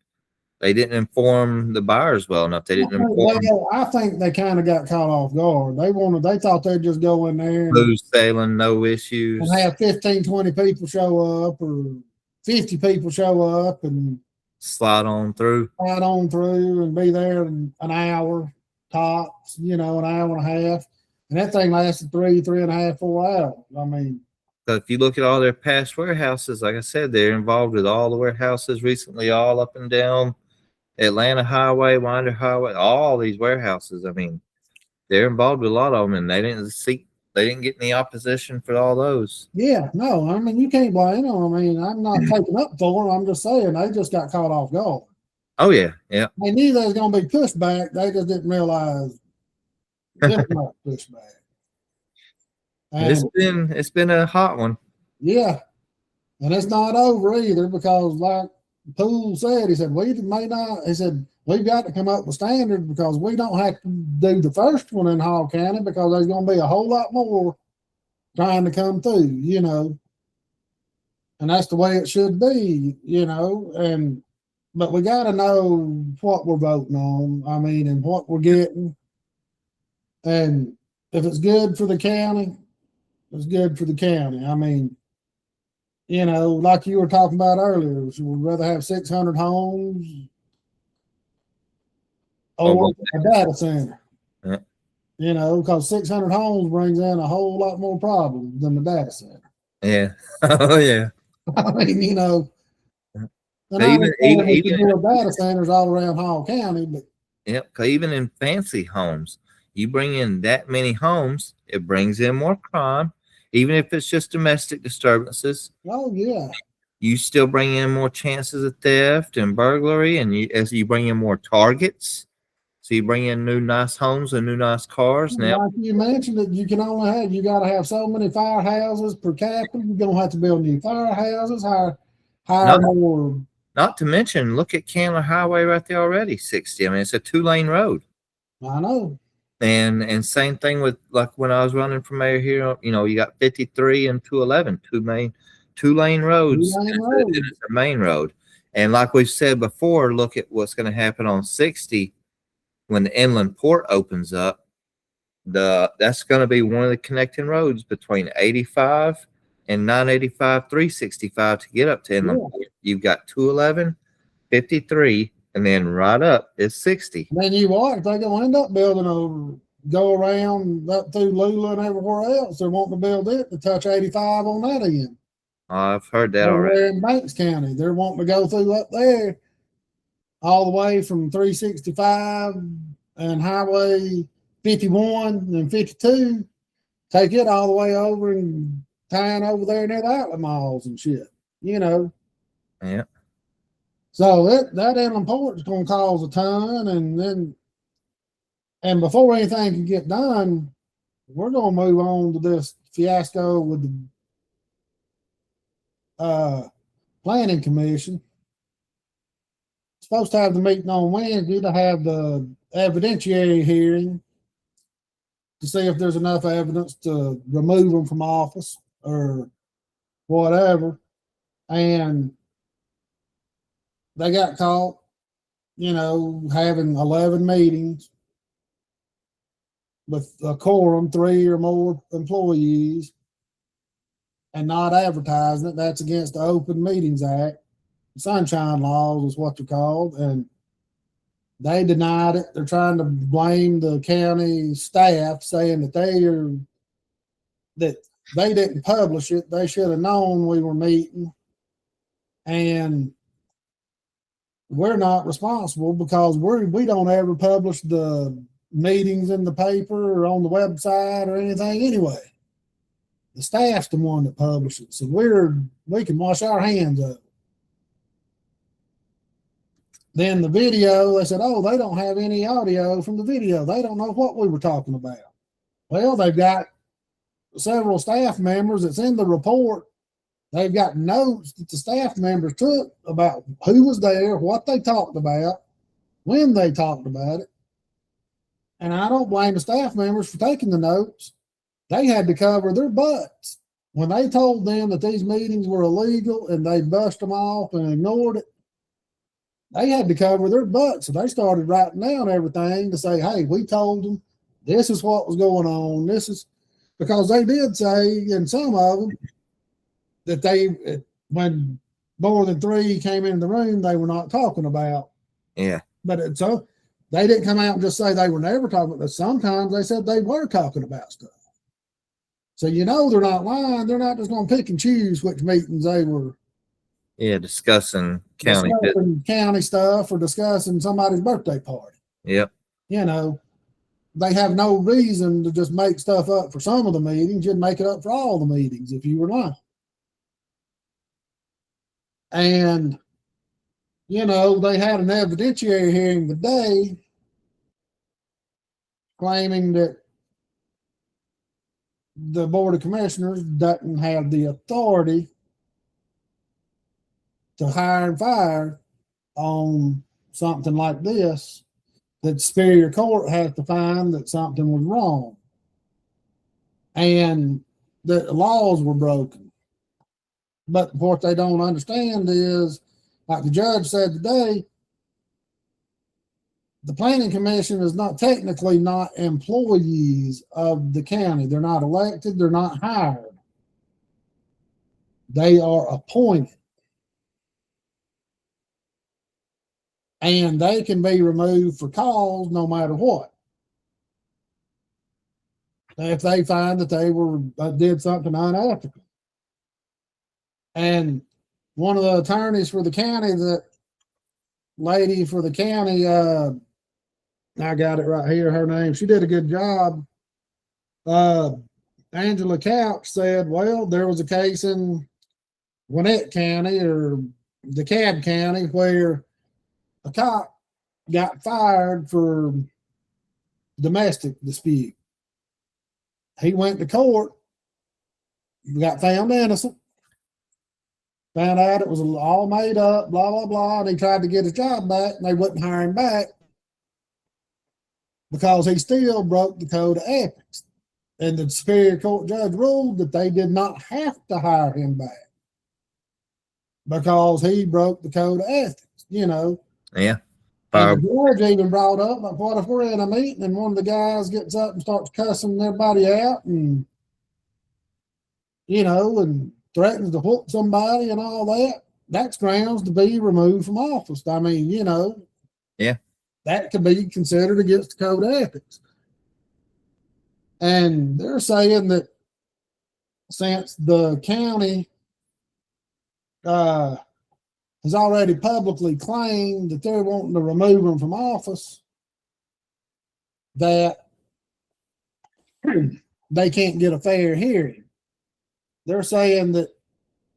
inform the buyers well enough. They didn't inform. I think they kind of got caught off guard. They thought they'd just go in there and smooth sailing, no issues, and have 15, 20 people show up or 50 people show up and slide on through and be there in an hour tops, an hour and a half. And that thing lasted 3.5, 4 hours. I mean, so if you look at all their past warehouses, like I said, they're involved with all the warehouses recently, all up and down Atlanta Highway, Winder Highway, all these warehouses. I mean, they're involved with a lot of them, and they didn't get any opposition for all those. Yeah, no, I mean, you can't blame them. I mean, I'm not taking up for them. I'm just saying they just got caught off guard. Oh yeah, yeah. They knew there was going to be pushback. They just didn't realize there was pushback. And it's been a hot one. Yeah, and it's not over either because, like Poole said, he said we've got to come up with standards because we don't have to do the first one in Hall County because there's going to be a whole lot more trying to come through, and that's the way it should be, but we got to know what we're voting on. I mean, and what we're getting, and if it's good for the county, it's good for the county. I mean, like you were talking about earlier, we'd rather have 600 homes or a data center. Yeah. Because 600 homes brings in a whole lot more problems than the data center. Yeah. Oh, yeah. I mean, and even data centers all around Hall County, but yeah, because even in fancy homes, You bring in that many homes, it brings in more crime, even if it's just domestic disturbances. Oh yeah. You still bring in more chances of theft and burglary, and as you bring in more targets, so you bring in new nice homes and new nice cars. Now, Like you mentioned, that you got to have so many firehouses per capita. You're gonna have to build new firehouses, hire more. Not to mention, look at Candler Highway right there already, 60. I mean, it's a 2-lane road. I know. And same thing with, like, when I was running for mayor here, you got 53 and 211, 2-lane roads. It's a main road. And like we've said before, look at what's going to happen on 60 when the inland port opens up. That's going to be one of the connecting roads between 85 and 985, 365 to get up to inland port. You've got 211, 53, and then right up is 60. Then you watch, they're going to end up building go around up through Lula and everywhere else. They're wanting to build it to touch 85 on that end. I've heard that already. In Banks County, they're wanting to go through up there all the way from 365 and Highway 51 and 52, take it all the way over and tying over there near the outlet malls and shit, Yeah. So that inland port is going to cause a ton, and before anything can get done, we're going to move on to this fiasco with the planning commission. Supposed to have the meeting on Wednesday to have the evidentiary hearing to see if there's enough evidence to remove them from office or whatever. And they got caught, having 11 meetings with a quorum, 3 or more employees, and not advertising it. That's against the Open Meetings Act. Sunshine laws is what they're called. And they denied it. They're trying to blame the county staff, saying that they didn't publish it. They should have known we were meeting. And we're not responsible because we don't ever publish the meetings in the paper or on the website or anything anyway. The staff's the one that publishes it. So we can wash our hands of it. Then the video, they said, they don't have any audio from the video. They don't know what we were talking about. Well, they've got several staff members that's in the report. They've got notes that the staff members took about who was there, what they talked about, when they talked about it. And I don't blame the staff members for taking the notes. They had to cover their butts. When they told them that these meetings were illegal and they bust them off and ignored it, they had to cover their butts. So they started writing down everything to say, hey, we told them this is what was going on. This is because they did say in some of them that when more than 3 came in the room, they were not talking about. Yeah. But so they didn't come out and just say they were never talking about it. Sometimes they said they were talking about stuff. So they're not lying. They're not just going to pick and choose which meetings they were. Yeah, discussing county stuff or discussing somebody's birthday party. Yep. They have no reason to just make stuff up for some of the meetings. You'd make it up for all the meetings if you were lying. And, they had an evidentiary hearing today claiming that the Board of Commissioners doesn't have the authority to hire and fire on something like this, that Superior Court has to find that something was wrong and that the laws were broken. But what they don't understand is, like the judge said today, the Planning Commission is technically not employees of the county. They're not elected. They're not hired. They are appointed. And they can be removed for cause no matter what. If they find that they did something unethical. And one of the attorneys for the county, that lady for the county, I got it right here, her name. She did a good job. Angela Couch said, well, there was a case in Gwinnett County or DeKalb County where a cop got fired for domestic dispute. He went to court, got found innocent, found out it was all made up, blah, blah, blah, and he tried to get his job back, and they wouldn't hire him back because he still broke the code of ethics. And the Superior Court judge ruled that they did not have to hire him back because he broke the code of ethics, you know. Yeah. And the judge even brought up, like, what if we're in a meeting and one of the guys gets up and starts cussing everybody out and, you know, and threatens to whoop somebody and all that? That's grounds to be removed from office. I mean, you know. Yeah. That could be considered against the code of ethics. And they're saying that since the county has already publicly claimed that they're wanting to remove him from office, that they can't get a fair hearing. They're saying that,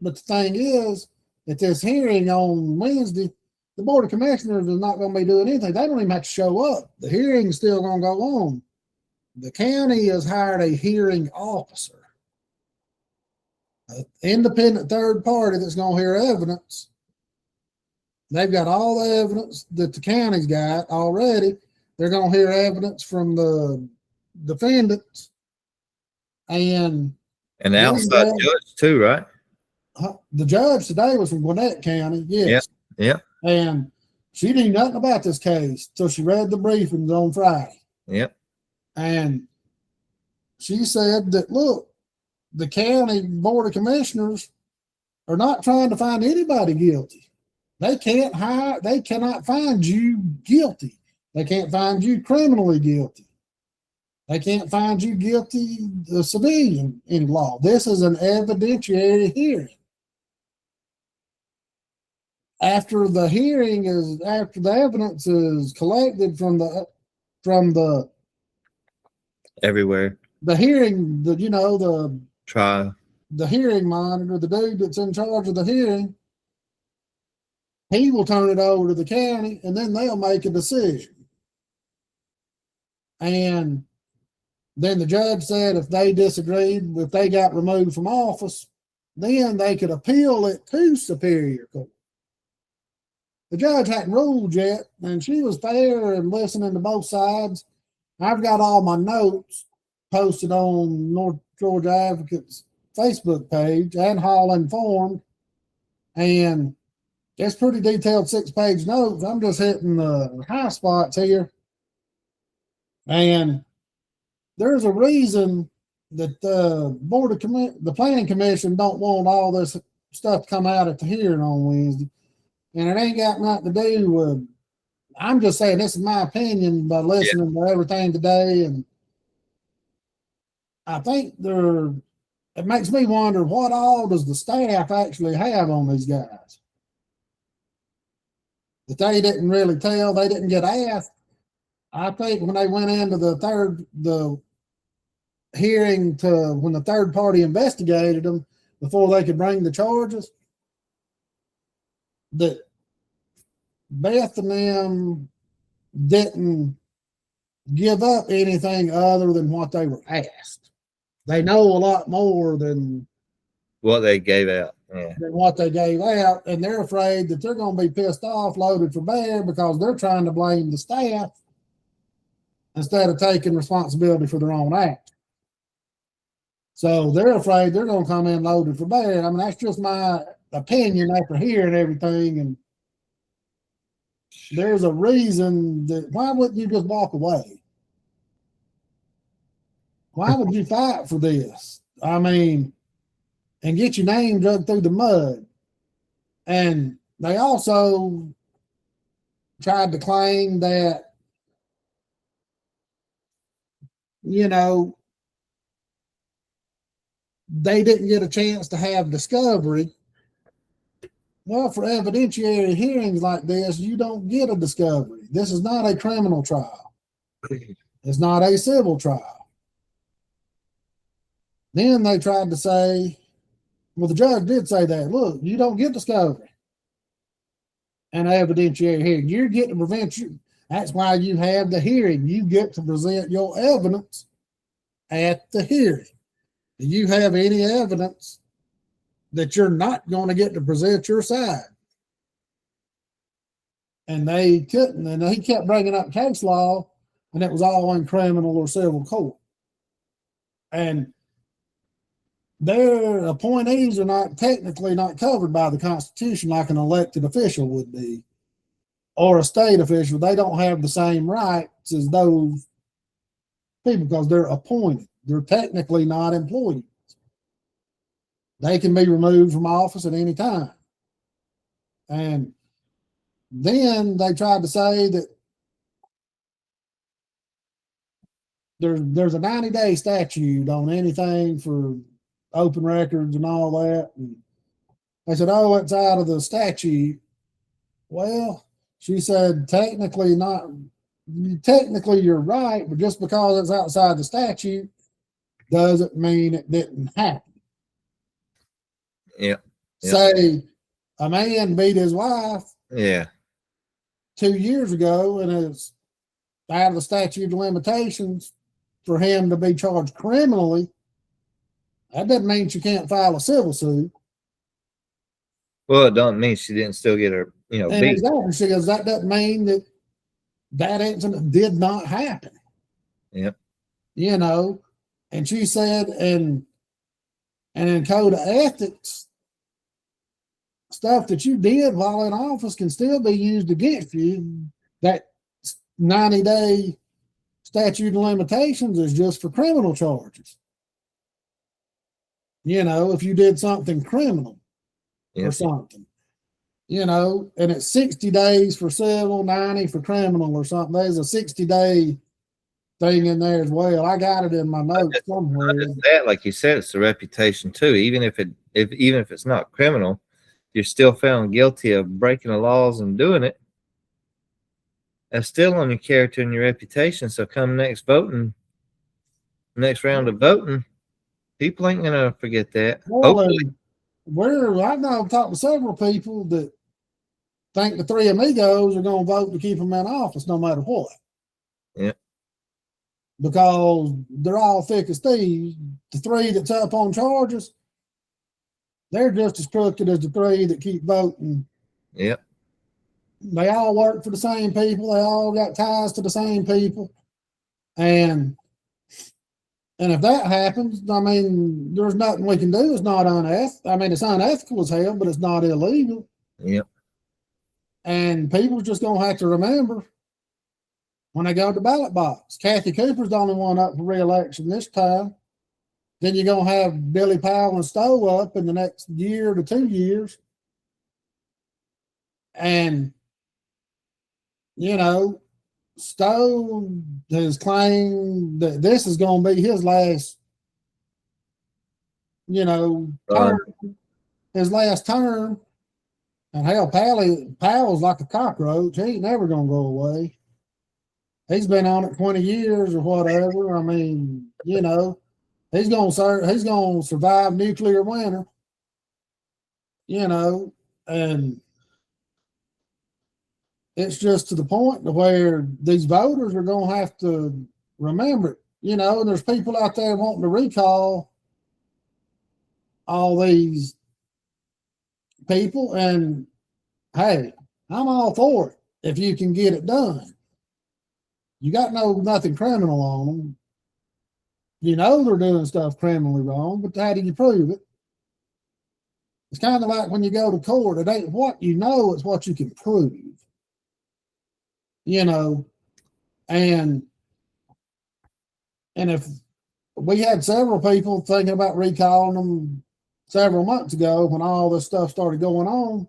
but the thing is, at this hearing on Wednesday, the Board of Commissioners is not going to be doing anything. They don't even have to show up. The hearing's still going to go on. The county has hired a hearing officer, an independent third party that's going to hear evidence. They've got all the evidence that the county's got already. They're going to hear evidence from the defendants. And the outside judge too, right? The judge today was from Gwinnett County, yes. Yep. And she knew nothing about this case till she read the briefings on Friday. Yep. And she said that, look, the county Board of Commissioners are not trying to find anybody guilty. They cannot find you guilty. They can't find you criminally guilty. They can't find you guilty of civilian in law. This is an evidentiary hearing. After the evidence is collected from the everywhere, the hearing, trial, the hearing monitor, the dude that's in charge of the hearing, he will turn it over to the county, and then they'll make a decision. And then the judge said if they disagreed, if they got removed from office, then they could appeal it to Superior Court. The judge hadn't ruled yet, and she was fair and listening to both sides. I've got all my notes posted on North Georgia Advocate's Facebook page and Hall Informed, and it's pretty detailed 6-page notes. I'm just hitting the high spots here. And there's a reason that the Planning Commission don't want all this stuff to come out at the hearing on Wednesday. And it ain't got nothing to do with, I'm just saying this is my opinion by listening to everything today. And I think it makes me wonder, what all does the staff actually have on these guys? That they didn't really tell, they didn't get asked. I think when they went into the hearing when the third party investigated them before they could bring the charges, that Beth and them didn't give up anything other than what they were asked. They know a lot more than what they gave out. Yeah. Than what they gave out, and they're afraid that they're going to be pissed off, loaded for bear, because they're trying to blame the staff instead of taking responsibility for their own act. So they're afraid they're going to come in loaded for bear. I mean, that's just my opinion after hearing everything. And there's a reason that, why wouldn't you just walk away? Why would you fight for this? I mean, and get your name dragged through the mud. And they also tried to claim that, they didn't get a chance to have discovery. Well, for evidentiary hearings like this, you don't get a discovery. This is not a criminal trial. It's not a civil trial. Then they tried to say, well, the judge did say that, look, you don't get discovery and evidentiary hearing. You're getting to prevent you. That's why you have the hearing. You get to present your evidence at the hearing. Do you have any evidence that you're not going to get to present your side? And they couldn't. And he kept bringing up case law, and it was all in criminal or civil court. And their appointees are not technically not covered by the Constitution like an elected official would be, or a state official. They don't have the same rights as those people because they're appointed. They're technically not employees. They can be removed from office at any time. And then they tried to say that there's a 90-day statute on anything for open records and all that. And they said, oh, it's out of the statute. Well, she said, technically you're right, but just because it's outside the statute doesn't mean it didn't happen. Yeah. Say a man beat his wife 2 years ago, and it's out of the statute of limitations for him to be charged criminally. That doesn't mean she can't file a civil suit. Well, it don't mean she didn't still get her, beat. Exactly. She goes, that doesn't mean that incident did not happen. Yep. And she said, and in code of ethics, stuff that you did while in office can still be used against you. That 90-day statute of limitations is just for criminal charges. If you did something criminal or something, and it's 60 days for civil, 90 for criminal or something. There's a 60-day thing in there as well. I got it in my notes somewhere. That, like you said, it's a reputation too. Even if it's not criminal, you're still found guilty of breaking the laws and doing it. That's still on your character and your reputation. So come next round of voting, people ain't gonna forget that. Well, I've talked to several people that think the three Amigos are going to vote to keep them in office no matter what. Yeah. Because they're all thick as thieves. The three that's up on charges, they're just as crooked as the three that keep voting. Yep. They all work for the same people. They all got ties to the same people. And if that happens, there's nothing we can do. It's not unethical. It's unethical as hell, but it's not illegal. Yep. And people's just going to have to remember when they go to the ballot box. Kathy Cooper's the only one up for re-election this time. Then you're going to have Billy Powell and Stowe up in the next year to 2 years. And, Stowe has claimed that this is going to be his last, term, his last term. And hell, Powell's like a cockroach. He ain't never going to go away. He's been on it 20 years or whatever. He's going to survive nuclear winter. And it's just to the point to where these voters are going to have to remember it. And there's people out there wanting to recall all these people. And hey, I'm all for it if you can get it done. You got nothing criminal on them. They're doing stuff criminally wrong, but how do you prove it? It's kind of like when you go to court. It ain't what you know, it's what you can prove. And if we had several people thinking about recalling them several months ago when all this stuff started going on,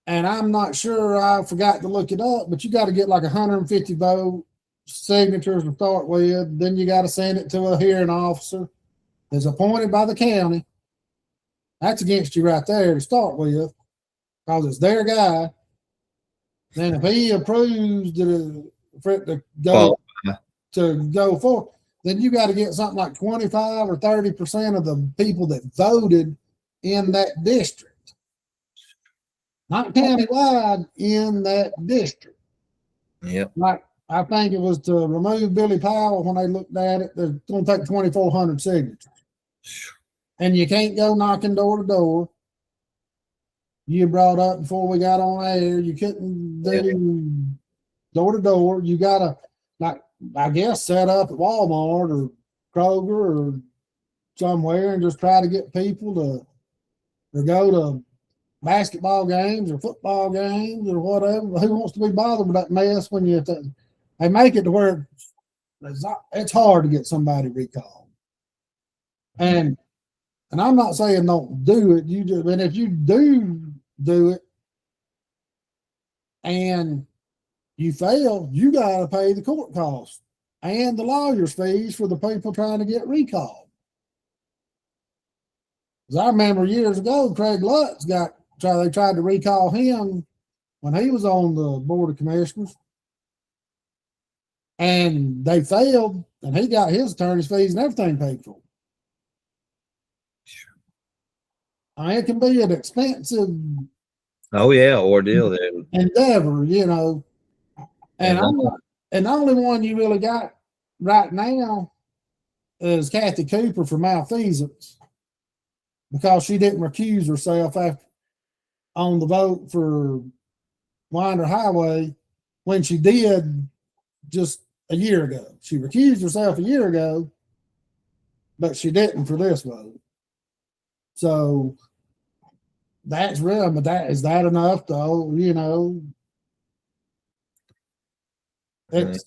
and I'm not sure, I forgot to look it up, but you got to get like 150 vote signatures to start with. Then you got to send it to a hearing officer that's appointed by the county. That's against you right there to start with, because it's their guy. Then if he approves for it to go Well, forward, then you got to get something like 25 or 30% of the people that voted in that district, not countywide, in that district. yep. Like, I think it was to remove Billy Powell when they looked at it. They're going to take 2,400 signatures. And you can't go knocking door to door. You brought up before we got on air, you couldn't do door to door. You got to, like, I guess, set up at Walmart or Kroger or somewhere and just try to get people to go to basketball games or football games or whatever. Who wants to be bothered with that mess when they make it to where it's hard to get somebody recalled. And I'm not saying don't do it. And if you do it and you fail, you got to pay the court costs and the lawyer's fees for the people trying to get recalled. Because I remember years ago, Craig Lutz they tried to recall him when he was on the Board of Commissioners. And they failed, and he got his attorney's fees and everything paid for. I mean, it can be an expensive ordeal there. endeavor, And the only one you really got right now is Kathy Cooper for malfeasance, because she didn't recuse herself on the vote for Winder Highway when she did just a year ago. She recused herself a year ago, but she didn't for this vote. So that's real, but is that enough though? It's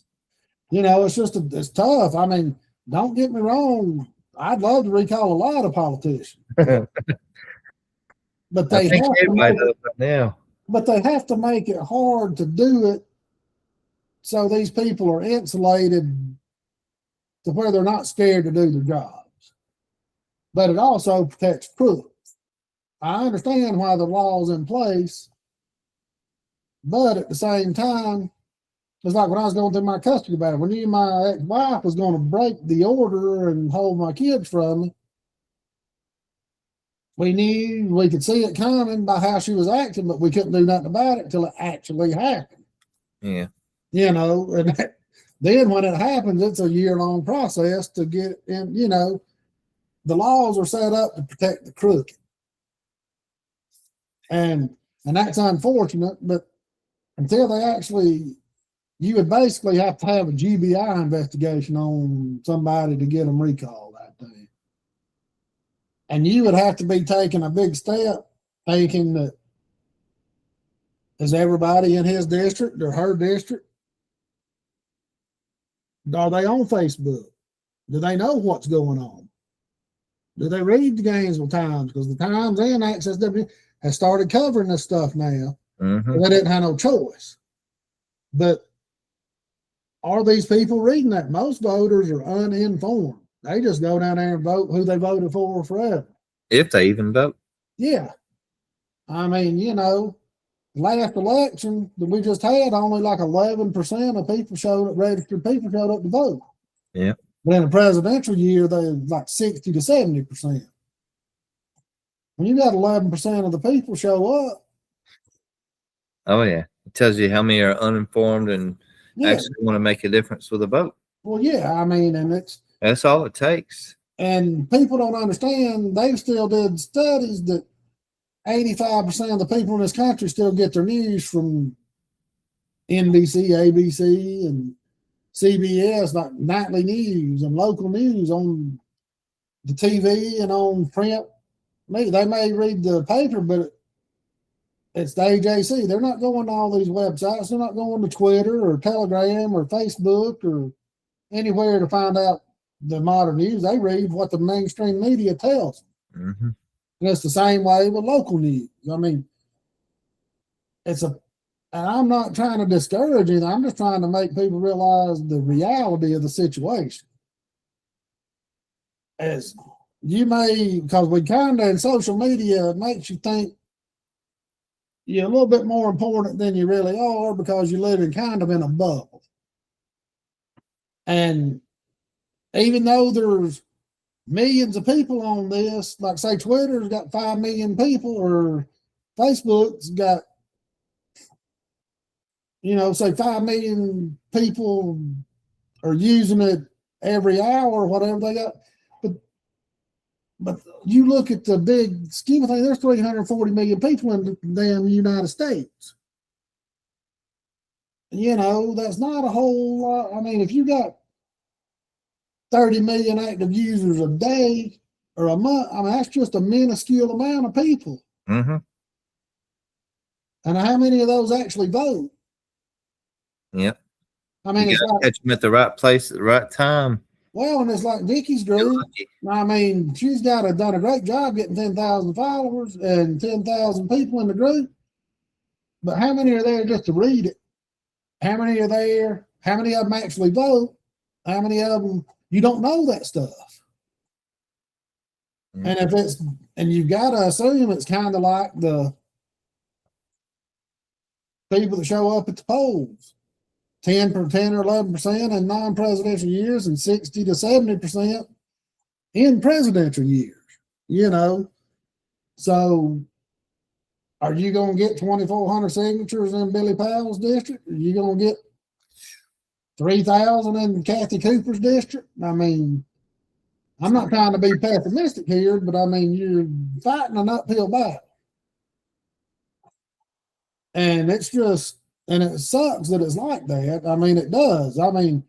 it's tough. I mean, don't get me wrong. I'd love to recall a lot of politicians, but they have to make it hard to do it, so these people are insulated to where they're not scared to do their jobs. But it also protects crooks. I understand why the law's in place, but at the same time, it's like when I was going through my custody battle, when my ex-wife was going to break the order and hold my kids from me, we could see it coming by how she was acting, but we couldn't do nothing about it until it actually happened. Yeah. And then when it happens, it's a year-long process to get in. The laws are set up to protect the crooked. And that's unfortunate, but until they actually, you would basically have to have a GBI investigation on somebody to get them recalled, I think. And you would have to be taking a big step thinking that, is everybody in his district or her district? Are they on Facebook? Do they know what's going on? Do they read the Gainesville Times? Because the Times and Access W has started covering this stuff now. Mm-hmm. They didn't have no choice. But are these people reading that? Most voters are uninformed. They just go down there and vote who they voted for forever. If they even vote. Yeah. I mean, last election that we just had, only like 11% of people registered people showed up to vote. Yeah. But in a presidential year, they're like 60 to 70%. When you got 11% of the people show up. Oh, yeah. It tells you how many are uninformed and actually want to make a difference with a vote. Well, yeah. I mean, and that's all it takes. And people don't understand. They still did studies that 85% of the people in this country still get their news from NBC, ABC, and CBS, like nightly news and local news on the TV and on print. They may read the paper, but it's the AJC. They're not going to all these websites. They're not going to Twitter or Telegram or Facebook or anywhere to find out the modern news. They read what the mainstream media tells them. Mm-hmm. And it's the same way with local news. I mean, and I'm not trying to discourage anything. I'm just trying to make people realize the reality of the situation. As you may, because we kind of in social media, it makes you think you're a little bit more important than you really are because you live in kind of in a bubble. And even though there's millions of people on this, like say Twitter's got 5 million people, or Facebook's got, say 5 million people are using it every hour or whatever they got. But you look at the big scheme of things, there's 340 million people in the damn United States. That's not a whole lot. I mean, if you got 30 million active users a day or a month, I mean, that's just a minuscule amount of people. Mm-hmm. And how many of those actually vote? Yep. I mean, it's like, catch them at the right place at the right time. Well, and it's like Vicky's group. I mean, she's done a great job getting 10,000 followers and 10,000 people in the group. But how many are there just to read it? How many are there? How many of them actually vote? How many of them, you don't know that stuff. Mm-hmm. And you've got to assume it's kind of like the people that show up at the polls. 10 or 11% in non-presidential years and 60 to 70% in presidential years, So are you going to get 2,400 signatures in Billy Powell's district? Are you going to get 3,000 in Kathy Cooper's district? I mean, I'm not trying to be pessimistic here, but I mean, you're fighting an uphill battle. And it's just, and it sucks that it's like that. I mean, it does. I mean,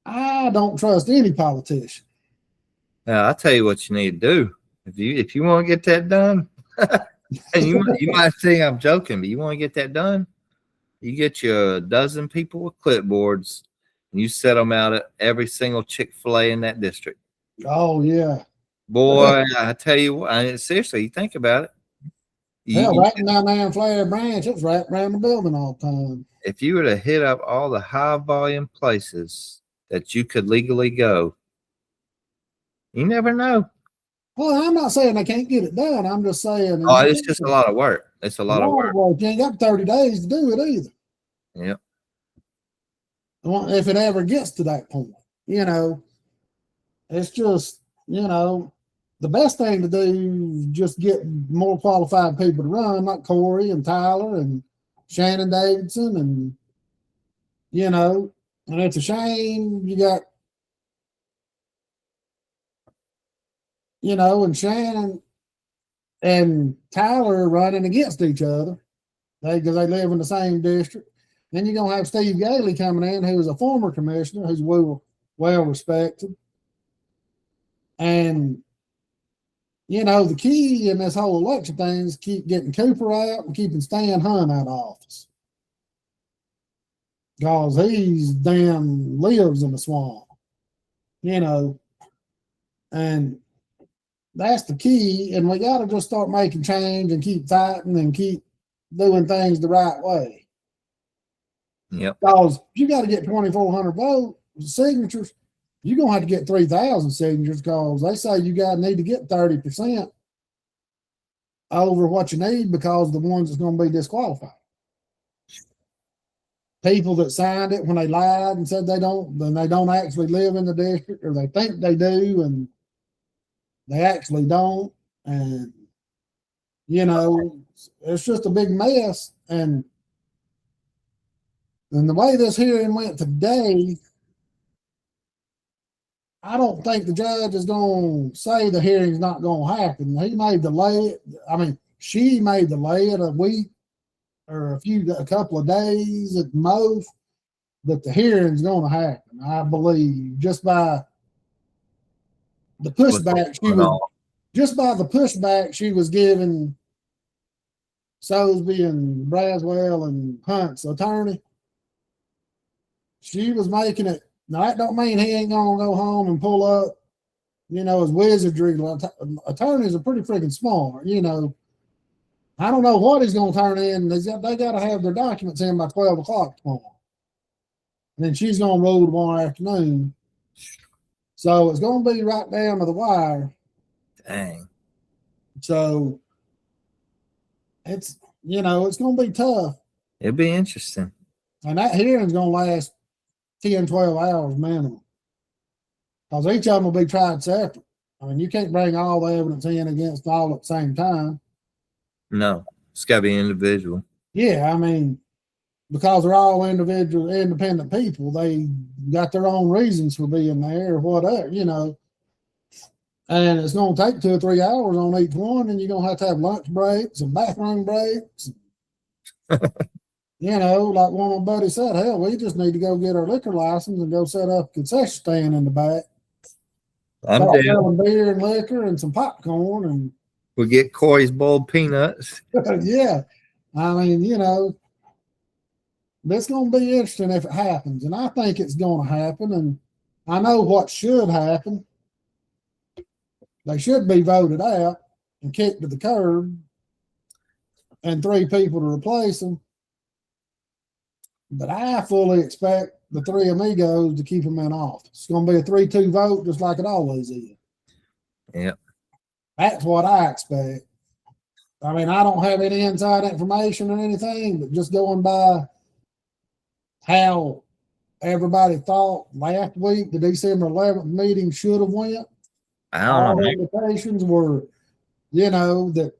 I don't trust any politician. Now, I'll tell you what you need to do. If you want to get that done, and you might think I'm joking, but you want to get that done, you get you a dozen people with clipboards, and you set them out at every single Chick-fil-A in that district. Oh, yeah. Boy, I tell you what, seriously, you think about it. Right down there in Flare Branch, it's right around the building all the time. If you were to hit up all the high volume places that you could legally go, you never know. Well, I'm not saying they can't get it done. I'm just saying. It's just a lot of work. It's a lot of work. You ain't got 30 days to do it either. Yep. If it ever gets to that point, it's just, the best thing to do is just get more qualified people to run, like Corey and Tyler and Shannon Davidson, and and it's a shame you got, and Shannon and Tyler running against each other because they live in the same district. Then you're gonna have Steve Gailey coming in, who is a former commissioner, who's well respected, and the key in this whole election thing is keep getting Cooper out and keeping Stan Hunt out of office. Because he's damn lives in the swamp. And that's the key. And we got to just start making change and keep fighting and keep doing things the right way. Yep. Because you got to get 2,400 vote signatures. You're going to have to get 3,000 signatures because they say you need to get 30% over what you need because the ones that's going to be disqualified. People that signed it when they lied and said they don't actually live in the district, or they think they do and they actually don't. And, it's just a big mess. And the way this hearing went today, I don't think the judge is going to say the hearing's not going to happen. He may delay it. I mean, she may delay it a week or a couple of days at most, but the hearing's going to happen, I believe, just by the pushback she was giving Sosebee and Braswell and Hunt's attorney. She was making it. Now, that don't mean he ain't going to go home and pull up, his wizardry. Attorneys are pretty freaking smart, I don't know what he's going to turn in. They got to have their documents in by 12 o'clock tomorrow. And then she's going to roll tomorrow afternoon. So it's going to be right down to the wire. Dang. So it's, it's going to be tough. It'll be interesting. And that hearing's going to last 10, 12 hours minimum. Because each of them will be tried separate. I mean, you can't bring all the evidence in against all at the same time. No, it's got to be individual. Yeah, I mean, because they're all individual, independent people, they got their own reasons for being there or whatever, you know. And it's going to take 2 or 3 hours on each one, and you're going to have lunch breaks and bathroom breaks. You know, like one of my buddies said, hell, we just need to go get our liquor license and go set up a concession stand in the back. I'm Start down. selling beer and liquor and some popcorn. And We'll get Corey's boiled peanuts. yeah, I mean, you know, it's going to be interesting if it happens. And I think it's going to happen. And I know what should happen. They should be voted out and kicked to the curb and 3 people to replace them. But I fully expect the 3 Amigos to keep them in office. It's going to be a 3-2 vote, just like it always is. Yep. That's what I expect. I mean, I don't have any inside information or anything, but just going by how everybody thought last week, the December 11th meeting should have went. I don't All know. the indications were, you know, that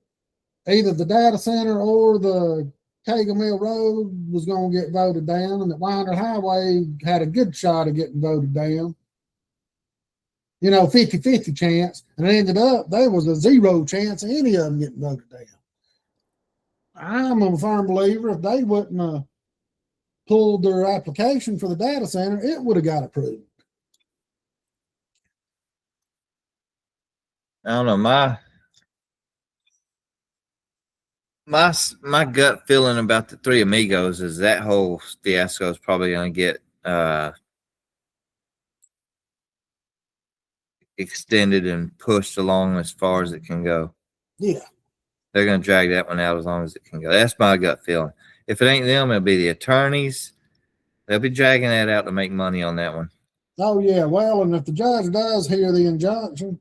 either the data center or the Cagle Mill Road was going to get voted down, and that Winder Highway had a good shot of getting voted down. You know, 50-50 chance, and it ended up there was a 0 chance of any of them getting voted down. I'm a firm believer if they wouldn't have pulled their application for the data center, it would have got approved. I don't know. My gut feeling about the 3 Amigos is that whole fiasco is probably going to get extended and pushed along as far as it can go. Yeah. They're going to drag that one out as long as it can go. That's my gut feeling. If it ain't them, it'll be the attorneys. They'll be dragging that out to make money on that one. Oh, yeah. Well, and if the judge does hear the injunction,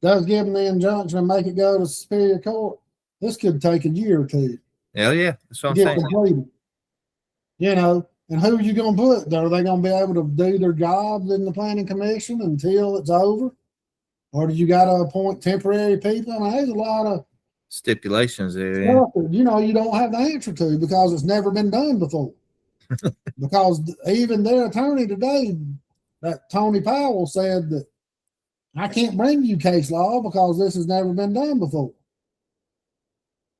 does give them the injunction and make it go to Superior Court, this could take a year or 2. Hell yeah. That's what I'm Get saying. completed. You know, and who are you going to put? Are they going to be able to do their jobs in the planning commission until it's over? Or do you got to appoint temporary people? I mean, there's a lot of Stipulations there. Yeah. stuff that, you know, you don't have the answer to because it's never been done before. Because even their attorney today, that Tony Powell, said that I can't bring you case law because this has never been done before.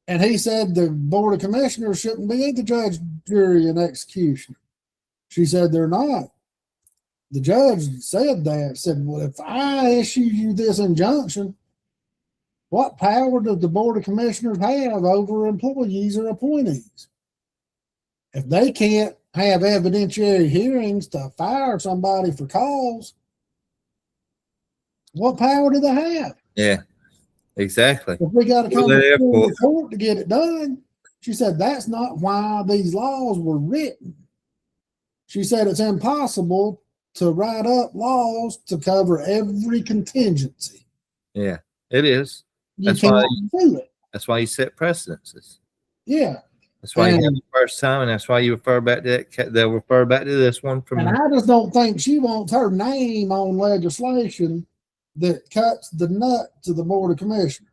And he said the Board of Commissioners shouldn't be the judge, jury, and executioner. She said they're not. The judge said that, said, well, if I issue you this injunction, what power does the Board of Commissioners have over employees or appointees? If they can't have evidentiary hearings to fire somebody for cause, what power do they have? Yeah, exactly. If we got to come Well, to court to get it done, she said that's not why these laws were written. She said it's impossible to write up laws to cover every contingency. Yeah, it is. You That's can't why do it. That's why you set precedences. Yeah. That's why you have the first time, and that's why you refer back to that. They'll refer back to this one from. And I just don't think she wants her name on legislation that cuts the nut to the Board of Commissioners.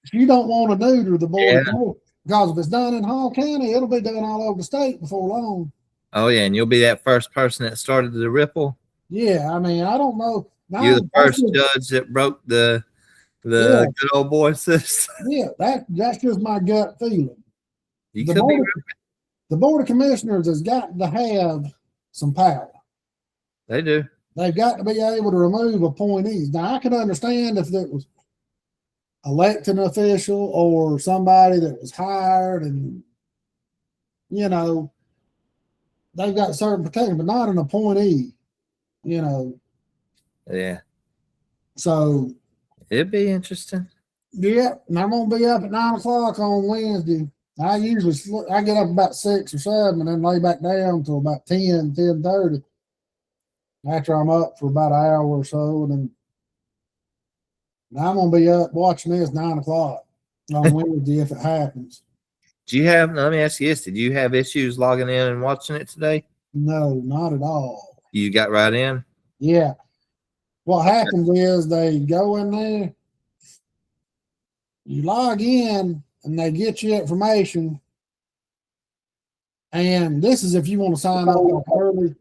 She don't want to neuter the Board of Commissioners because if it's done in Hall County, it'll be done all over the state before long. Oh yeah, and you'll be that first person that started the ripple. Yeah, I mean, I don't know. You're the first judge that broke the good old boy system. Yeah, that's just my gut feeling. You The could be. Board of Commissioners has got to have some power. They do. They've got to be able to remove appointees. Now, I could understand if it was elected official or somebody that was hired and, you know, they've got certain protection, but not an appointee, you know. Yeah. So. It'd be interesting. Yeah, and I'm going to be up at 9 o'clock on Wednesday. I get up about 6 or 7 and then lay back down till about 10:30. After I'm up for about an hour or so, and then I'm going to be up watching this 9 o'clock on Wednesday if it happens. Let me ask you this, did you have issues logging in and watching it today? No, not at all. You got right in? Yeah. What happens is they go in there, you log in, and they get you information. And this is if you want to sign up early.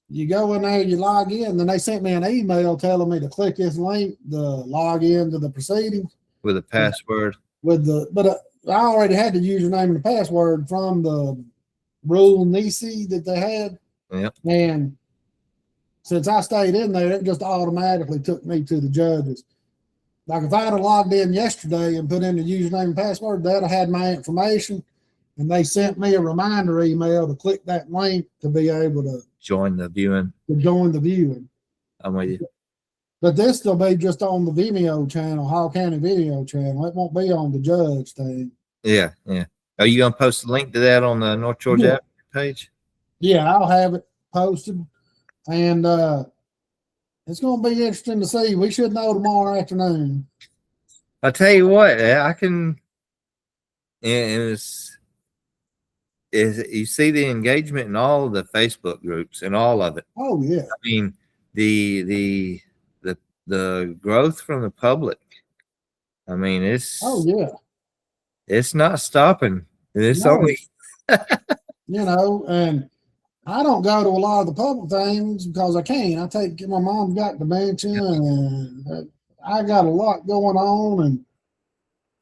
You go in there, you log in, then they sent me an email telling me to click this link to log into the proceedings. With a password. But I already had the username and the password from the rule NEC that they had. Yep. And since I stayed in there, it just automatically took me to the judges. Like if I'd have logged in yesterday and put in the username and password, they'd have had my information, and they sent me a reminder email to click that link to be able to join the viewing. I'm with you. But this will be just on the Vimeo channel, Hall County Video channel. It won't be on the judge thing. Yeah, yeah. Are you gonna post a link to that on the North Georgia page? Yeah, I'll have it posted, and it's going to be interesting to see. We should know tomorrow afternoon. I'll tell you what, I can. You see the engagement in all of the Facebook groups and all of it. Oh yeah. I mean, the growth from the public. I mean, it's. Oh yeah. It's not stopping. It's only. And I don't go to a lot of the public things because I can't. My mom's got dementia, and I got a lot going on, and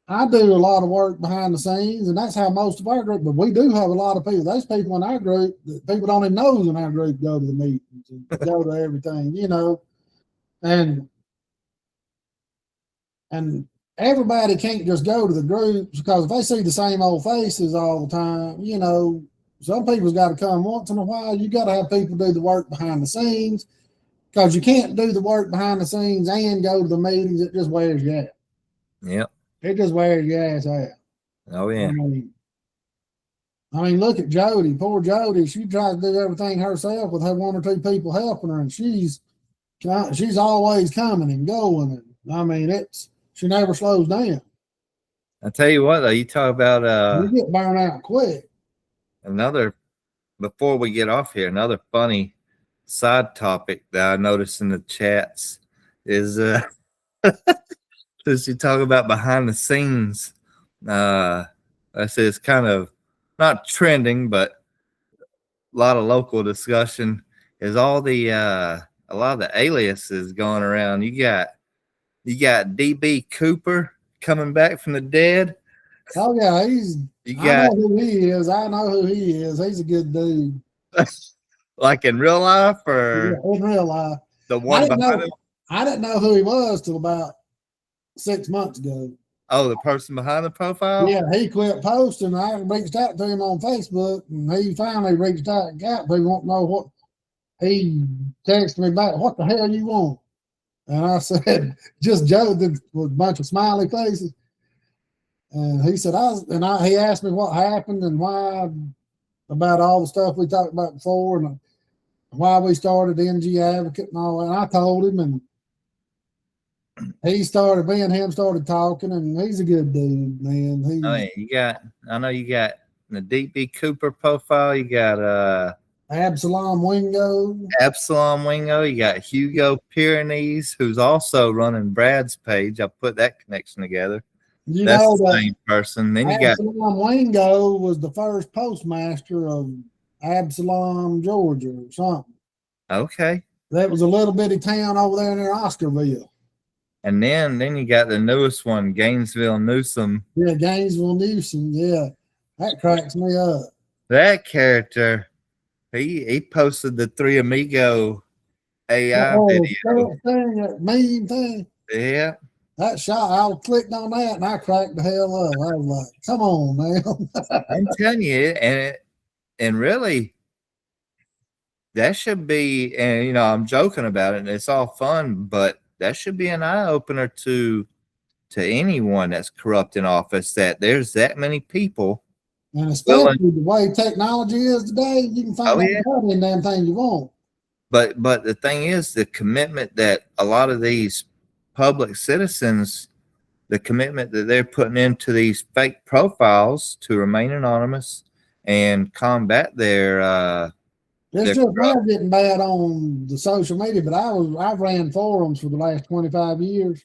I do a lot of work behind the scenes, and that's how most of our group. But we do have a lot of people. There's people in our group that people don't even know in our group go to the meetings and go to everything, and everybody can't just go to the groups because if they see the same old faces all the time, some people's got to come once in a while. You got to have people do the work behind the scenes because you can't do the work behind the scenes and go to the meetings. It just wears you out. Yep. It just wears your ass out. Oh yeah. I mean, look at Jody. Poor Jody. She tries to do everything herself with her one or two people helping her, and she's always coming and going. And I mean, she never slows down. I tell you what, though, you talk about you get burned out quick. Before we get off here, another funny side topic that I noticed in the chats is since you talk about behind the scenes, I say it's kind of not trending, but a lot of local discussion is all the a lot of the aliases going around. You got DB Cooper coming back from the dead. Oh yeah, I know who he is. He's a good dude. Like in real life, or in real life. The one behind him? I didn't know who he was till about 6 months ago. Oh, the person behind the profile? Yeah, he quit posting. I reached out to him on Facebook, and he finally reached out and got people want to know what. He texted me back, "What the hell you want?" And I said, "Just Joe," with a bunch of smiley faces. And he said, he asked me what happened and why, about all the stuff we talked about before, and why we started NGAdvocate and all that. And I told him, and me and him started talking, and he's a good dude, man. I know you got the DB Cooper profile. You got Absalom Wingo. You got Hugo Pyrenees, who's also running Brad's page. I put that connection together. That's the same person. Then Absalom Wingo was the first postmaster of Absalom, Georgia, or something. Okay. That was a little bitty town over there near Oscarville. And then you got the newest one, Gainesville Newsom. Yeah, Gainesville Newsom. Yeah, that cracks me up. That character, he posted the 3 Amigo AI video. That meme thing. Yeah. That shot, I clicked on that and I cracked the hell up. I was like, "Come on, man!" I'm telling you, and really, that should be. And I'm joking about it, and it's all fun, but that should be an eye opener to anyone that's corrupt in office. That there's that many people, and especially the way technology is today, you can find out any damn thing you want. But the thing is, the commitment that a lot of these public citizens, the commitment that they're putting into these fake profiles to remain anonymous and combat their It's just now getting bad on the social media, but I've ran forums for the last 25 years.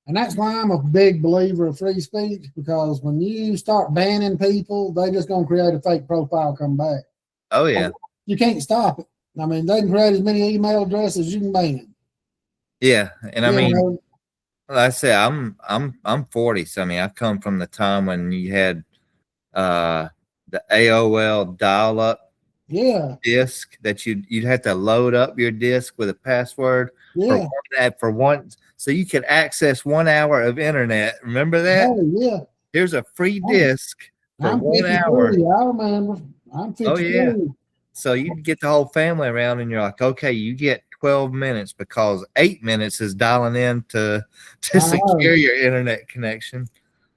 And that's why I'm a big believer of free speech, because when you start banning people, they just gonna create a fake profile, come back. Oh yeah. You can't stop it. I mean, they can create as many email addresses as you can ban. Yeah. And I You mean, know, like I said, I'm 40. So I mean, I come from the time when you had the AOL dial-up yeah, disc that you'd have to load up your disc with a password yeah, for one, so you could access 1 hour of internet. Remember that? oh, yeah. Here's a free disc for I'm 1 hour. 53. I remember. I'm 53. Oh yeah. So you get the whole family around, and you're like, okay, you get 12 minutes because 8 minutes is dialing in to secure your internet connection.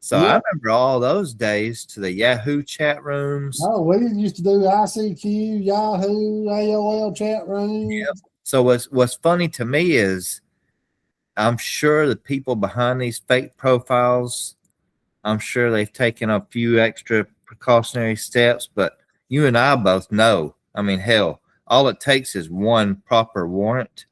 So I remember all those days to the Yahoo chat rooms. Oh, we used to do ICQ, Yahoo, AOL chat rooms. Yep. So what's funny to me is I'm sure the people behind these fake profiles, I'm sure they've taken a few extra precautionary steps, but you and I both know. I mean, hell, all it takes is one proper warrant,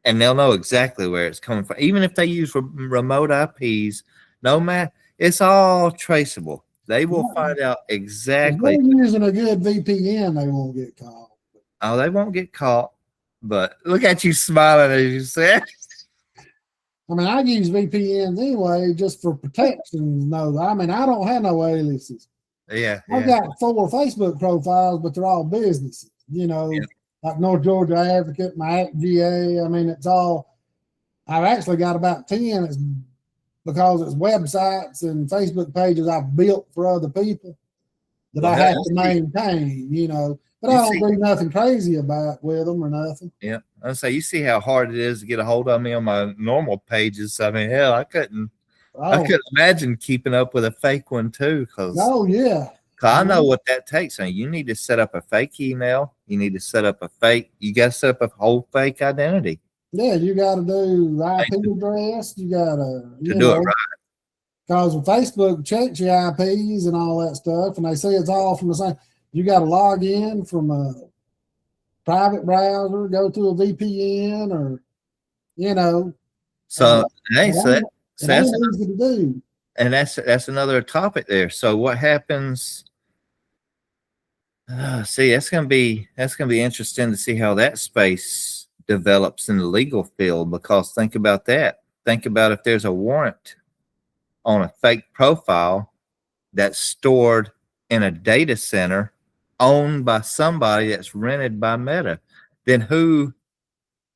and they'll know exactly where it's coming from. Even if they use remote IPs, no matter, it's all traceable. They will find out exactly. If they're using a good VPN, they won't get caught. Oh, they won't get caught. But look at you smiling as you said. I mean, I use VPNs anyway just for protection. No, I mean, I don't have no aliases. Yeah. I've got 4 Facebook profiles, but they're all businesses, you know, like North Georgia Advocate, my GA. I mean, it's all, I've actually got about 10. It's because it's websites and Facebook pages I've built for other people that I have to maintain, you know. But I don't do nothing crazy about with them or nothing. Yeah. I say, you see how hard it is to get a hold of me on my normal pages. I mean, hell, I couldn't imagine keeping up with a fake one too. Cause I know what that takes. I mean, you need to set up a fake email. You need to set up you got to set up a whole fake identity. Yeah, you got to do IP address. You got to do it right. Because Facebook checks your IPs and all that stuff, and they say it's all from the same. You got to log in from a private browser, go to a VPN, or you know. So that's easy to do. And that's another topic there. So what happens? See, that's gonna be interesting to see how that space develops in the legal field. Because think about that. Think about if there's a warrant on a fake profile that's stored in a data center owned by somebody that's rented by Meta, then who?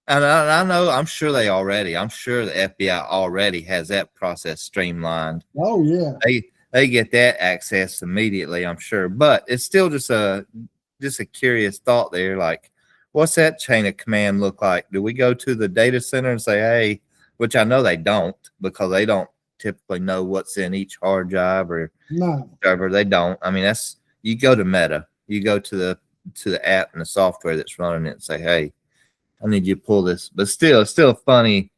And I know, I'm sure the FBI already has that process streamlined. Oh yeah, they get that access immediately, I'm sure. But it's still just a curious thought there. Like, what's that chain of command look like? Do we go to the data center and say, hey, which I know they don't, because they don't typically know what's in each hard drive or server. They don't. I mean, you go to Meta, you go to the app and the software that's running it and say, hey, I need you to pull this. But still, it's still a funny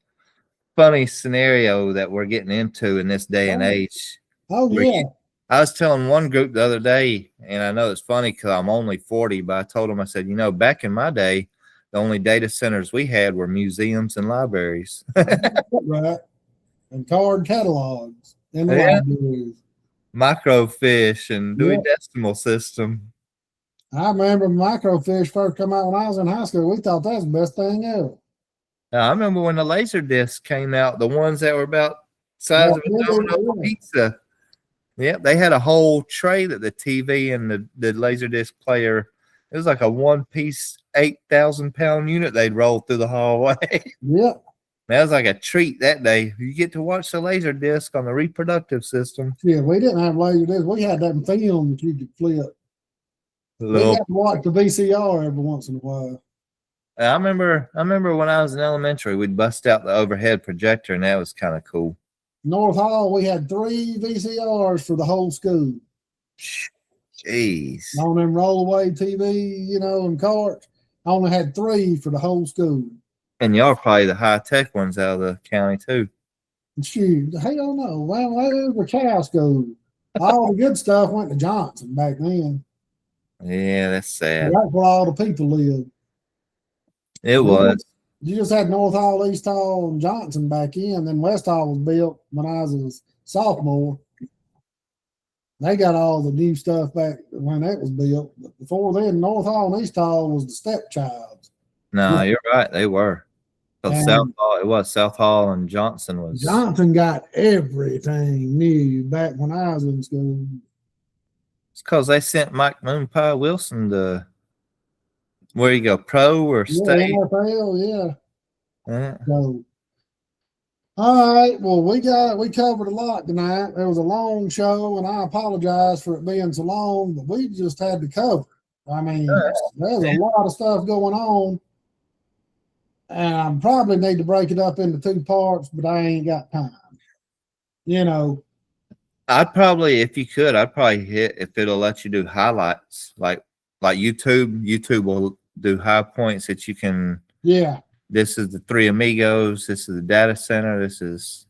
scenario that we're getting into in this day and age. Oh yeah. I was telling one group the other day, and I know it's funny because I'm only 40, but I told them, I said, back in my day, the only data centers we had were museums and libraries. Right. And card catalogs and libraries. Microfiche and Dewey Decimal System. I remember Microfiche first come out when I was in high school. We thought that was the best thing ever. Now, I remember when the laser discs came out, the ones that were about the size of a domino pizza. Yep, they had a whole tray that the TV and the laser disc player. It was like a one-piece 8,000-pound unit they'd roll through the hallway. Yep. That was like a treat that day. You get to watch the laser disc on the reproductive system. Yeah, we didn't have laser discs. We had that film that you could flip. We had to watch the VCR every once in a while. I remember when I was in elementary, we'd bust out the overhead projector, and that was kind of cool. North Hall, we had 3 VCRs for the whole school. Jeez. On them rollaway TV, and carts. I only had 3 for the whole school. And y'all are probably the high-tech ones out of the county, too. Shoot, hell no. Well, it was a cow school. All the good stuff went to Johnson back then. Yeah, that's sad. That's where all the people live. It was. You just had North Hall, East Hall, and Johnson back in. Then West Hall was built when I was a sophomore. They got all the new stuff back when that was built. But before then, North Hall and East Hall was the stepchilds. No, you're right. They were. So South Hall, it was South Hall, and Johnson was. Johnson got everything new back when I was in school. It's because they sent Mike Moonpie Wilson to where you go, pro or state. NFL, yeah. So, all right. Well, we covered a lot tonight. It was a long show, and I apologize for it being so long, but we just had to cover it. I mean, there's a lot of stuff going on, and I probably need to break it up into 2 parts, but I ain't got time. You know. I'd probably, if you could, I'd probably hit if it'll let you do highlights like YouTube. YouTube will do high points that you can. Yeah. This is the 3 Amigos. This is the data center. This is.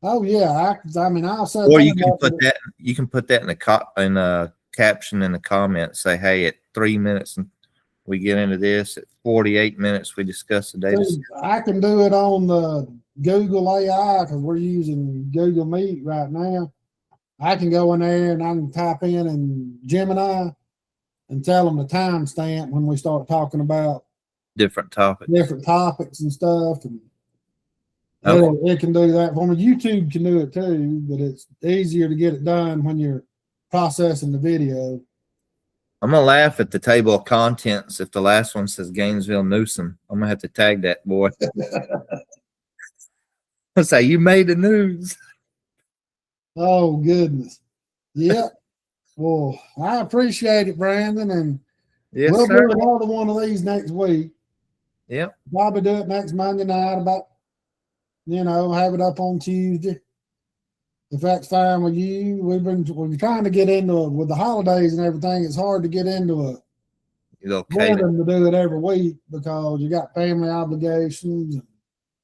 Oh yeah, I mean, I'll say. Or you can put that. You can put that in the caption in the comments. Say, hey, at 3 minutes we get into this. At 48 minutes we discuss the data center. I can do it on the Google AI because we're using Google Meet right now. I can go in there and I can type in Gemini and tell them the timestamp when we start talking about different topics and stuff. And it can do that for me. YouTube can do it too, but it's easier to get it done when you're processing the video. I'm gonna laugh at the table of contents if the last one says Gainesville Newsom. I'm gonna have to tag that boy. I'll say you made the news. Oh goodness. Yeah. Well, I appreciate it, Brandon, and we'll do another one of these next week. Yep. Probably do it next Monday night about, have it up on Tuesday. If that's fine with you. We're trying to get into it with the holidays and everything. It's hard to get into it. Okay. To do it every week because you got family obligations.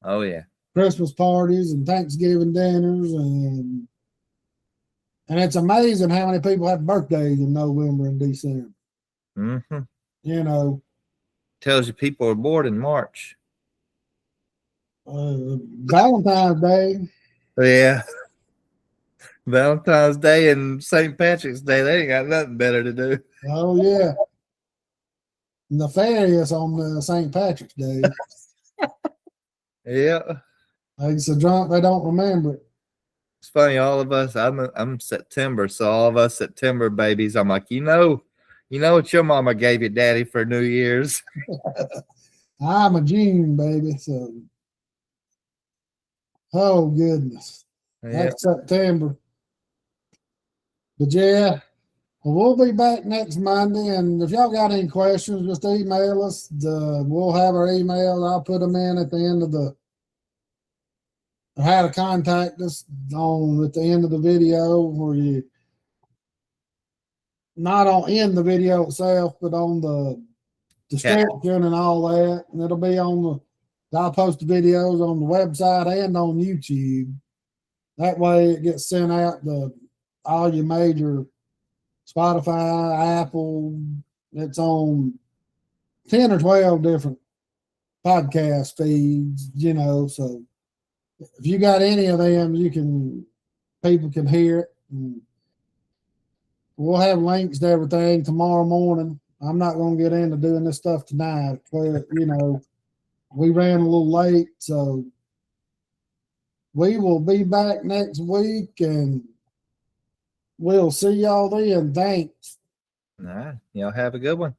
Oh yeah. Christmas parties and Thanksgiving dinners and it's amazing how many people have birthdays in November and December. Mm-hmm. Tells you people are bored in March. Valentine's Day. Yeah. Valentine's Day and St. Patrick's Day. They ain't got nothing better to do. Oh, yeah. Nefarious on St. Patrick's Day. Yeah. It's so drunk they don't remember it. It's funny, all of us, I'm September, so all of us September babies, I'm like, you know what your mama gave your daddy for New Year's. I'm a June baby, so oh goodness. Yeah. That's September. But yeah, we'll be back next Monday, and if y'all got any questions, just email us. We'll have our email. I'll put them in at the end of how to contact us at the end of the video, where you not in the video itself, but on the description and all that. And it'll be I'll post the videos on the website and on YouTube. That way it gets sent out to all your major Spotify, Apple. It's on 10 or 12 different podcast feeds, so if you got any of them, people can hear it. And we'll have links to everything tomorrow morning. I'm not going to get into doing this stuff tonight. But, we ran a little late, so we will be back next week, and we'll see y'all then. Thanks. All right. Y'all have a good one.